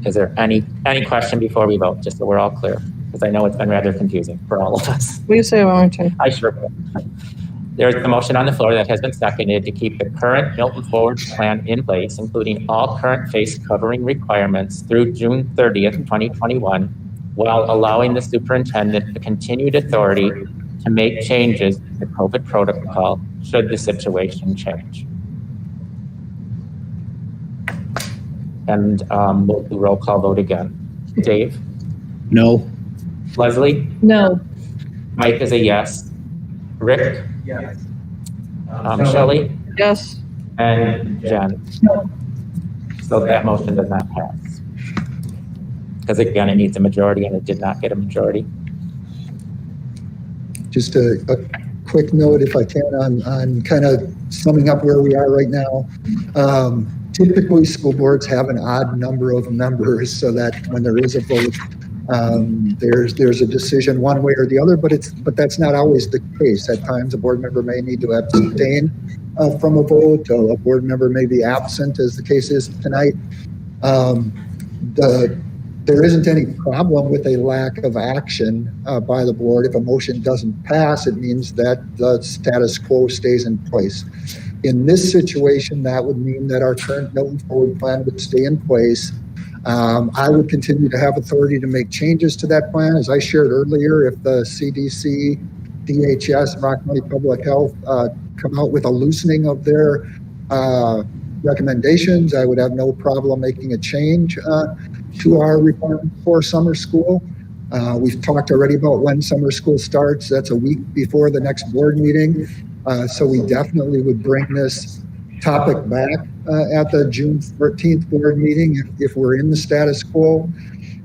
Is there any question before we vote, just so we're all clear? Because I know it's been rather confusing for all of us. Will you say it one more time? I sure will. There's a motion on the floor that has been seconded to keep the current Milton Forward Plan in place, including all current face covering requirements through June 30th, 2021, while allowing the superintendent the continued authority to make changes to the COVID protocol should the situation change. And we'll do roll call vote again. Dave? No. Leslie? No. Mike is a yes. Rick? Yes. Shelley? Yes. And Jen? No. So that motion does not pass. Because again, it needs a majority and it did not get a majority. Just a quick note, if I can, on kind of summing up where we are right now. Typically, school boards have an odd number of members so that when there is a vote, there's a decision one way or the other, but that's not always the case. At times, a board member may need to abstain from a vote. A board member may be absent, as the case is tonight. There isn't any problem with a lack of action by the board. If a motion doesn't pass, it means that the status quo stays in place. In this situation, that would mean that our current Milton Forward Plan would stay in place. I would continue to have authority to make changes to that plan. As I shared earlier, if the CDC, DHS, Rock County Public Health come out with a loosening of their recommendations, I would have no problem making a change to our requirement for summer school. We've talked already about when summer school starts. That's a week before the next board meeting. So we definitely would bring this topic back at the June 13th board meeting if we're in the status quo.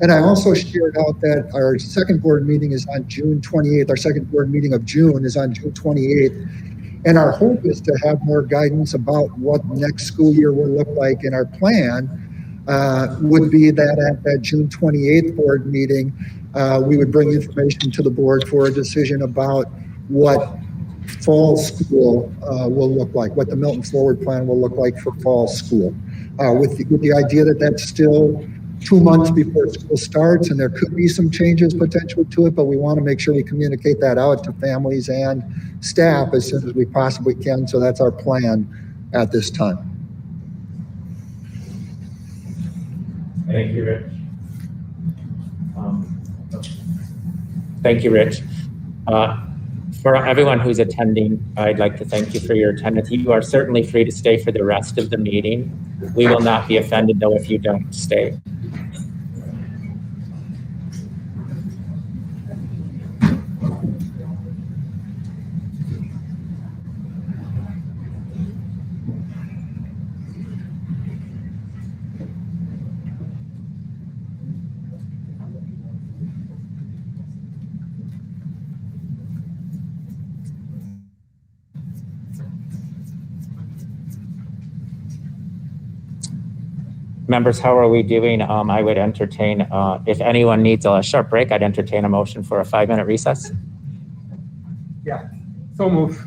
And I also shared out that our second board meeting is on June 28th. Our second board meeting of June is on June 28th. And our hope is to have more guidance about what next school year will look like in our plan. Would be that at that June 28th board meeting, we would bring information to the board for a decision about what fall school will look like, what the Milton Forward Plan will look like for fall school, with the idea that that's still 2 months before school starts, and there could be some changes potentially to it, but we want to make sure we communicate that out to families and staff as soon as we possibly can. So that's our plan at this time. Thank you, Rich. Thank you, Rich. For everyone who's attending, I'd like to thank you for your attendance. You are certainly free to stay for the rest of the meeting. We will not be offended, though, if you don't stay. Members, how are we doing? I would entertain, if anyone needs a short break, I'd entertain a motion for a 5-minute recess. Yeah, so move.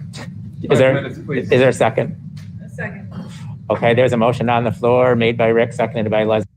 Is there a second? A second. Okay, there's a motion on the floor made by Rick, seconded by Leslie.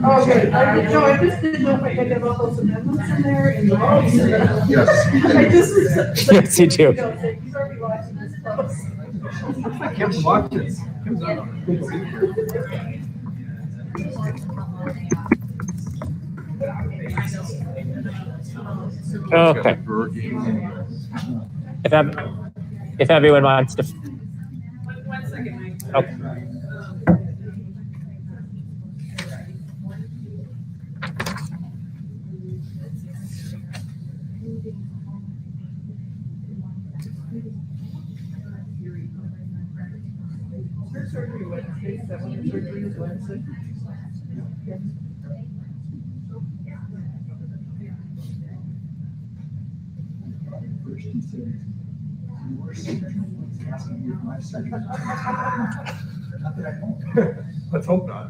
Oh, good. I just didn't know if I could get all those amendments in there and the votes. Yes. Yes, you do. He's already watching this close. Kim's watching. Kim's on. Okay. If everyone wants to. Okay. Surgery Wednesday, 7 surgery is Wednesday. Let's hope not.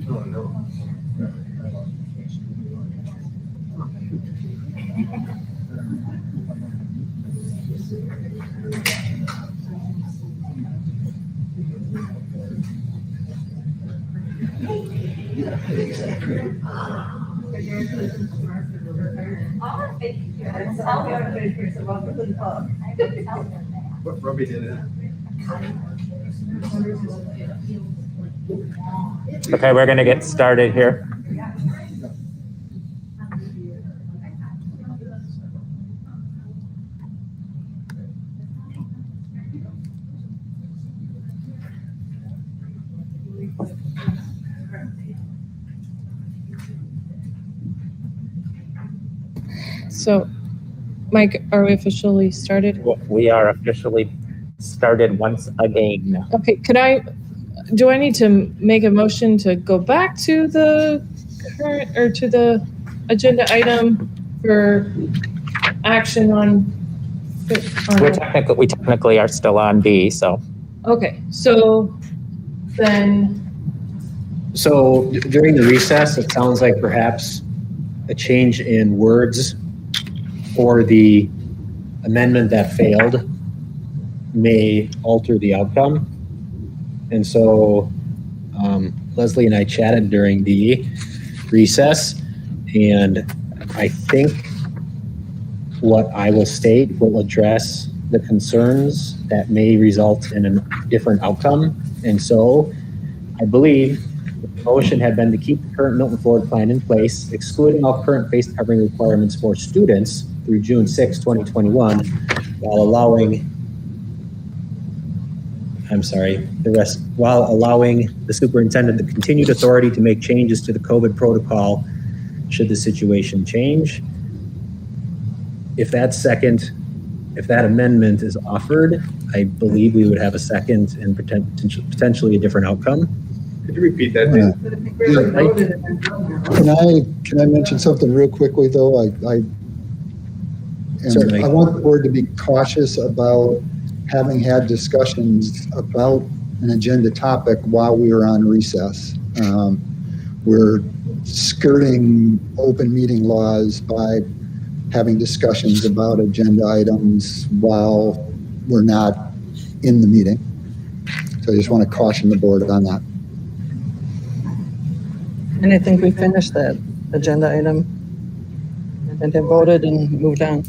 Oh, no. What Robbie did it. Okay, we're going to get started here. So, Mike, are we officially started? We are officially started once again. Okay, do I need to make a motion to go back to the current, or to the agenda item for action on? We technically are still on B, so. Okay, so then, So during the recess, it sounds like perhaps a change in words for the amendment that failed may alter the outcome. And so Leslie and I chatted during the recess, and I think what I will state will address the concerns that may result in a different outcome. And so I believe the motion had been to keep the current Milton Forward plan in place, excluding all current face covering requirements for students through June 6, 2021, while allowing the superintendent the continued authority to make changes to the COVID protocol should the situation change. If that amendment is offered, I believe we would have a second and potentially a different outcome. Could you repeat that, please? Can I mention something real quickly, though? Certainly. I want the board to be cautious about having had discussions about an agenda topic while we were on recess. We're skirting open meeting laws by having discussions about agenda items while we're not in the meeting. So I just want to caution the board on that. And I think we finished that agenda item and have voted and moved on.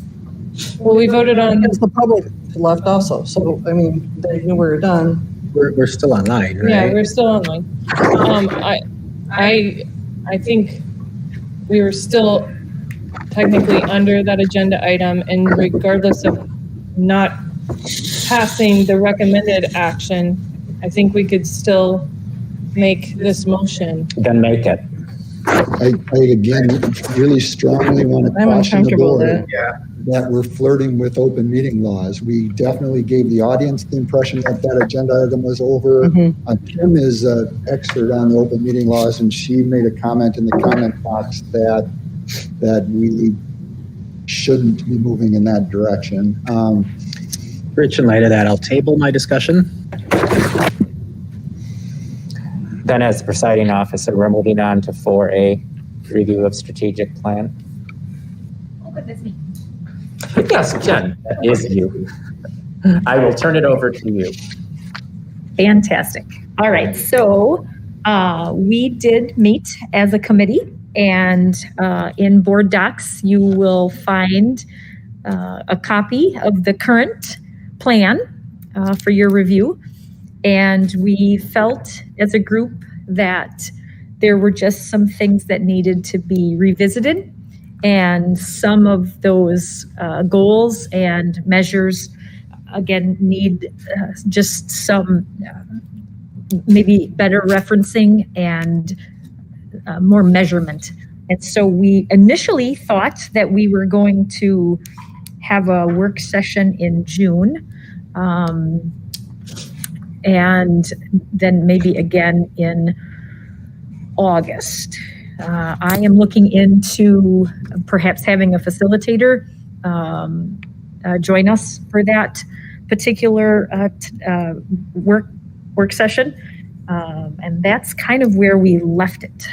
well, we voted on, Because the public left also, so, I mean, they knew we were done. We're still online, right? yeah, we're still online. I think we were still technically under that agenda item, and regardless of not passing the recommended action, I think we could still make this motion. Then make it. I again really strongly want to I'm caution the uncomfortable with board that we're flirting with open meeting laws. We definitely gave the audience the impression that that agenda item was over. Kim is an expert on the open meeting laws, and she made a comment in the comment box that we shouldn't be moving in that direction. Rich, in light of that, I'll table my discussion. Then as presiding officer, we're moving on to 4A, review of strategic plan. Oh, goodness me. Yes, Jen, that is you. I will turn it over to you. Fantastic. All right, so we did meet as a committee, and in board docs, you will find a copy of the current plan for your review. And we felt as a group that there were just some things that needed to be revisited, and some of those goals and measures, again, need just some maybe better referencing and more measurement. And so we initially thought that we were going to have a work session in June, and then maybe again in August. I am looking into perhaps having a facilitator join us for that particular work session. And that's kind of where we left it.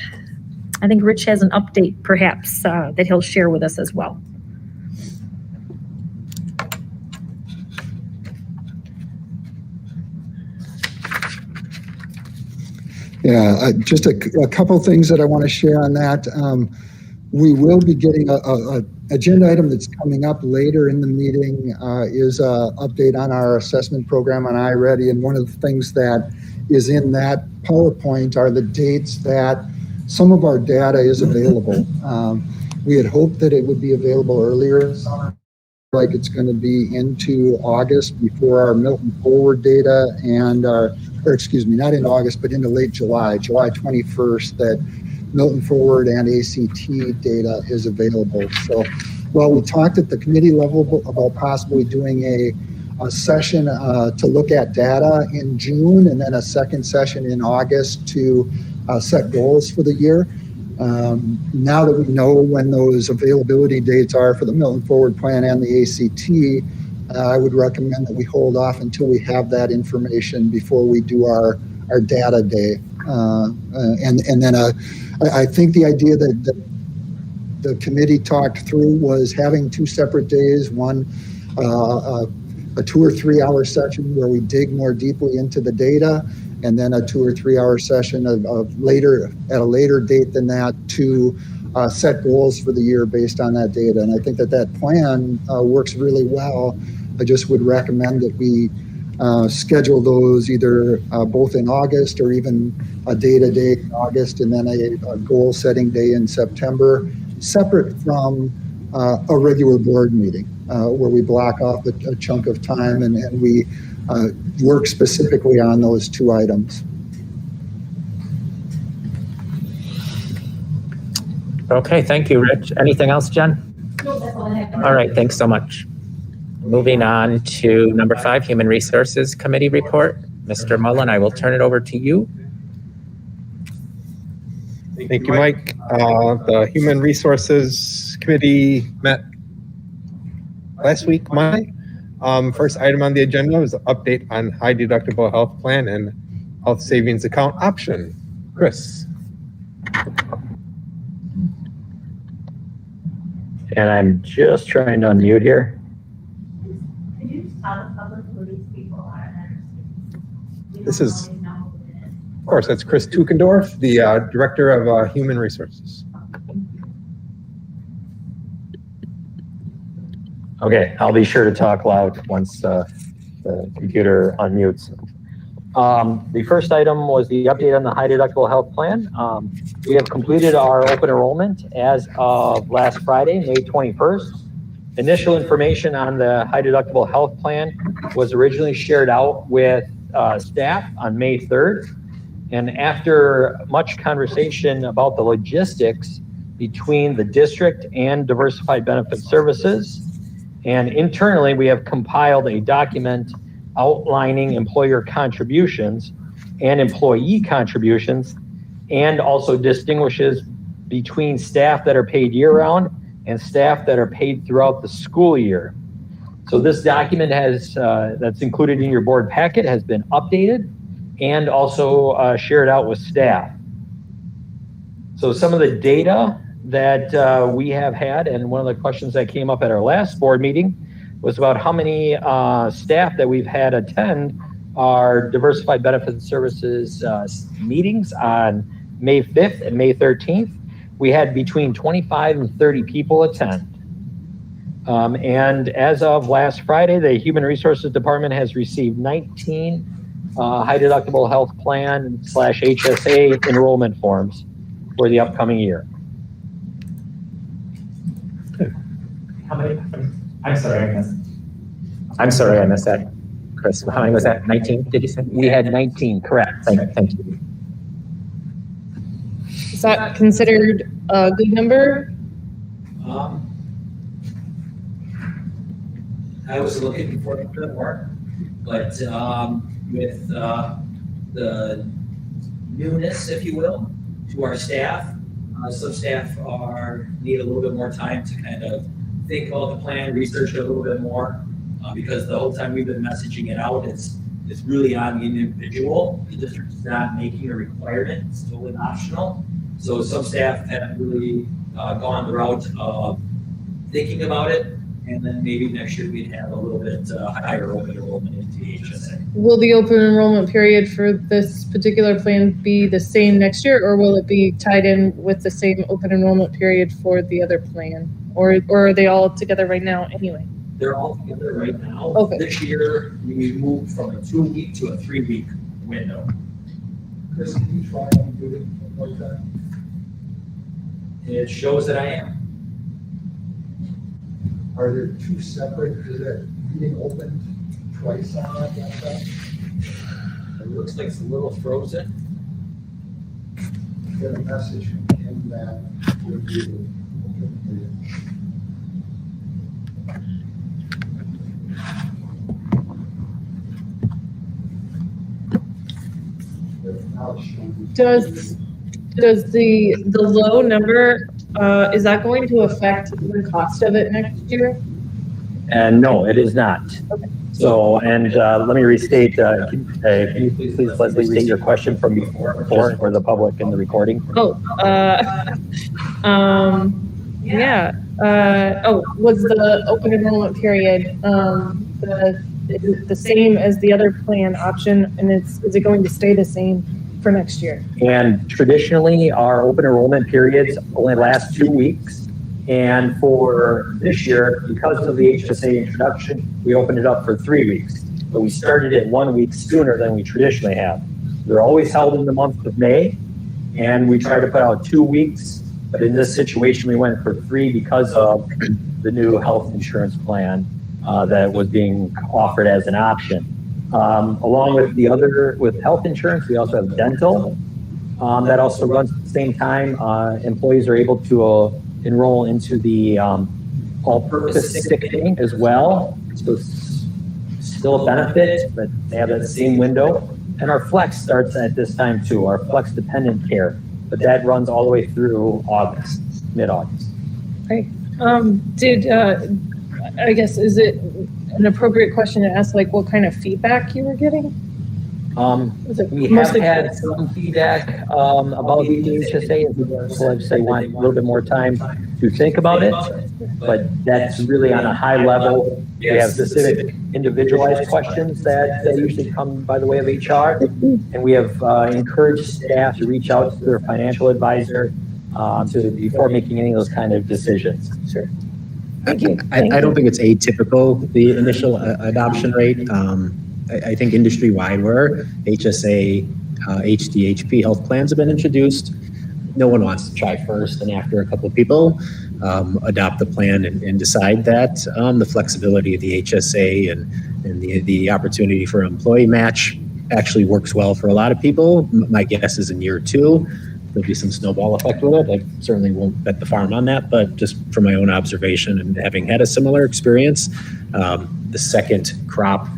I think Rich has an update perhaps that he'll share with us as well. Yeah, just a couple things that I want to share on that. We will be getting a agenda item that's coming up later in the meeting is an update on our assessment program on iReady. And one of the things that is in that PowerPoint are the dates that some of our data is available. We had hoped that it would be available earlier in summer, like it's going to be into August before our Milton Forward data and not in August, but into late July 21st, that Milton Forward and ACT data is available. So, well, we talked at the committee level about possibly doing a session to look at data in June, and then a second session in August to set goals for the year. Now that we know when those availability dates are for the Milton Forward Plan and the ACT, I would recommend that we hold off until we have that information before we do our data day. And then I think the idea that the committee talked through was having two separate days, one a 2 or 3 hour session where we dig more deeply into the data, and then a 2 or 3 hour session of later, at a later date than that, to set goals for the year based on that data. And I think that plan works really well. I just would recommend that we schedule those either both in August, or even a data day in August, and then a goal setting day in September, separate from a regular board meeting where we block off a chunk of time and we work specifically on those two items. Okay, thank you, Rich. Anything else, Jen? No, that's all I have. All right, thanks so much. Moving on to number 5, Human Resources Committee report. Mr. Mullen, I will turn it over to you. Thank you, Mike. The Human Resources Committee met last week, Monday. First item on the agenda was an update on high deductible health plan and health savings account option. Chris. And I'm just trying to unmute here. Could you just tell the public who these people are? This is, of course, that's Chris Tukendorf, the Director of Human Resources. Okay, I'll be sure to talk loud once the computer unmutes. The first item was the update on the high deductible health plan. We have completed our open enrollment as of last Friday, May 21st. Initial information on the high deductible health plan was originally shared out with staff on May 3rd. And after much conversation about the logistics between the district and Diversified Benefit Services, and internally we have compiled a document outlining employer contributions and employee contributions, and also distinguishes between staff that are paid year-round and staff that are paid throughout the school year. So this document has that's included in your board packet has been updated and also shared out with staff. So some of the data that we have had, and one of the questions that came up at our last board meeting was about how many staff that we've had attend our Diversified Benefits Services meetings on May 5th and May 13th. We had between 25 and 30 people attend. And as of last Friday, the Human Resources Department has received 19 high deductible health plan / HSA enrollment forms for the upcoming year. How many? I'm sorry, I missed that. Chris, how many was that? 19, did you say? We had 19, correct. Thank you. Is that considered a good number? I was looking for a bit more, but with the newness, if you will, to our staff, some staff need a little bit more time to kind of think about the plan, research it a little bit more, because the whole time we've been messaging it out, it's really on the individual. The district is not making a requirement; it's totally optional. So some staff have really gone the route of thinking about it, and then maybe next year we'd have a little bit higher open enrollment into the HSA. Will the open enrollment period for this particular plan be the same next year, or will it be tied in with the same open enrollment period for the other plan? Or are they all together right now anyway? They're all together right now. Okay. This year, we moved from a 2-week to a 3-week window. Chris, can you try and do it one more time? It shows that I am. Are there two separate, is that meeting opened twice on that website? It looks like it's a little frozen. Get a message from Kim that would be Does the low number, is that going to affect the cost of it next year? And no, it is not. Okay. So, and let me restate, can you please, Leslie, restate your question from before for the public in the recording? Was the open enrollment period the same as the other plan option, and is it going to stay the same for next year? And traditionally, our open enrollment periods only last 2 weeks. And for this year, because of the HSA introduction, we opened it up for 3 weeks. But we started it 1 week sooner than we traditionally have. They're always held in the month of May, and we try to put out 2 weeks. But in this situation, we went for 3 because of the new health insurance plan that was being offered as an option. Along with health insurance, we also have dental that also runs at the same time. Employees are able to enroll into the all-purpose sick thing as well. So it's still a benefit, but they have that same window. And our flex starts at this time too, our flex dependent care, but that runs all the way through August, mid-August. Okay. I guess, is it an appropriate question to ask, like, what kind of feedback you were getting? We have had some feedback about the HSA. So I'd say want a little bit more time to think about it, but that's really on a high level. We have specific individualized questions that usually come by the way of HR, and we have encouraged staff to reach out to their financial advisor before making any of those kind of decisions. Sure. I don't think it's atypical, the initial adoption rate. I think industry-wide where HSA, HDHP health plans have been introduced, no one wants to try first, and after a couple of people adopt the plan and decide that the flexibility of the HSA and the opportunity for employee match actually works well for a lot of people. My guess is in year 2, there'll be some snowball effect with it. I certainly won't bet the farm on that, but just from my own observation and having had a similar experience, the second crop,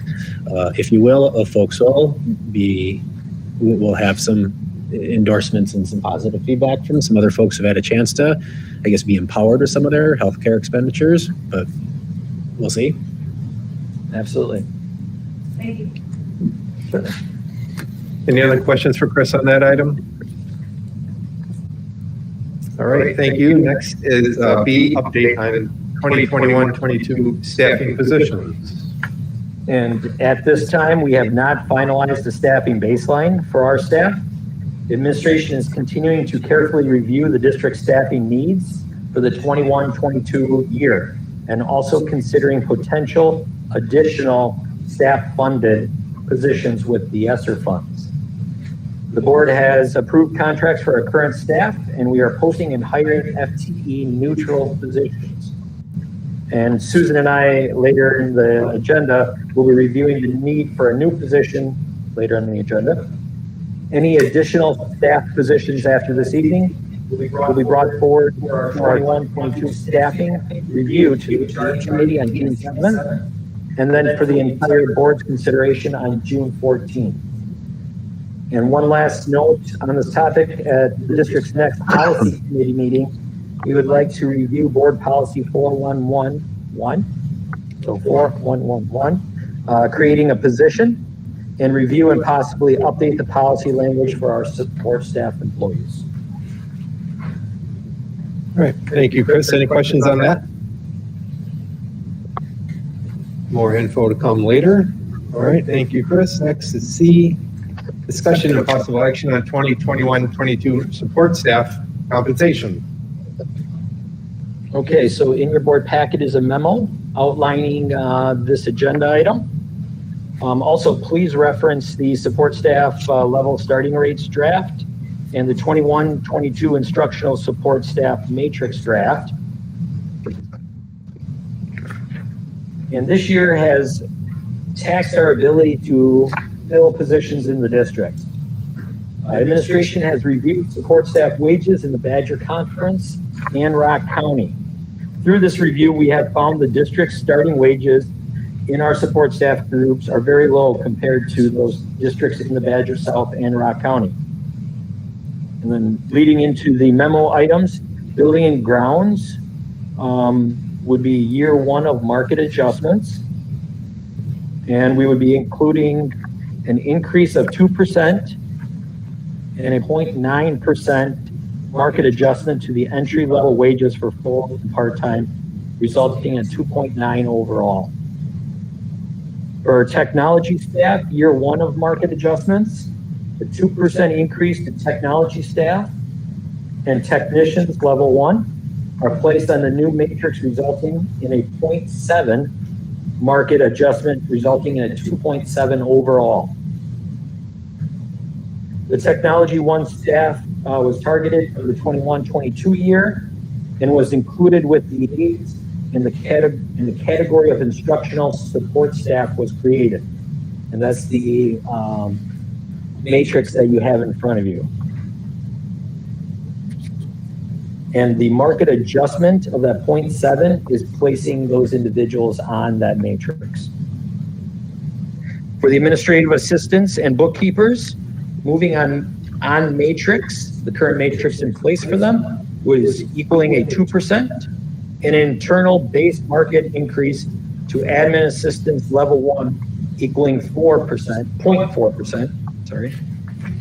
if you will, of folks will have some endorsements and some positive feedback from some other folks who've had a chance to, I guess, be empowered with some of their healthcare expenditures, but we'll see. Absolutely. Thank you. Sure. Any other questions for Chris on that item? All right, thank you. Next is B, update on 2021-22 staffing positions. And at this time, we have not finalized the staffing baseline for our staff. The administration is continuing to carefully review the district staffing needs for the 21-22 year, and also considering potential additional staff-funded positions with the ESSER funds. The board has approved contracts for our current staff, and we are posting and hiring FTE neutral positions. And Susan and I, later in the agenda, will be reviewing the need for a new position later in the agenda. Any additional staff positions after this evening will be brought forward for our 21-22 staffing review to the charge committee on June 7th, and then for the entire board's consideration on June 14th. And one last note on this topic, at the district's next policy committee meeting, we would like to review board policy 4111, so 4111, creating a position, and review and possibly update the policy language for our support staff employees. All right, thank you, Chris. Any questions on that? More info to come later. All right, thank you, Chris. Next is C, discussion and possible action on 2021-22 support staff compensation. Okay, so in your board packet is a memo outlining this agenda item. Also, please reference the support staff level starting rates draft and the 21-22 instructional support staff matrix draft. And this year has taxed our ability to fill positions in the district. Administration has reviewed support staff wages in the Badger Conference and Rock County. Through this review, we have found the district's starting wages in our support staff groups are very low compared to those districts in the Badger South and Rock County. And then leading into the memo items, building and grounds would be year one of market adjustments. And we would be including an increase of 2% and a 0.9% market adjustment to the entry level wages for full and part-time, resulting in 2.9 overall. For technology staff, year one of market adjustments, a 2% increase to technology staff and technicians level one are placed on the new matrix, resulting in a 0.7 market adjustment, resulting in a 2.7 overall. The Technology 1 staff was targeted for the 21-22 year and was included with the aides in the category of instructional support staff was created. And that's the matrix that you have in front of you. And the market adjustment of that 0.7 is placing those individuals on that matrix. For the administrative assistants and bookkeepers, moving on matrix, the current matrix in place for them was equaling a 2%, an internal base market increase to admin assistants level one equaling 0.4%, sorry,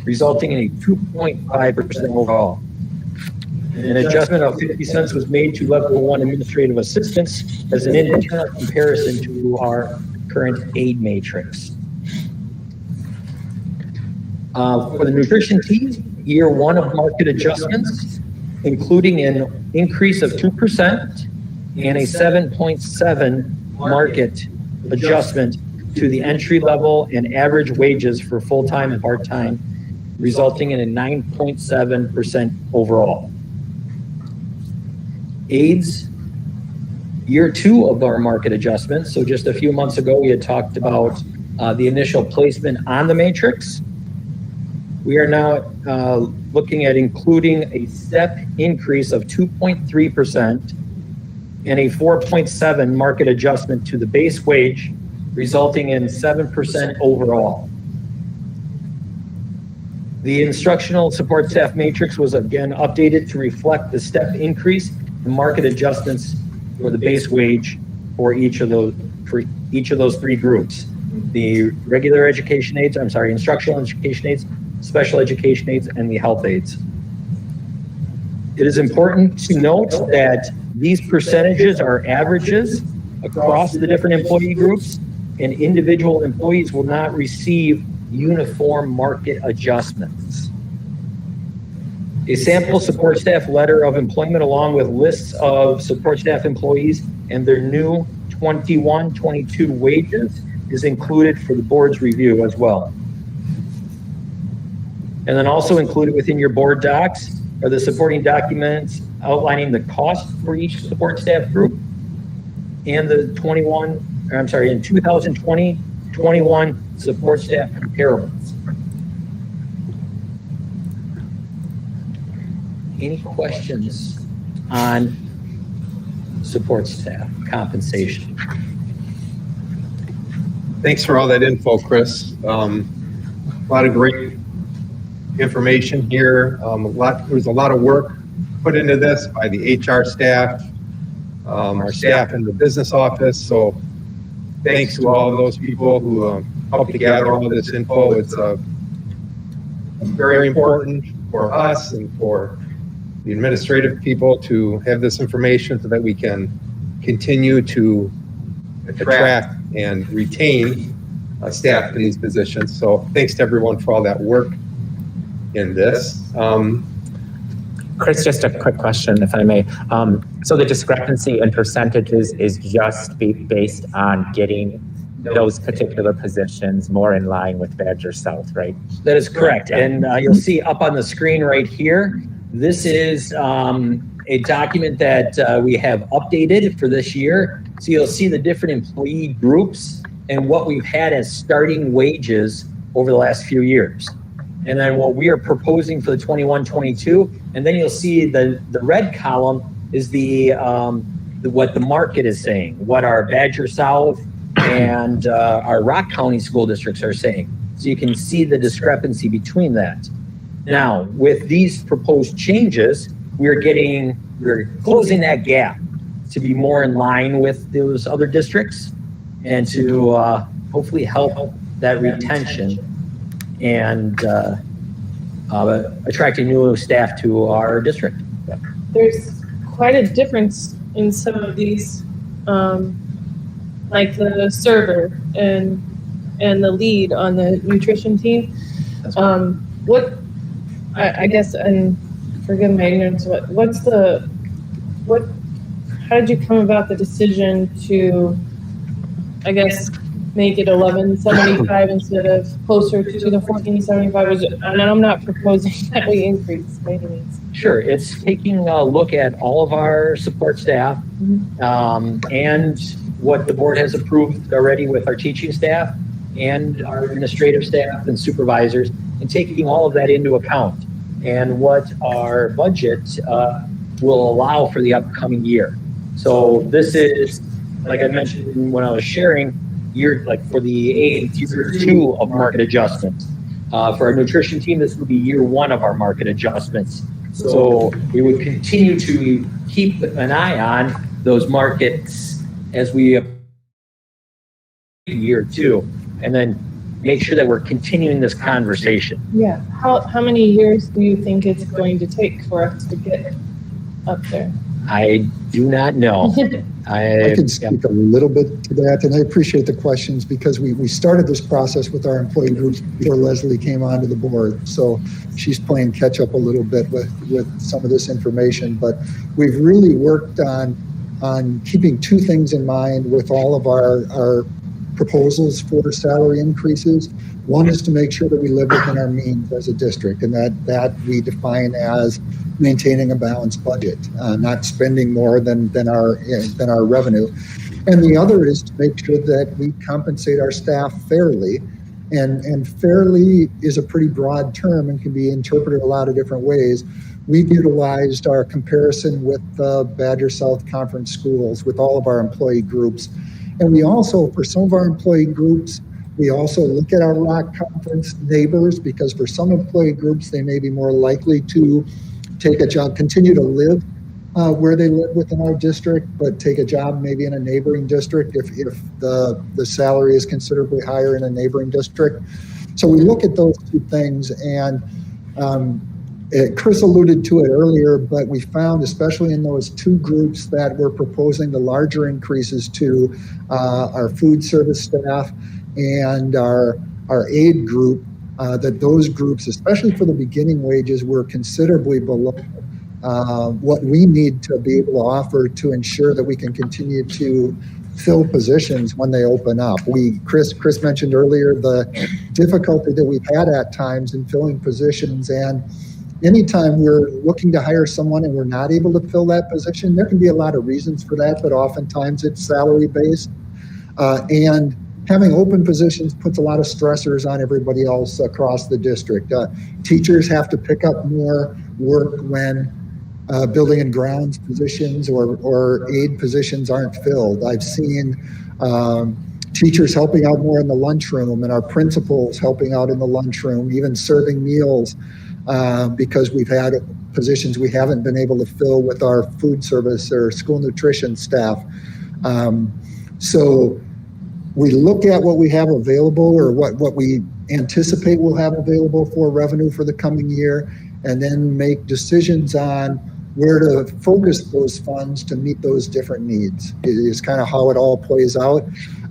resulting in a 2.5% overall. An adjustment of 50 cents was made to level one administrative assistants as an internal comparison to our current aid matrix. For the nutrition team, year one of market adjustments, including an increase of 2% and a 7.7 market adjustment to the entry level and average wages for full-time and part-time, resulting in a 9.7% overall. Aides, year two of our market adjustments. So just a few months ago, we had talked about the initial placement on the matrix. We are now looking at including a step increase of 2.3% and a 4.7 market adjustment to the base wage, resulting in 7% overall. The instructional support staff matrix was again updated to reflect the step increase in market adjustments for the base wage for each of those three groups. The regular education aides, instructional education aides, special education aides, and the health aides. It is important to note that these percentages are averages across the different employee groups, and individual employees will not receive uniform market adjustments. A sample support staff letter of employment along with lists of support staff employees and their new 21-22 wages is included for the board's review as well. And then also included within your board docs are the supporting documents outlining the cost for each support staff group and the 2020-21 support staff comparables. Any questions on support staff compensation? Thanks for all that info, Chris. A lot of great information here. There's a lot of work put into this by the HR staff, our staff in the business office. So thanks to all of those people who helped to gather all of this info. It's very important for us and for the administrative people to have this information so that we can continue to attract and retain staff in these positions. So thanks to everyone for all that work in this. Chris, just a quick question, if I may. So the discrepancy in percentages is just based on getting those particular positions more in line with Badger South, right? That is correct. And you'll see up on the screen right here, this is a document that we have updated for this year. So you'll see the different employee groups and what we've had as starting wages over the last few years. And then what we are proposing for the 21-22, and then you'll see the red column is what the market is saying, what our Badger South and our Rock County school districts are saying. So you can see the discrepancy between that. Now, with these proposed changes, we're closing that gap to be more in line with those other districts and to hopefully help that retention and attracting new staff to our district. There's quite a difference in some of these, like the server and the lead on the nutrition team. I guess, and forgive my ignorance, how did you come about the decision to, I guess, make it 1175 instead of closer to the 1475? And I'm not proposing that we increase by any means. Sure, it's taking a look at all of our support staff and what the board has approved already with our teaching staff and our administrative staff and supervisors, and taking all of that into account and what our budget will allow for the upcoming year. So this is, like I mentioned when I was sharing, for the year 2 of market adjustments. For our nutrition team, this would be year 1 of our market adjustments. So we would continue to keep an eye on those markets as we year 2, and then make sure that we're continuing this conversation. Yeah. How many years do you think it's going to take for us to get up there? I do not know. I can speak a little bit to that, and I appreciate the questions because we started this process with our employee groups before Leslie came onto the board. So she's playing catch up a little bit with some of this information, but we've really worked on keeping 2 things in mind with all of our proposals for salary increases. One is to make sure that we live within our means as a district, and that we define as maintaining a balanced budget, not spending more than our revenue. And the other is to make sure that we compensate our staff fairly. And fairly is a pretty broad term and can be interpreted a lot of different ways. We've utilized our comparison with the Badger South Conference schools with all of our employee groups. And we also, for some of our employee groups, we also look at our Rock Conference neighbors, because for some employee groups, they may be more likely to take a job, continue to live where they live within our district, but take a job maybe in a neighboring district if the salary is considerably higher in a neighboring district. So we look at those 2 things, and Chris alluded to it earlier, but we found, especially in those two groups that were proposing the larger increases to our food service staff and our aid group, that those groups, especially for the beginning wages, were considerably below what we need to be able to offer to ensure that we can continue to fill positions when they open up. Chris mentioned earlier the difficulty that we've had at times in filling positions, and anytime we're looking to hire someone and we're not able to fill that position, there can be a lot of reasons for that, but oftentimes it's salary based. And having open positions puts a lot of stressors on everybody else across the district. Teachers have to pick up more work when building and grounds positions or aid positions aren't filled. I've seen teachers helping out more in the lunchroom, and our principals helping out in the lunchroom, even serving meals, because we've had positions we haven't been able to fill with our food service or school nutrition staff. So we look at what we have available, or what we anticipate we'll have available for revenue for the coming year, and then make decisions on where to focus those funds to meet those different needs. It is kind of how it all plays out.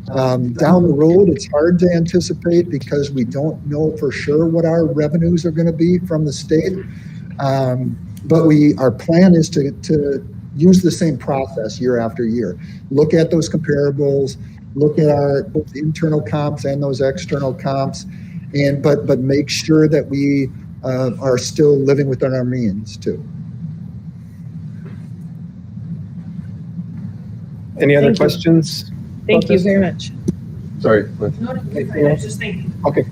Down the road, it's hard to anticipate because we don't know for sure what our revenues are going to be from the state. But our plan is to use the same process year after year. Look at those comparables, look at our both internal comps and those external comps, but make sure that we are still living within our means too. Any other questions? Thank you very much. Sorry. No, I was just thinking. Okay.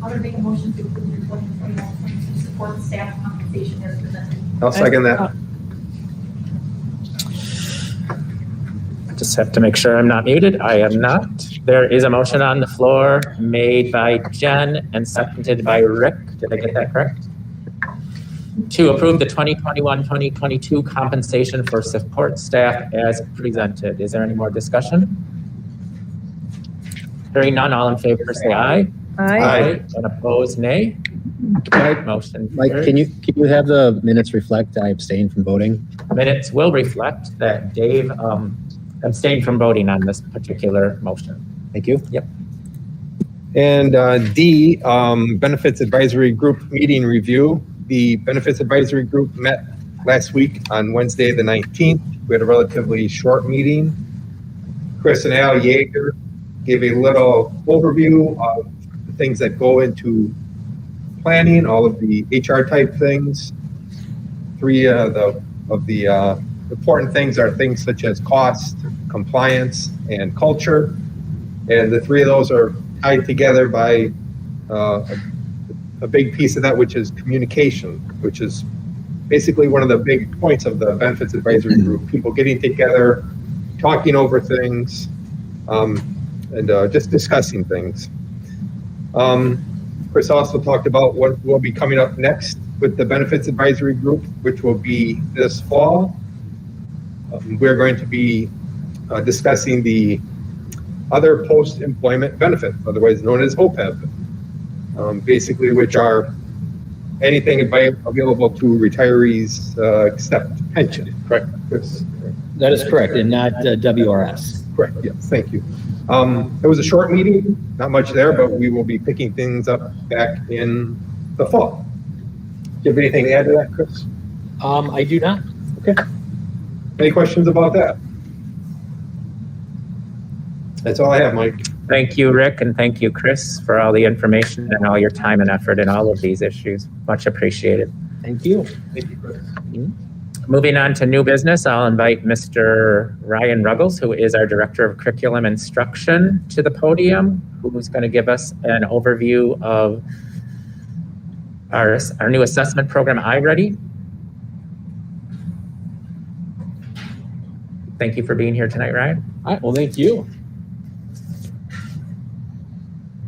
I would make a motion to approve the 2021-22 support staff compensation as presented. I'll second that. I just have to make sure I'm not muted. I am not. There is a motion on the floor made by Jen and seconded by Rick. Did I get that correct? To approve the 2021-2022 compensation for support staff as presented. Is there any more discussion? Hearing none, all in favor say aye. Aye. And opposed, nay. Motion Mike, carried. can you have the minutes reflect I abstained from voting? Minutes will reflect that Dave abstained from voting on this particular motion. Thank you. Yep. And D, Benefits Advisory Group meeting review. The Benefits Advisory Group met last week on Wednesday, the 19th. We had a relatively short meeting. Chris and Al Yeager gave a little overview of the things that go into planning, all of the HR type things. Three of the important things are things such as cost, compliance, and culture. And the three of those are tied together by a big piece of that, which is communication, which is basically one of the big points of the Benefits Advisory Group. People getting together, talking over things, and just discussing things. Chris also talked about what will be coming up next with the Benefits Advisory Group, which will be this fall. We're going to be discussing the other post-employment benefits, otherwise known as OPEB. Basically, which are anything available to retirees except pension, correct? That is correct, and not WRS. Correct, yes, thank you. It was a short meeting, not much there, but we will be picking things up back in the fall. Do you have anything to add to that, Chris? I do not. Okay. Any questions about that? That's all I have, Mike. Thank you, Rick, and thank you, Chris, for all the information and all your time and effort in all of these issues. Much appreciated. Thank you. Thank you, Chris. Moving on to new business, I'll invite Mr. Ryan Ruggles, who is our Director of Curriculum Instruction, to the podium, who's going to give us an overview of our new assessment program, iReady. Thank you for being here tonight, Ryan. All right, well, thank you.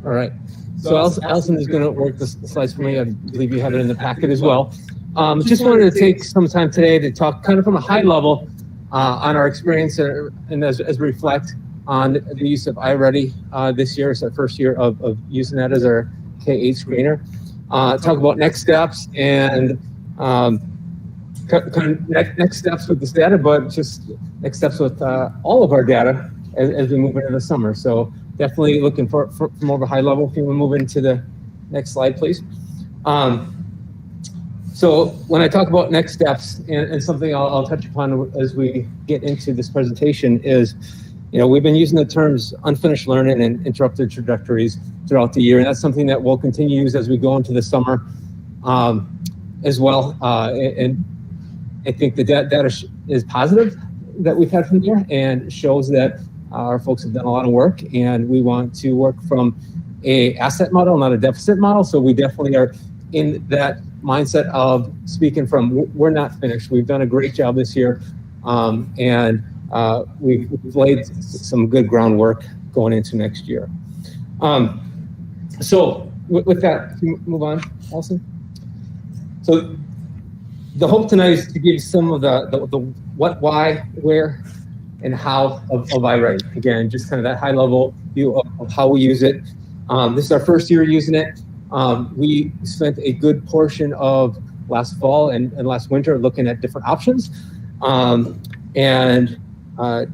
All right, so Elson is going to work the slides for me. I believe you have it in the packet as well. Just wanted to take some time today to talk kind of from a high level on our experience and as we reflect on the use of iReady this year. It's our first year of using that as our K-8 screener. talk about next steps and next steps with this data, but just next steps with all of our data as we move into the summer. So definitely looking for more of a high level. If you want to move into the next slide, please. So when I talk about next steps, and something I'll touch upon as we get into this presentation is, we've been using the terms unfinished learning and interrupted trajectories throughout the year, and that's something that we'll continue to use as we go into the summer as well. And I think the data is positive that we've had from there and shows that our folks have done a lot of work, and we want to work from a asset model, not a deficit model. So we definitely are in that mindset of speaking from we're not finished. We've done a great job this year, and we've laid some good groundwork going into next year. So with that, can you move on, Olson? So the hope tonight is to give you some of the what, why, where, and how of iReady. Again, just kind of that high level view of how we use it. This is our first year using it. We spent a good portion of last fall and last winter looking at different options, and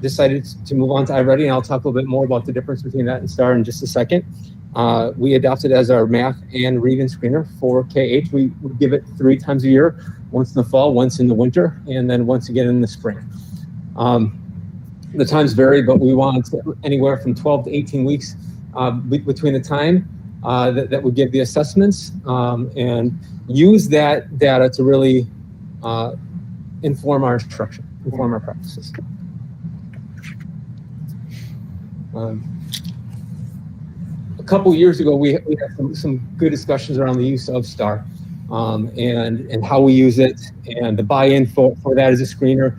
decided to move on to iReady, and I'll talk a little bit more about the difference between that and STAR in just a second. We adopted as our math and reading screener for K-8. We give it 3 times a year, once in the fall, once in the winter, and then once again in the spring. The times vary, but we want anywhere from 12 to 18 weeks between the time that we give the assessments, and use that data to really inform our instruction, inform our practices. A couple years ago, we had some good discussions around the use of STAR and how we use it, and the buy-in for that as a screener.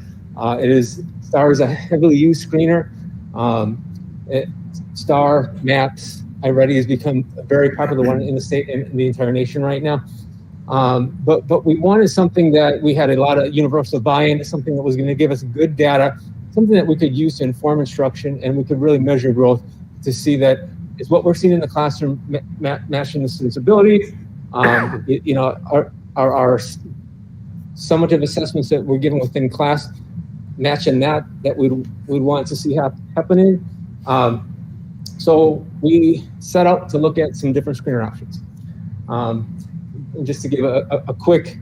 STAR is a heavily used screener. STAR, MAPS, iReady has become a very popular one in the state and in the entire nation right now. But we wanted something that we had a lot of universal buy-in, something that was going to give us good data, something that we could use to inform instruction, and we could really measure growth to see that is what we're seeing in the classroom matching the students' ability. Our summative assessments that we're given within class matching that we'd want to see happening. So we set out to look at some different screener options. And just to give a quick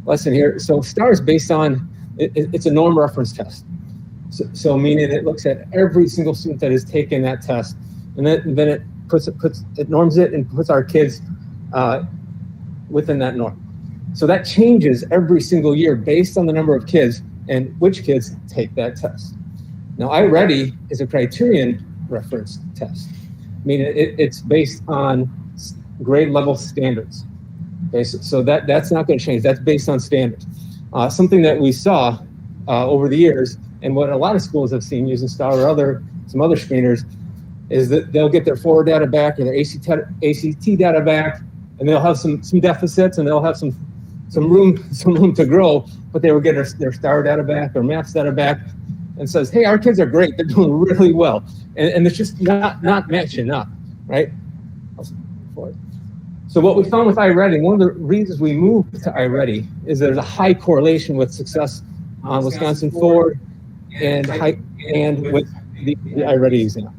lesson here, so STAR is based on, it's a norm reference test. So meaning it looks at every single student that has taken that test, and then it norms it and puts our kids within that norm. So that changes every single year based on the number of kids and which kids take that test. Now, iReady is a criterion reference test, meaning it's based on grade level standards. Okay, so that's not going to change. That's based on standards. Something that we saw over the years, and what a lot of schools have seen using STAR or some other screeners, is that they'll get their forward data back or their ACT data back, and they'll have some deficits, and they'll have some room to grow, but they will get their STAR data back or MAPS data back, and says, hey, our kids are great, they're doing really well, and it's just not matching up, right? So what we found with iReady, one of the reasons we moved to iReady is there's a high correlation with success on Wisconsin Forward and with the iReady exam.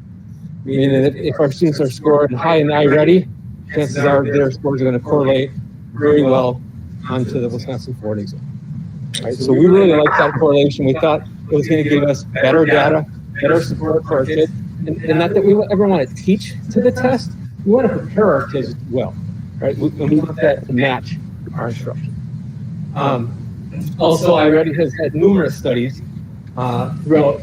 Meaning that if our students are scoring high in iReady, chances are their scores are going to correlate very well onto the Wisconsin Forward exam. Right? So we really liked that correlation. We thought it was going to give us better data, better support for our kids, and not that we ever want to teach to the test. We want to prepare our kids well, right? We want that to match our instruction. Also, iReady has had numerous studies throughout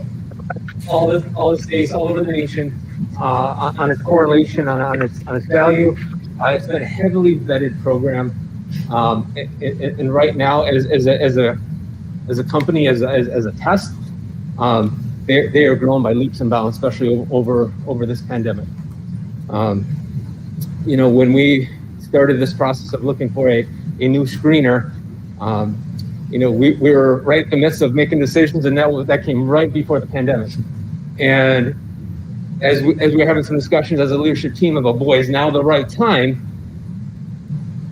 all the states, all over the nation, on its correlation, on its value. It's been a heavily vetted program, and right now, as a company, as a test, they are growing by leaps and bounds, especially over this pandemic. When we started this process of looking for a new screener, we were right in the midst of making decisions, and that came right before the pandemic. And as we were having some discussions as a leadership team about, boy, is now the right time,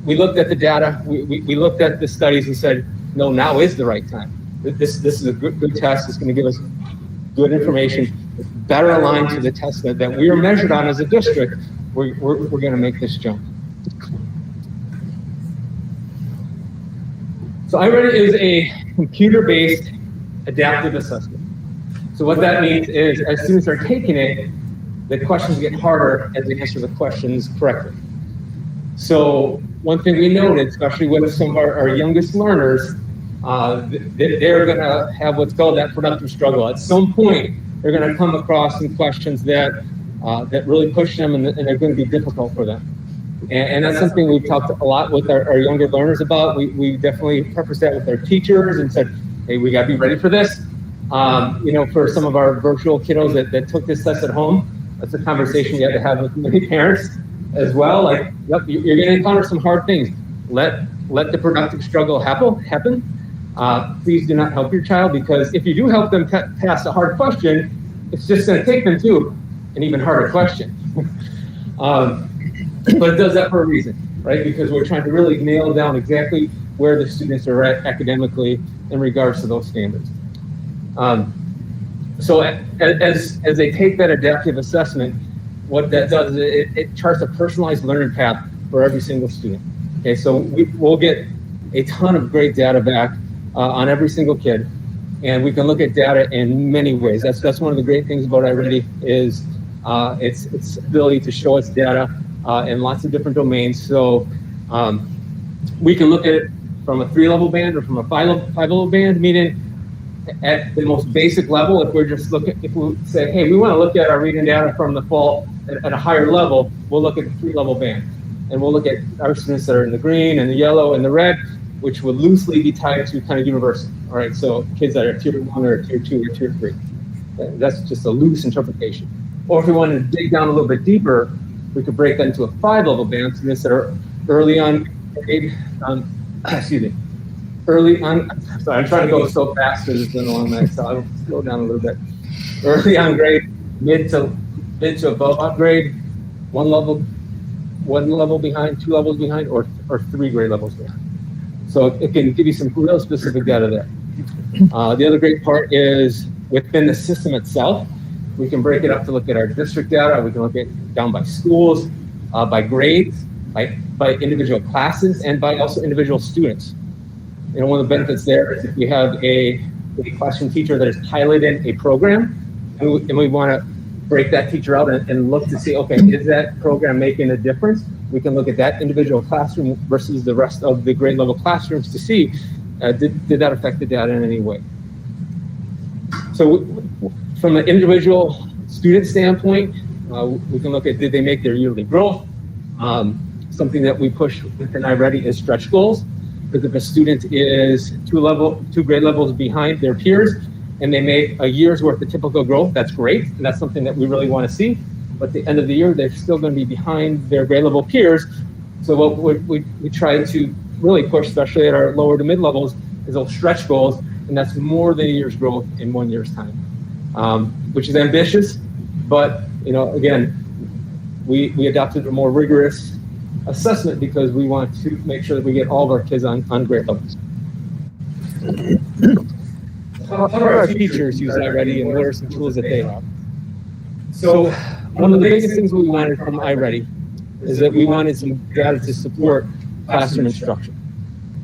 we looked at the data, we looked at the studies and said, no, now is the right time. This is a good test. It's going to give us good information, better aligned to the test that we are measured on as a district. We're going to make this jump. So iReady is a computer-based adaptive assessment. So what that means is, as students are taking it, the questions get harder as they answer the questions correctly. So one thing we noted, especially with some of our youngest learners, they're going to have what's called that productive struggle. At some point, they're going to come across some questions that really push them and they're going to be difficult for them. And that's something we've talked a lot with our younger learners about. We definitely prefaced that with our teachers and said, hey, we got to be ready for this. For some of our virtual kiddos that took this test at home, that's a conversation you have to have with many parents as well. Like, yep, you're going to encounter some hard things. Let the productive struggle happen. Please do not help your child, because if you do help them pass a hard question, it's just going to take them to an even harder question. But it does that for a reason, right? Because we're trying to really nail down exactly where the students are at academically in regards to those standards. So as they take that adaptive assessment, what that does is it charts a personalized learning path for every single student. Okay, so we'll get a ton of great data back on every single kid, and we can look at data in many ways. That's one of the great things about iReady is its ability to show us data in lots of different domains. So we can look at it from a 3-level band or from a 5-level band, meaning at the most basic level, if we say, hey, we want to look at our reading data from the fall at a higher level, we'll look at the 3-level band. And we'll look at our students that are in the green and the yellow and the red, which would loosely be tied to kind of universal. All right, so kids that are tier 1 or tier 2 or tier 3. That's just a loose interpretation. Or if we wanted to dig down a little bit deeper, we could break that into a 5-level band, students that are early on grade, early on, sorry, I'm trying to go so fast because it's been a long night, so I'll slow down a little bit. Early on grade, mid to above grade, one level behind, 2 levels behind, or 3 grade levels behind. So it can give you some real specific data there. The other great part is within the system itself, we can break it up to look at our district data. We can look at down by schools, by grades, by individual classes, and by also individual students. One of the benefits there is if you have a classroom teacher that has piloted a program, and we want to break that teacher out and look to see, okay, is that program making a difference? We can look at that individual classroom versus the rest of the grade level classrooms to see, did that affect the data in any way? So from an individual student standpoint, we can look at, did they make their yearly growth? Something that we push within iReady is stretch goals. Because if a student is 2 grade levels behind their peers and they make a year's worth of typical growth, that's great. And that's something that we really want to see. But at the end of the year, they're still going to be behind their grade level peers. So what we try to really push, especially at our lower to mid levels, is those stretch goals. And that's more than a year's growth in 1 year's time, which is ambitious. But, again, we adopted a more rigorous assessment because we want to make sure that we get all of our kids on grade levels. How do our teachers use iReady, and what are some tools that they have? So one of the biggest things we wanted from iReady is that we wanted some data to support classroom instruction.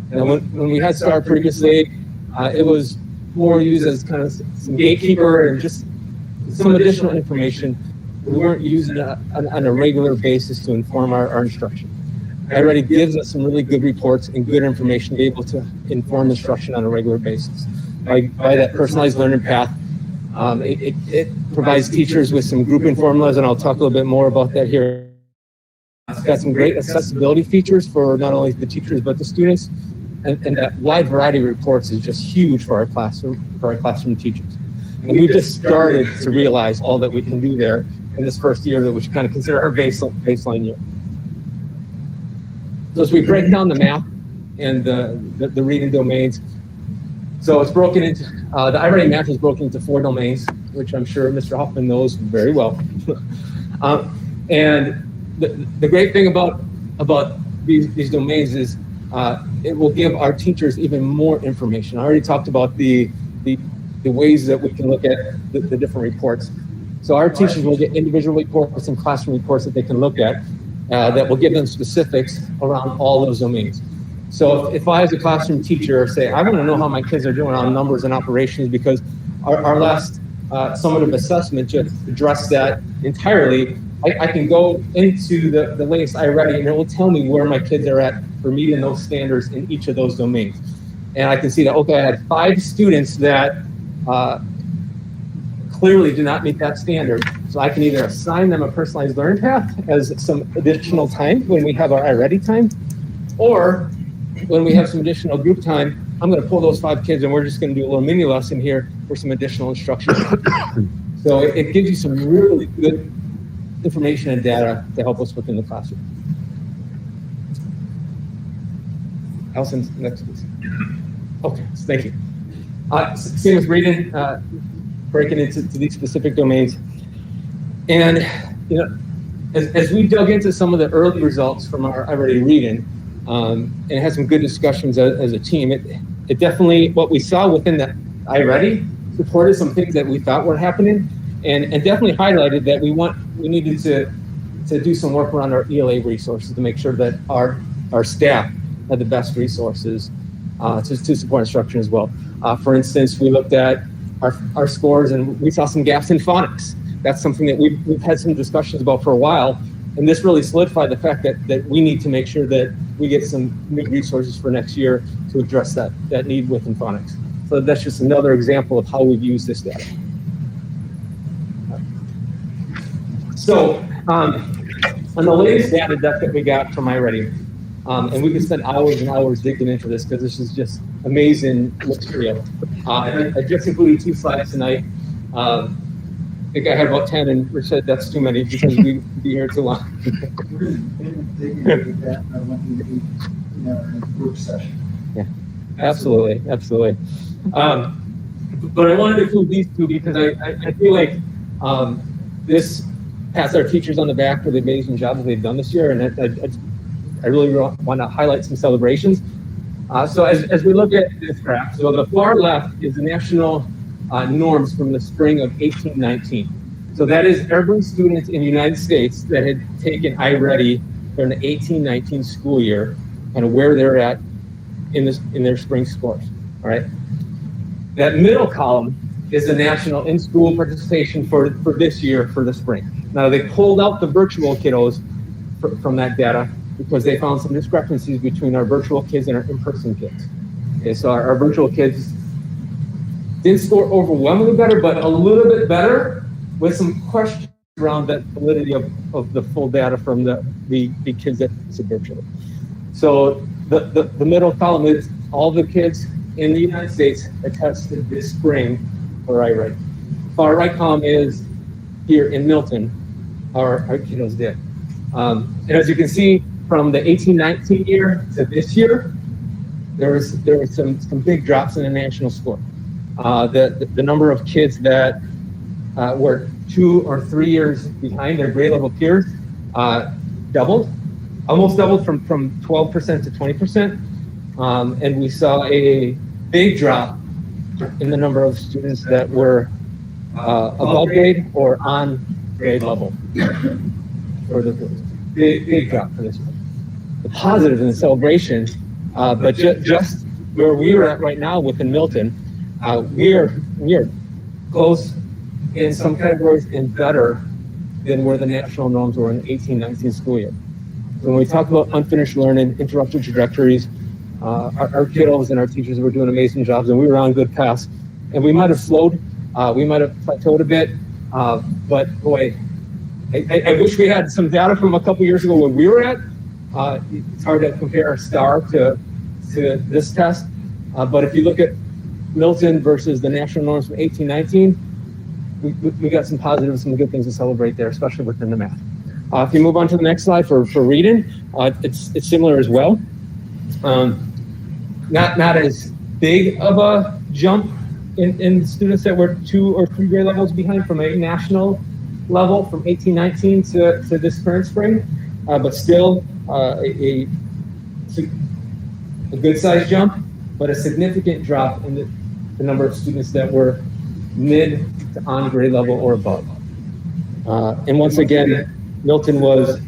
Now, when we had STAR previously, it was more used as kind of some gatekeeper and just some additional information. We weren't using it on a regular basis to inform our instruction. iReady gives us some really good reports and good information to be able to inform instruction on a regular basis. By that personalized learning path, it provides teachers with some grouping formulas, and I'll talk a little bit more about that here. It's got some great accessibility features for not only the teachers but the students, and that wide variety of reports is just huge for our classroom teachers. And we just started to realize all that we can do there in this first year that we should kind of consider our baseline year. So as we break down the math and the reading domains, so it's broken into, the iReady math is broken into 4 domains, which I'm sure Mr. Hoffman knows very well. And the great thing about these domains is it will give our teachers even more information. I already talked about the ways that we can look at the different reports. So our teachers will get individual reports and classroom reports that they can look at that will give them specifics around all those domains. So if I, as a classroom teacher, say, I want to know how my kids are doing on numbers and operations, because our last summative assessment just addressed that entirely, I can go into the latest iReady and it will tell me where my kids are at for meeting those standards in each of those domains. And I can see that, okay, I had 5 students that clearly do not meet that standard. So I can either assign them a personalized learning path as some additional time when we have our iReady time, or when we have some additional group time, I'm going to pull those 5 kids and we're just going to do a little mini lesson here for some additional instruction. So it gives you some really good information and data to help us within the classroom. Allison's next, please. Okay, thank you. Same as reading, breaking into these specific domains. And, you know, as we dug into some of the early results from our iReady reading, and had some good discussions as a team, it definitely, what we saw within that iReady supported some things that we thought were happening, and definitely highlighted that we needed to do some work around our ELA resources to make sure that our staff had the best resources to support instruction as well. For instance, we looked at our scores and we saw some gaps in phonics. That's something that we've had some discussions about for a while, and this really solidified the fact that we need to make sure that we get some new resources for next year to address that need within phonics. So that's just another example of how we've used this data. So on the latest data deck that we got from iReady, and we can spend hours and hours digging into this because this is just amazing material. I just included 2 slides tonight. I think I had about 10, and Rich said that's too many because we'd be here too long. Yeah, absolutely. But I wanted to include these 2 because I feel like this pats our teachers on the back for the amazing job that they've done this year, and I really want to highlight some celebrations. So as we look at this graph, so the far left is the national norms from the spring of 1819. So that is every student in the United States that had taken iReady during the 1819 school year, and where they're at in their spring scores. All right. That middle column is the national in-school participation for this year for the spring. Now they pulled out the virtual kiddos from that data because they found some discrepancies between our virtual kids and our in-person kids. Okay, so our virtual kids didn't score overwhelmingly better, but a little bit better, with some questions around that validity of the full data from the kids that said virtually. So the middle column is all the kids in the United States that tested this spring for iReady. Far right column is here in Milton, our kiddos did. And as you can see, from the 1819 year to this year, there were some big drops in the national score. The number of kids that were 2 or 3 years behind their grade level peers doubled, almost doubled from 12% to 20%. And we saw a big drop in the number of students that were above grade or on grade level for the big drop for this one. The positive in the celebration, but just where we are at right now within Milton, we are close in some categories and better than where the national norms were in the 1819 school year. So when we talk about unfinished learning, interrupted trajectories, our kiddos and our teachers were doing amazing jobs, and we were on good paths. And we might have slowed, we might have plateaued a bit, but boy, I wish we had some data from a couple years ago where we were at. It's hard to compare our STAR to this test, but if you look at Milton versus the national norms from 1819, we got some positives, some good things to celebrate there, especially within the math. If you move on to the next slide for reading, it's similar as well. Not as big of a jump in students that were 2 or 3 grade levels behind from a national level from 1819 to this current spring, but still a a good sized jump, but a significant drop in the number of students that were mid to on grade level or above. And once again, Milton was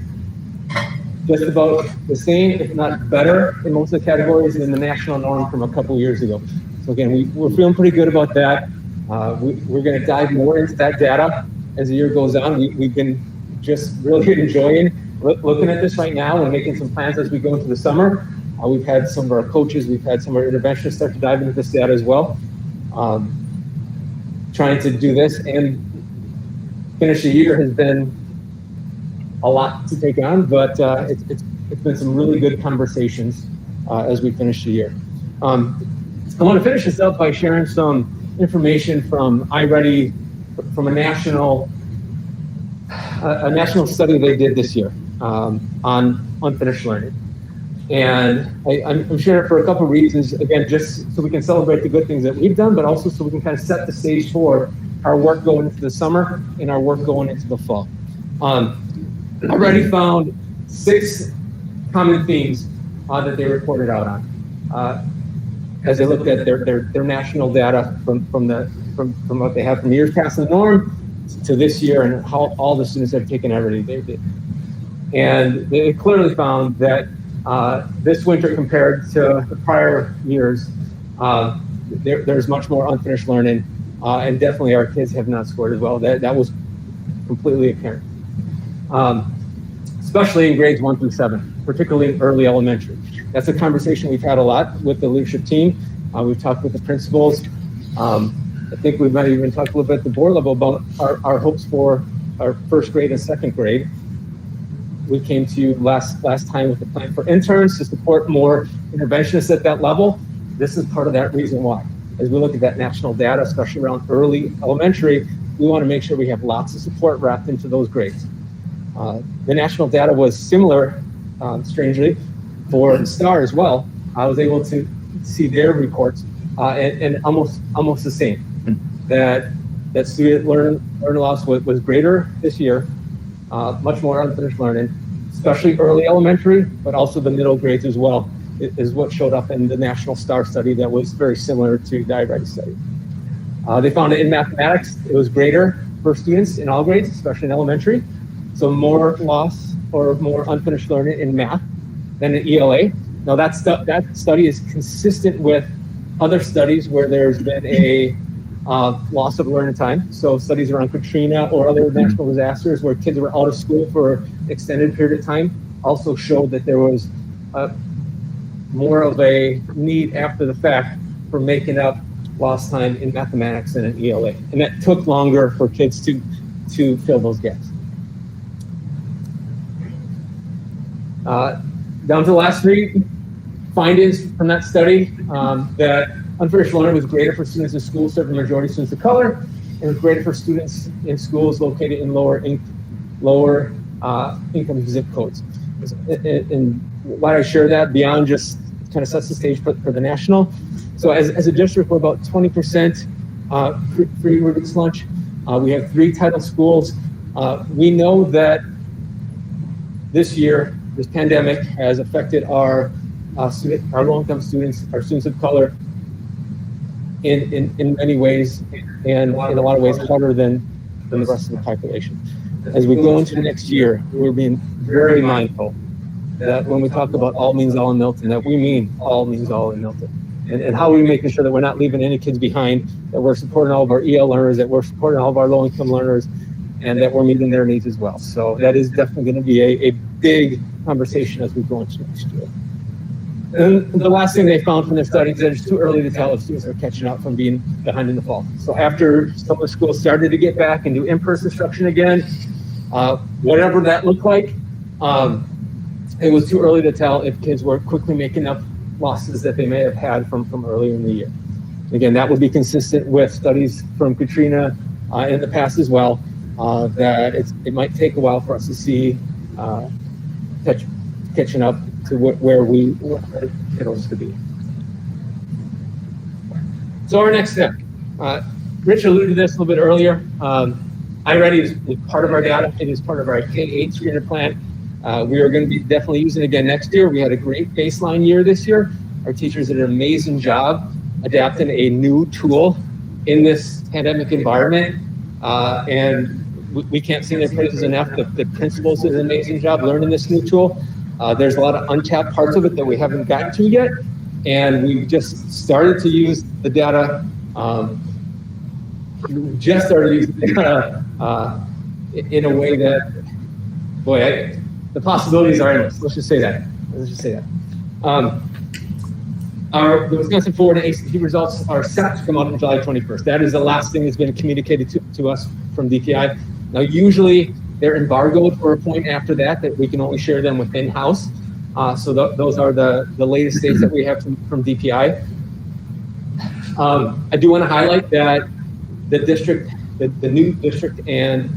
just about the same, if not better, in most of the categories than the national norm from a couple years ago. So again, we're feeling pretty good about that. We're going to dive more into that data as the year goes on. We've been just really enjoying looking at this right now and making some plans as we go into the summer. We've had some of our coaches, we've had some of our interventionists start to dive into this data as well. Trying to do this and finish the year has been a lot to take on, but it's been some really good conversations as we finish the year. I want to finish this up by sharing some information from iReady, from a national study they did this year on unfinished learning. And I'm sharing it for a couple of reasons, again, just so we can celebrate the good things that we've done, but also so we can kind of set the stage for our work going into the summer and our work going into the fall. I already found 6 common themes that they reported out on as they looked at their national data from what they have from years past the norm to this year and how all the students have taken everything they did. And they clearly found that this winter compared to the prior years, there's much more unfinished learning, and definitely our kids have not scored as well. That was completely apparent, especially in grades 1 through 7, particularly in early elementary. That's a conversation we've had a lot with the leadership team. We've talked with the principals. I think we might even talk a little bit at the board level about our hopes for our first grade and second grade. We came to you last time with the plan for interns to support more interventionists at that level. This is part of that reason why. As we look at that national data, especially around early elementary, we want to make sure we have lots of support wrapped into those grades. The national data was similar, strangely, for STAR as well. I was able to see their reports and almost the same. That student learning loss was greater this year. Much more unfinished learning, especially early elementary, but also the middle grades as well, is what showed up in the National STAR study that was very similar to the iReady study. They found that in mathematics, it was greater for students in all grades, especially in elementary. So more loss or more unfinished learning in math than in ELA. Now that study is consistent with other studies where there's been a loss of learning time. So studies around Katrina or other natural disasters where kids were out of school for an extended period of time also showed that there was more of a need after the fact for making up lost time in mathematics and in ELA. And that took longer for kids to fill those gaps. Down to the last 3 findings from that study, that unfinished learning was greater for students in schools serving the majority of students of color, and was greater for students in schools located in lower income zip codes. And why I share that beyond just kind of sets the stage for the national. So as a district, we're about 20% free reduced lunch. We have 3 title schools. We know that this year, this pandemic has affected our low-income students, our students of color, in many ways, and in a lot of ways harder than the rest of the population. As we go into next year, we're being very mindful that when we talk about all means all in Milton, that we mean all means all in Milton. And how are we making sure that we're not leaving any kids behind, that we're supporting all of our EL learners, that we're supporting all of our low-income learners, and that we're meeting their needs as well. So that is definitely going to be a big conversation as we go into next year. And the last thing they found from their studies is that it's too early to tell if students are catching up from being behind in the fall. So after some of the schools started to get back and do in-person instruction again, whatever that looked like, it was too early to tell if kids were quickly making up losses that they may have had from earlier in the year. Again, that would be consistent with studies from Katrina in the past as well, that it might take a while for us to see catching up to where we want our kiddos to be. So our next step, Rich alluded to this a little bit earlier. iReady is part of our data. It is part of our K-8 screener plan. We are going to be definitely using it again next year. We had a great baseline year this year. Our teachers did an amazing job adapting a new tool in this pandemic environment. And we can't sing their praises enough. The principals did an amazing job learning this new tool. There's a lot of untapped parts of it that we haven't gotten to yet. And we just started to use the data. Just started using the data in a way that, boy, the possibilities are endless. Let's just say that. The Wisconsin Forward and ACT results are set to come out on July 21st. That is the last thing that's been communicated to us from DPI. Now, usually they're embargoed for a point after that we can only share them within house. So those are the latest dates that we have from DPI. I do want to highlight that the district, the new district and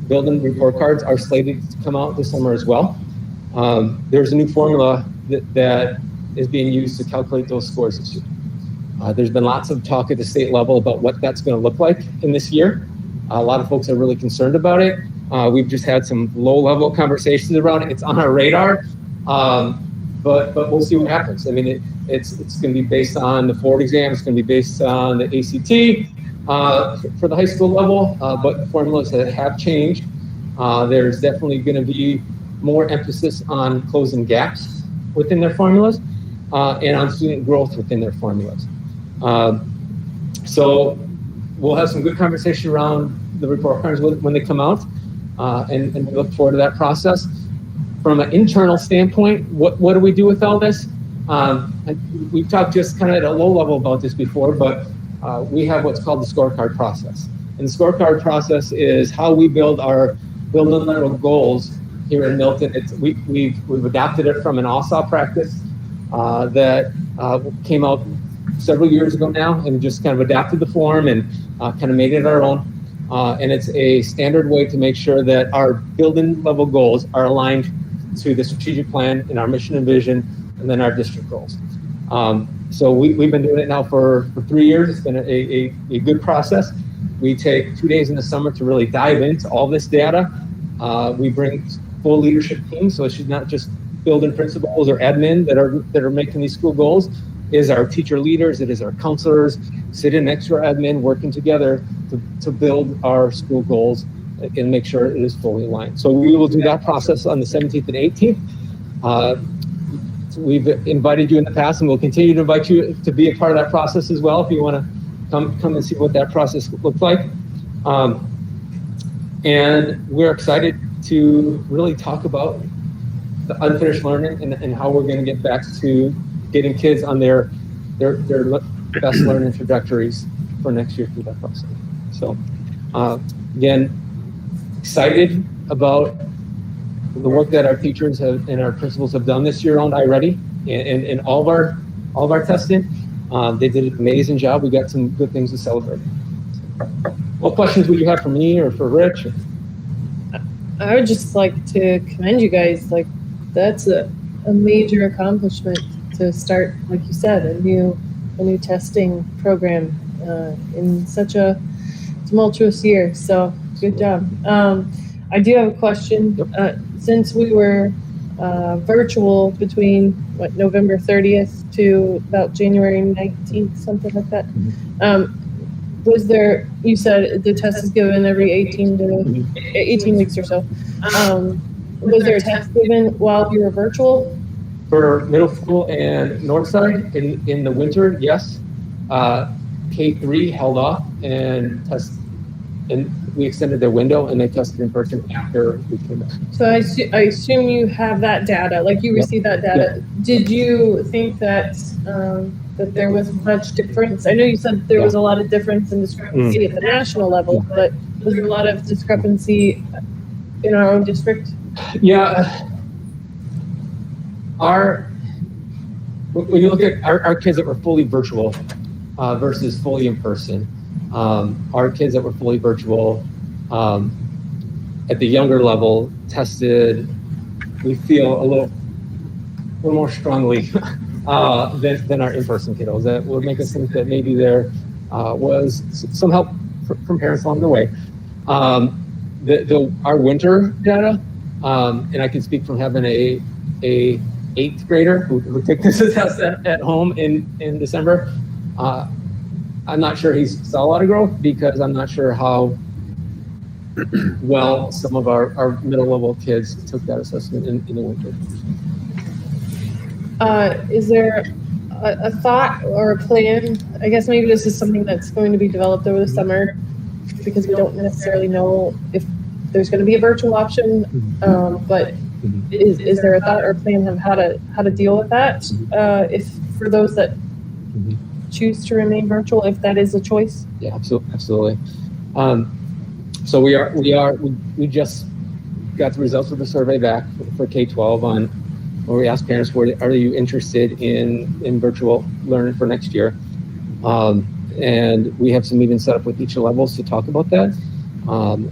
building report cards are slated to come out this summer as well. There's a new formula that is being used to calculate those scores this year. There's been lots of talk at the state level about what that's going to look like in this year. A lot of folks are really concerned about it. We've just had some low-level conversations around it. It's on our radar, but we'll see what happens. I mean, it's going to be based on the Forward exam. It's going to be based on the ACT for the high school level, but formulas that have changed. There's definitely going to be more emphasis on closing gaps within their formulas and on student growth within their formulas. So we'll have some good conversation around the report cards when they come out, and we look forward to that process. From an internal standpoint, what do we do with all this? We've talked just kind of at a low level about this before, but we have what's called the scorecard process. And the scorecard process is how we build our building level goals here in Milton. We've adapted it from an ASA practice that came out several years ago now, and just kind of adapted the form and kind of made it our own. And it's a standard way to make sure that our building level goals are aligned to the strategic plan and our mission and vision, and then our district goals. So we've been doing it now for 3 years. It's been a good process. We take 2 days in the summer to really dive into all this data. We bring full leadership teams, so it's not just building principals or admin that are making these school goals. It is our teacher leaders, it is our counselors sitting next to our admin, working together to build our school goals and make sure it is fully aligned. So we will do that process on the 17th and 18th. We've invited you in the past, and we'll continue to invite you to be a part of that process as well if you want to come and see what that process looks like. And we're excited to really talk about the unfinished learning and how we're going to get back to getting kids on their best learning trajectories for next year through that process. So again, excited about the work that our teachers and our principals have done this year on iReady and all of our testing. They did an amazing job. We got some good things to celebrate. What questions would you have for me or for Rich? I would just like to commend you guys. Like, that's a major accomplishment to start, like you said, a new testing program in such a tumultuous year. So good job. I do have a question. Since we were virtual between November 30th to about January 19th, something like that. Was there, you said the test is given every 18 weeks or so. Was there a test given while you were virtual? For middle school and Northside in the winter, yes. K3 held off and tested, and we extended their window and they tested in person after we came back. So I assume you have that data, like you received that data. Yeah. Did you think that that there was much difference? I know you said there was a lot of difference and discrepancy at the national level, but was there a lot of discrepancy in our own district? Yeah. When you look at our kids that were fully virtual versus fully in person, our kids that were fully virtual at the younger level tested, we feel a little more strongly than our in-person kiddos. That would make us think that maybe there was some help from parents along the way. Our winter data And I can speak from having a 8th grader who took this test at home in December. I'm not sure he saw a lot of growth because I'm not sure how well some of our middle level kids took that assessment in the winter. Is there a thought or a plan? I guess maybe this is something that's going to be developed over the summer because we don't necessarily know if there's going to be a virtual option. But is there a thought or a plan of how to deal with that? If for those that choose to remain virtual, if that is a choice? Yeah, absolutely. So we just got the results of the survey back for K-12 on where we asked parents, are you interested in virtual learning for next year? And we have some meetings set up with each levels to talk about that.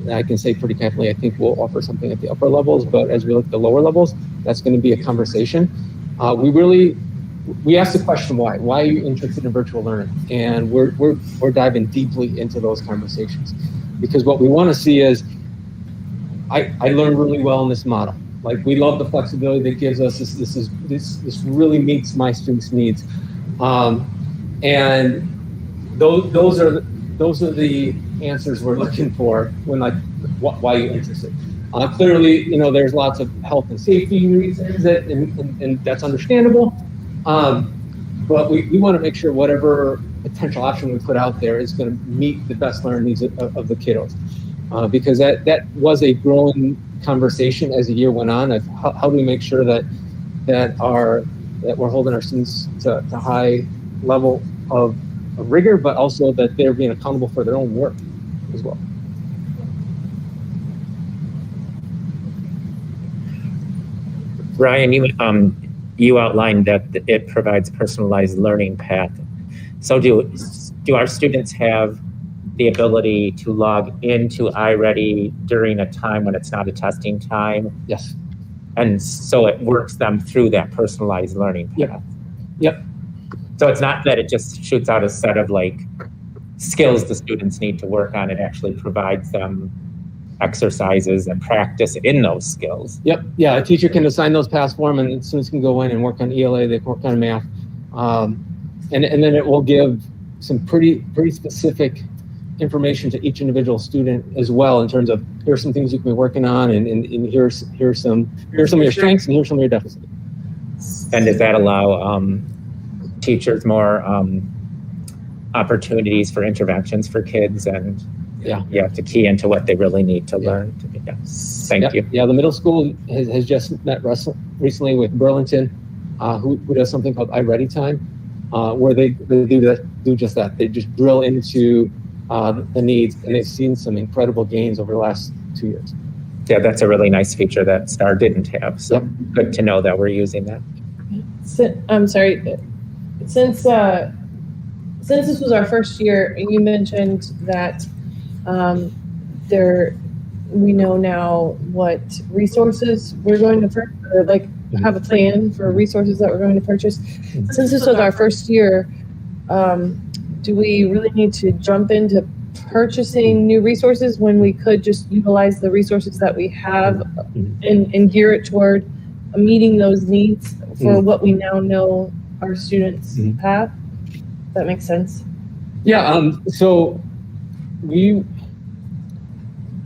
I can say pretty confidently, I think we'll offer something at the upper levels, but as we look at the lower levels, that's going to be a conversation. We asked the question, why? Why are you interested in virtual learning? And we're diving deeply into those conversations because what we want to see is, I learned really well in this model. Like we love the flexibility that gives us. This really meets my students' needs, and those are the answers we're looking for when why you're interested. Clearly, there's lots of health and safety reasons and that's understandable. But we want to make sure whatever potential option we put out there is going to meet the best learning needs of the kiddos. Because that was a growing conversation as the year went on of how do we make sure that we're holding our students to high level of rigor, but also that they're being accountable for their own work as well. Ryan, you outlined that it provides personalized learning path. So do our students have the ability to log into iReady during a time when it's not a testing time? Yes. And so it works them through that personalized learning path. Yep. So it's not that it just shoots out a set of skills the students need to work on. It actually provides them exercises and practice in those skills. Yep. Yeah. A teacher can assign those paths for them, and students can go in and work on ELA. They can work on math, and then it will give some pretty specific information to each individual student as well in terms of here's some things you can be working on, and here's some of your strengths and here's some of your deficits. And does that allow teachers more opportunities for interventions for kids, and you have to key into what they really need to learn? Thank you. Yeah, the middle school has just met recently with Burlington, who does something called iReady Time, where they do just that. They just drill into the needs, and they've seen some incredible gains over the last 2 years. Yeah, that's a really nice feature that STAR didn't have. So good to know that we're using that. I'm sorry. Since this was our first year, you mentioned that we know now what resources we're going to purchase, or have a plan for resources that we're going to purchase. Since this was our first year, do we really need to jump into purchasing new resources when we could just utilize the resources that we have and gear it toward meeting those needs for what we now know our students have? That makes sense. Yeah. So we're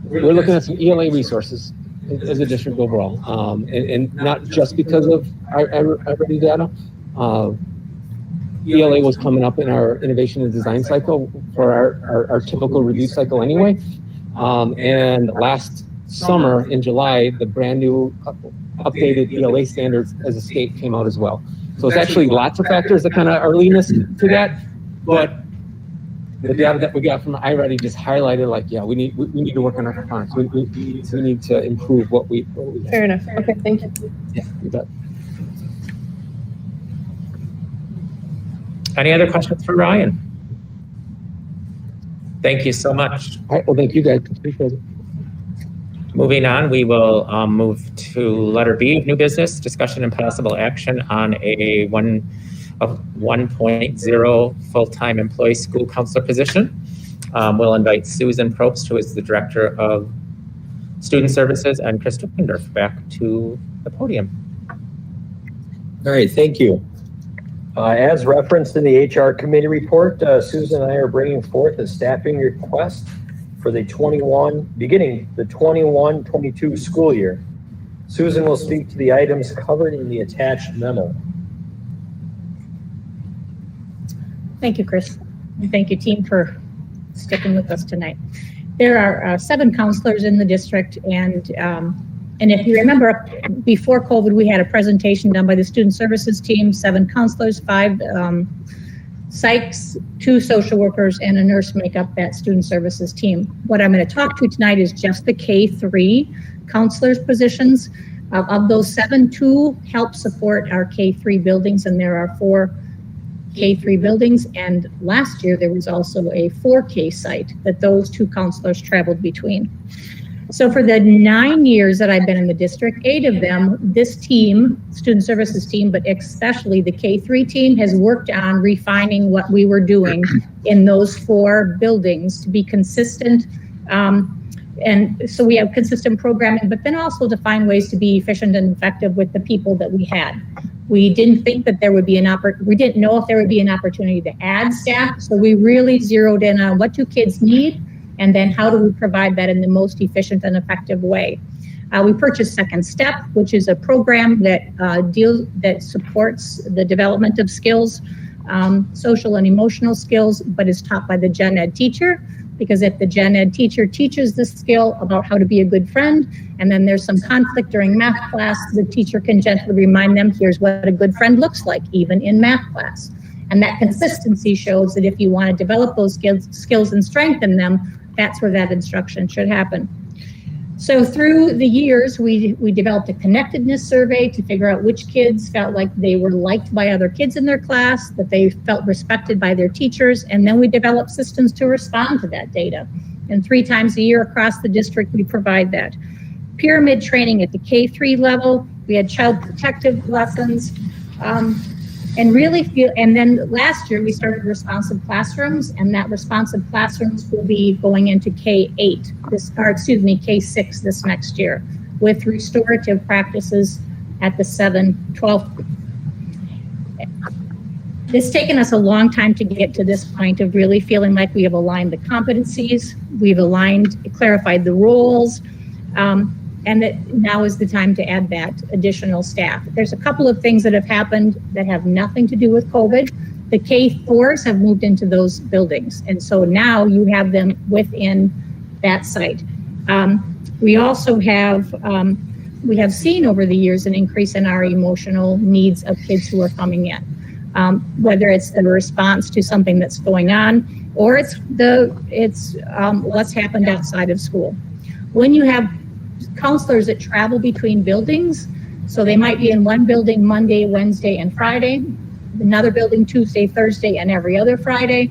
looking at some ELA resources as a district overall, and not just because of our iReady data. ELA was coming up in our innovation and design cycle for our typical review cycle anyway. And last summer in July, the brand new updated ELA standards as a state came out as well. So it's actually lots of factors that kind of are leading us to that, but the data that we got from iReady just highlighted we need to work on our components. We need to improve what we have. Fair enough. Okay, thank you. Yeah, you bet. Any other questions for Ryan? Thank you so much. All right, well, thank you guys. Appreciate it. Moving on, we will move to letter B of new business, discussion and possible action on a 1.0 full-time employee school counselor position. We'll invite Susan Probst, who is the Director of Student Services, and Krista Windorf back to the podium. All right, thank you. As referenced in the HR committee report, Susan and I are bringing forth a staffing request for the beginning the 21-22 school year. Susan will speak to the items covered in the attached memo. Thank you, Chris. And thank you, team, for sticking with us tonight. There are 7 counselors in the district, and if you remember, before COVID, we had a presentation done by the Student Services team, 7 counselors, 5 psychs, 2 social workers, and a nurse make up that Student Services team. What I'm going to talk to tonight is just the K-3 counselors positions. Of those 7, 2 help support our K-3 buildings, and there are 4 K-3 buildings, and last year there was also a 4K site that those 2 counselors traveled between. So for the 9 years that I've been in the district, 8 of them, this team, Student Services team, but especially the K-3 team, has worked on refining what we were doing in those 4 buildings to be consistent. And so we have consistent programming, but then also to find ways to be efficient and effective with the people that we had. We didn't think that there would be we didn't know if there would be an opportunity to add staff. So we really zeroed in on what do kids need, and then how do we provide that in the most efficient and effective way. We purchased Second Step, which is a program that supports the development of skills, social and emotional skills, but is taught by the gen ed teacher. Because if the gen ed teacher teaches the skill about how to be a good friend, and then there's some conflict during math class, the teacher can gently remind them, here's what a good friend looks like, even in math class. And that consistency shows that if you want to develop those skills and strengthen them, that's where that instruction should happen. So through the years, we developed a connectedness survey to figure out which kids felt like they were liked by other kids in their class, that they felt respected by their teachers, and then we developed systems to respond to that data. And 3 times a year across the district, we provide that. Pyramid training at the K-3 level, we had child protective lessons, and then last year we started responsive classrooms, and that responsive classrooms will be going into K-8, K-6 this next year, with restorative practices at the 7-12. It's taken us a long time to get to this point of really feeling like we have aligned the competencies, we've clarified the roles, and that now is the time to add that additional staff. There's a couple of things that have happened that have nothing to do with COVID. The K-4s have moved into those buildings, and so now you have them within that site. We also have seen over the years an increase in our emotional needs of kids who are coming in, whether it's the response to something that's going on, or it's what's happened outside of school. When you have counselors that travel between buildings, so they might be in one building Monday, Wednesday, and Friday, another building Tuesday, Thursday, and every other Friday.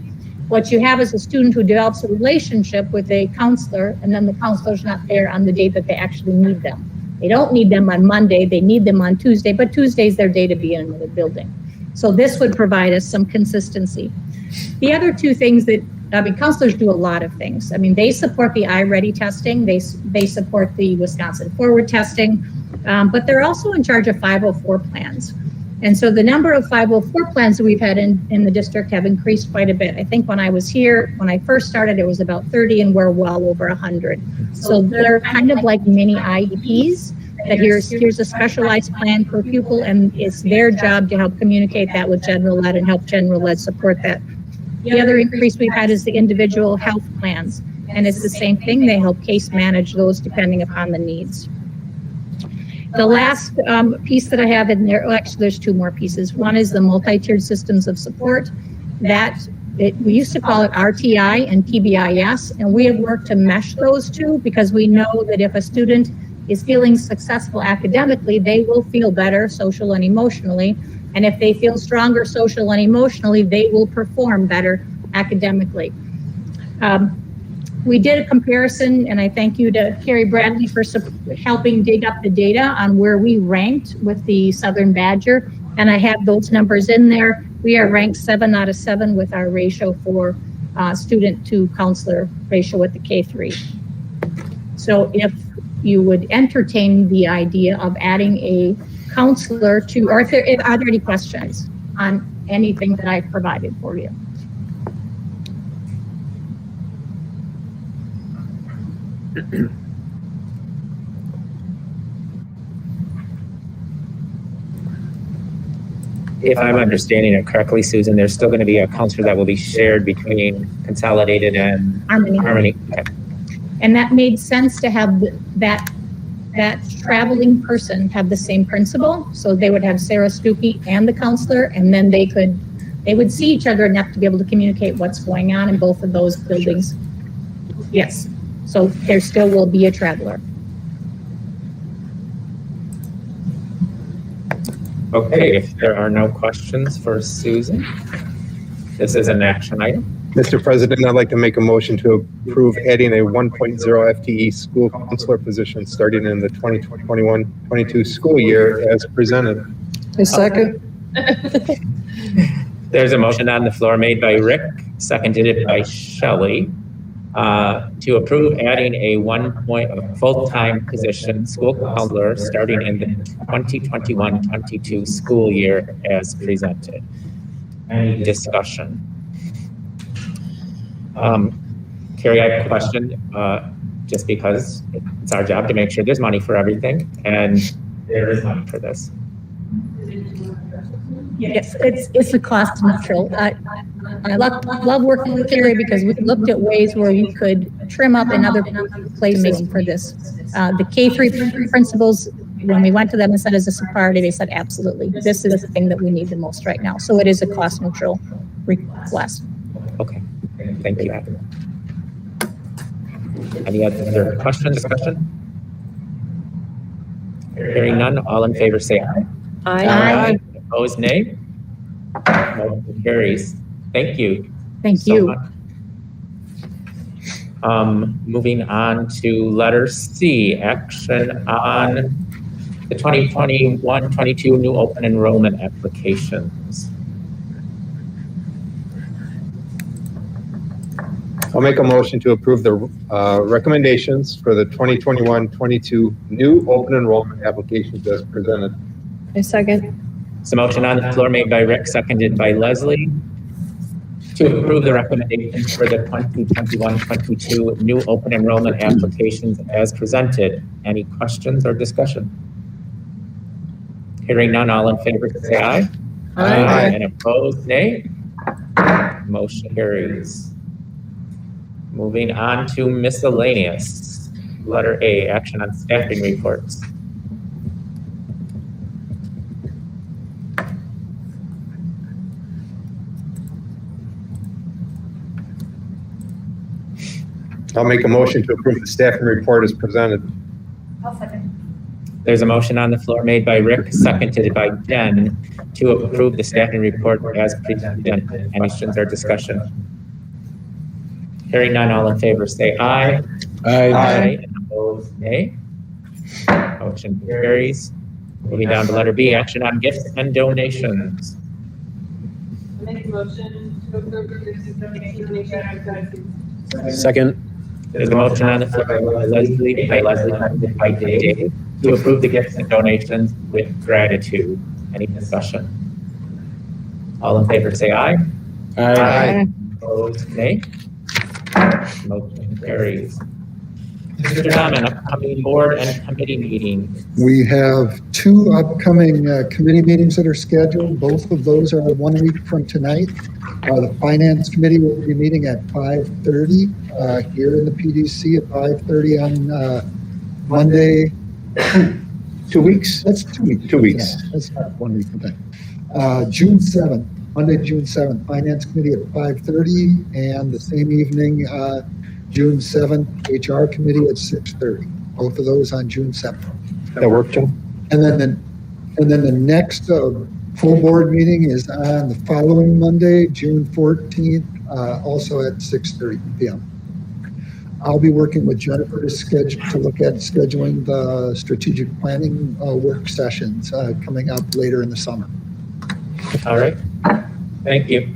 What you have is a student who develops a relationship with a counselor, and then the counselor's not there on the day that they actually need them. They don't need them on Monday, they need them on Tuesday, but Tuesday's their day to be in another building. So this would provide us some consistency. The other 2 things counselors do a lot of things. They support the iReady testing, they support the Wisconsin Forward testing, but they're also in charge of 504 plans. And so the number of 504 plans that we've had in the district have increased quite a bit. I think when I was here, when I first started, it was about 30, and we're well over 100. So they're kind of like mini IEPs, that here's a specialized plan per pupil, and it's their job to help communicate that with general ed and help general ed support that. The other increase we've had is the individual health plans, and it's the same thing. They help case manage those depending upon the needs. The last piece that I have in there, actually there's 2 more pieces. One is the multi-tiered systems of support. We used to call it RTI and PBIS, and we have worked to mesh those 2 because we know that if a student is feeling successful academically, they will feel better social and emotionally. And if they feel stronger social and emotionally, they will perform better academically. We did a comparison, and I thank you to Carrie Bradley for helping dig up the data on where we ranked with the Southern Badger, and I have those numbers in there. We are ranked 7 out of 7 with our ratio for student to counselor ratio with the K-3. So if you would entertain the idea of adding a counselor to, or if are there any questions on anything that I've provided for you? If I'm understanding it correctly, Susan, there's still going to be a counselor that will be shared between Consolidated and Harmony. Okay. And that made sense to have that traveling person have the same principal. So they would have Sarah Stuckey and the counselor, and then they would see each other enough to be able to communicate what's going on in both of those buildings. Yes. So there still will be a traveler. Okay, if there are no questions for Susan, this is an action item. Mr. President, I'd like to make a motion to approve adding a 1.0 FTE school counselor position starting in the 2021-22 school year as presented. A second. There's a motion on the floor made by Rick, seconded by Shelley, to approve adding a full-time position school counselor starting in the 2021-22 school year as presented. Any discussion? Carrie, I have a question, just because it's our job to make sure there's money for everything, and there is money for this. Yes, it's a cost neutral. I love working with Carrie because we looked at ways where we could trim up in other places for this. The K-3 principals, when we went to them and said, is this a priority? They said, absolutely. This is the thing that we need the most right now. So it is a cost neutral request. Okay, thank you. Any other questions, discussion? Hearing none, all in favor say aye. Aye. Opposed, nay. Motion carries. Thank you. Thank you. Moving on to letter C, action on the 2021-22 new open enrollment applications. I'll make a motion to approve the recommendations for the 2021-22 new open enrollment applications as presented. A second. So motion on the floor made by Rick, seconded by Leslie, to approve the recommendations for the 2021-22 new open enrollment applications as presented. Any questions or discussion? Hearing none, all in favor say aye. Aye. And opposed, nay. Motion carries. Moving on to miscellaneous. Letter A, action on staffing reports. I'll make a motion to approve the staffing report as presented. I'll second. There's a motion on the floor made by Rick, seconded by Jen, to approve the staffing report as presented. Any questions or discussion? Hearing none, all in favor say aye. Aye. And opposed, nay. Motion carries. Moving down to letter B, action on gifts and donations. Make a motion to approve the gifts and donations. Second. There's a motion on the floor by Leslie, seconded by Dave, to approve the gifts and donations with gratitude. Any discussion? All in favor say aye. Aye. Opposed, nay. Motion carries. Mr. Diamond, upcoming board and committee meetings. We have two upcoming committee meetings that are scheduled. Both of those are 1 week from tonight. The Finance Committee will be meeting at 5:30 here in the PDC at 5:30 on Monday. 2 weeks? That's 2 weeks. 2 weeks. Yeah, that's not 1 week from tonight. June 7th, Monday, June 7th, Finance Committee at 5:30, and the same evening, June 7th, HR Committee at 6:30. Both of those on June 7th. That work, Jim? And then the next full board meeting is on the following Monday, June 14th, also at 6:30 p.m. I'll be working with Jennifer to look at scheduling the strategic planning work sessions coming up later in the summer. All right. Thank you.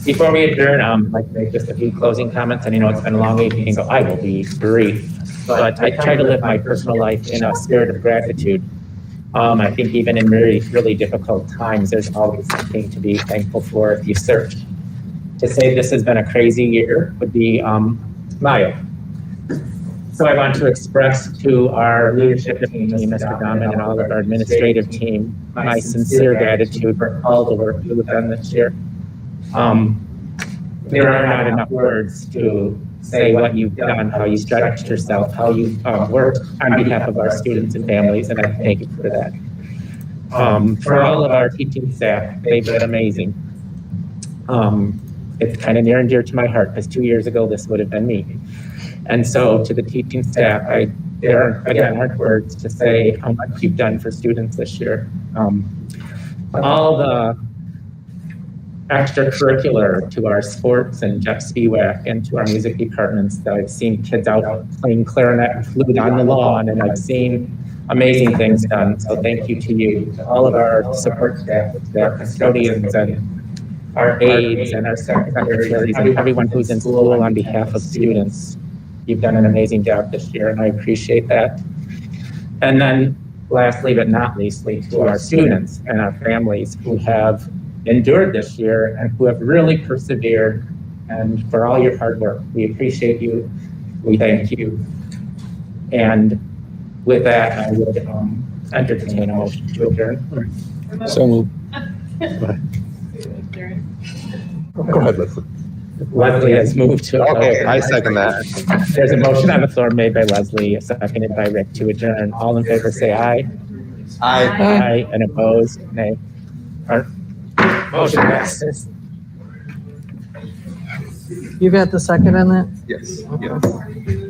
Before we adjourn, I'd like to make just a few closing comments. And you know, it's been a long evening, so I will be brief. but I try to live my personal life in a spirit of gratitude. I think even in really, really difficult times, there's always something to be thankful for if you search. To say this has been a crazy year would be mild. So I want to express to our leadership team, Mr. Dahman, and all of our administrative team, my sincere gratitude for all the work you have done this year. There are not enough words to say what you've done, how you stretched yourself, how you worked on behalf of our students and families, and I thank you for that. For all of our teaching staff, they've been amazing. It's kind of near and dear to my heart because 2 years ago, this would have been me. And so to the teaching staff, there aren't words to say how much you've done for students this year. All the extracurricular to our sports and Jeff Spiewak and to our music departments that I've seen kids out playing clarinet and flute on the lawn, and I've seen amazing things done. So thank you to you, to all of our support staff, our custodians and our aides and our secretaries and everyone who's in school on behalf of students. You've done an amazing job this year, and I appreciate that. And then lastly, but not leastly, to our students and our families who have endured this year and who have really persevered, and for all your hard work. We appreciate you. We thank you. And with that, I would entertain a motion to adjourn. So moved. Go ahead, Leslie. Leslie has moved to. Okay, I second that. There's a motion on the floor made by Leslie, seconded by Rick to adjourn. All in favor say aye. Aye. Aye, and opposed, nay. Motion passes. You got the second on that? Yes, yes.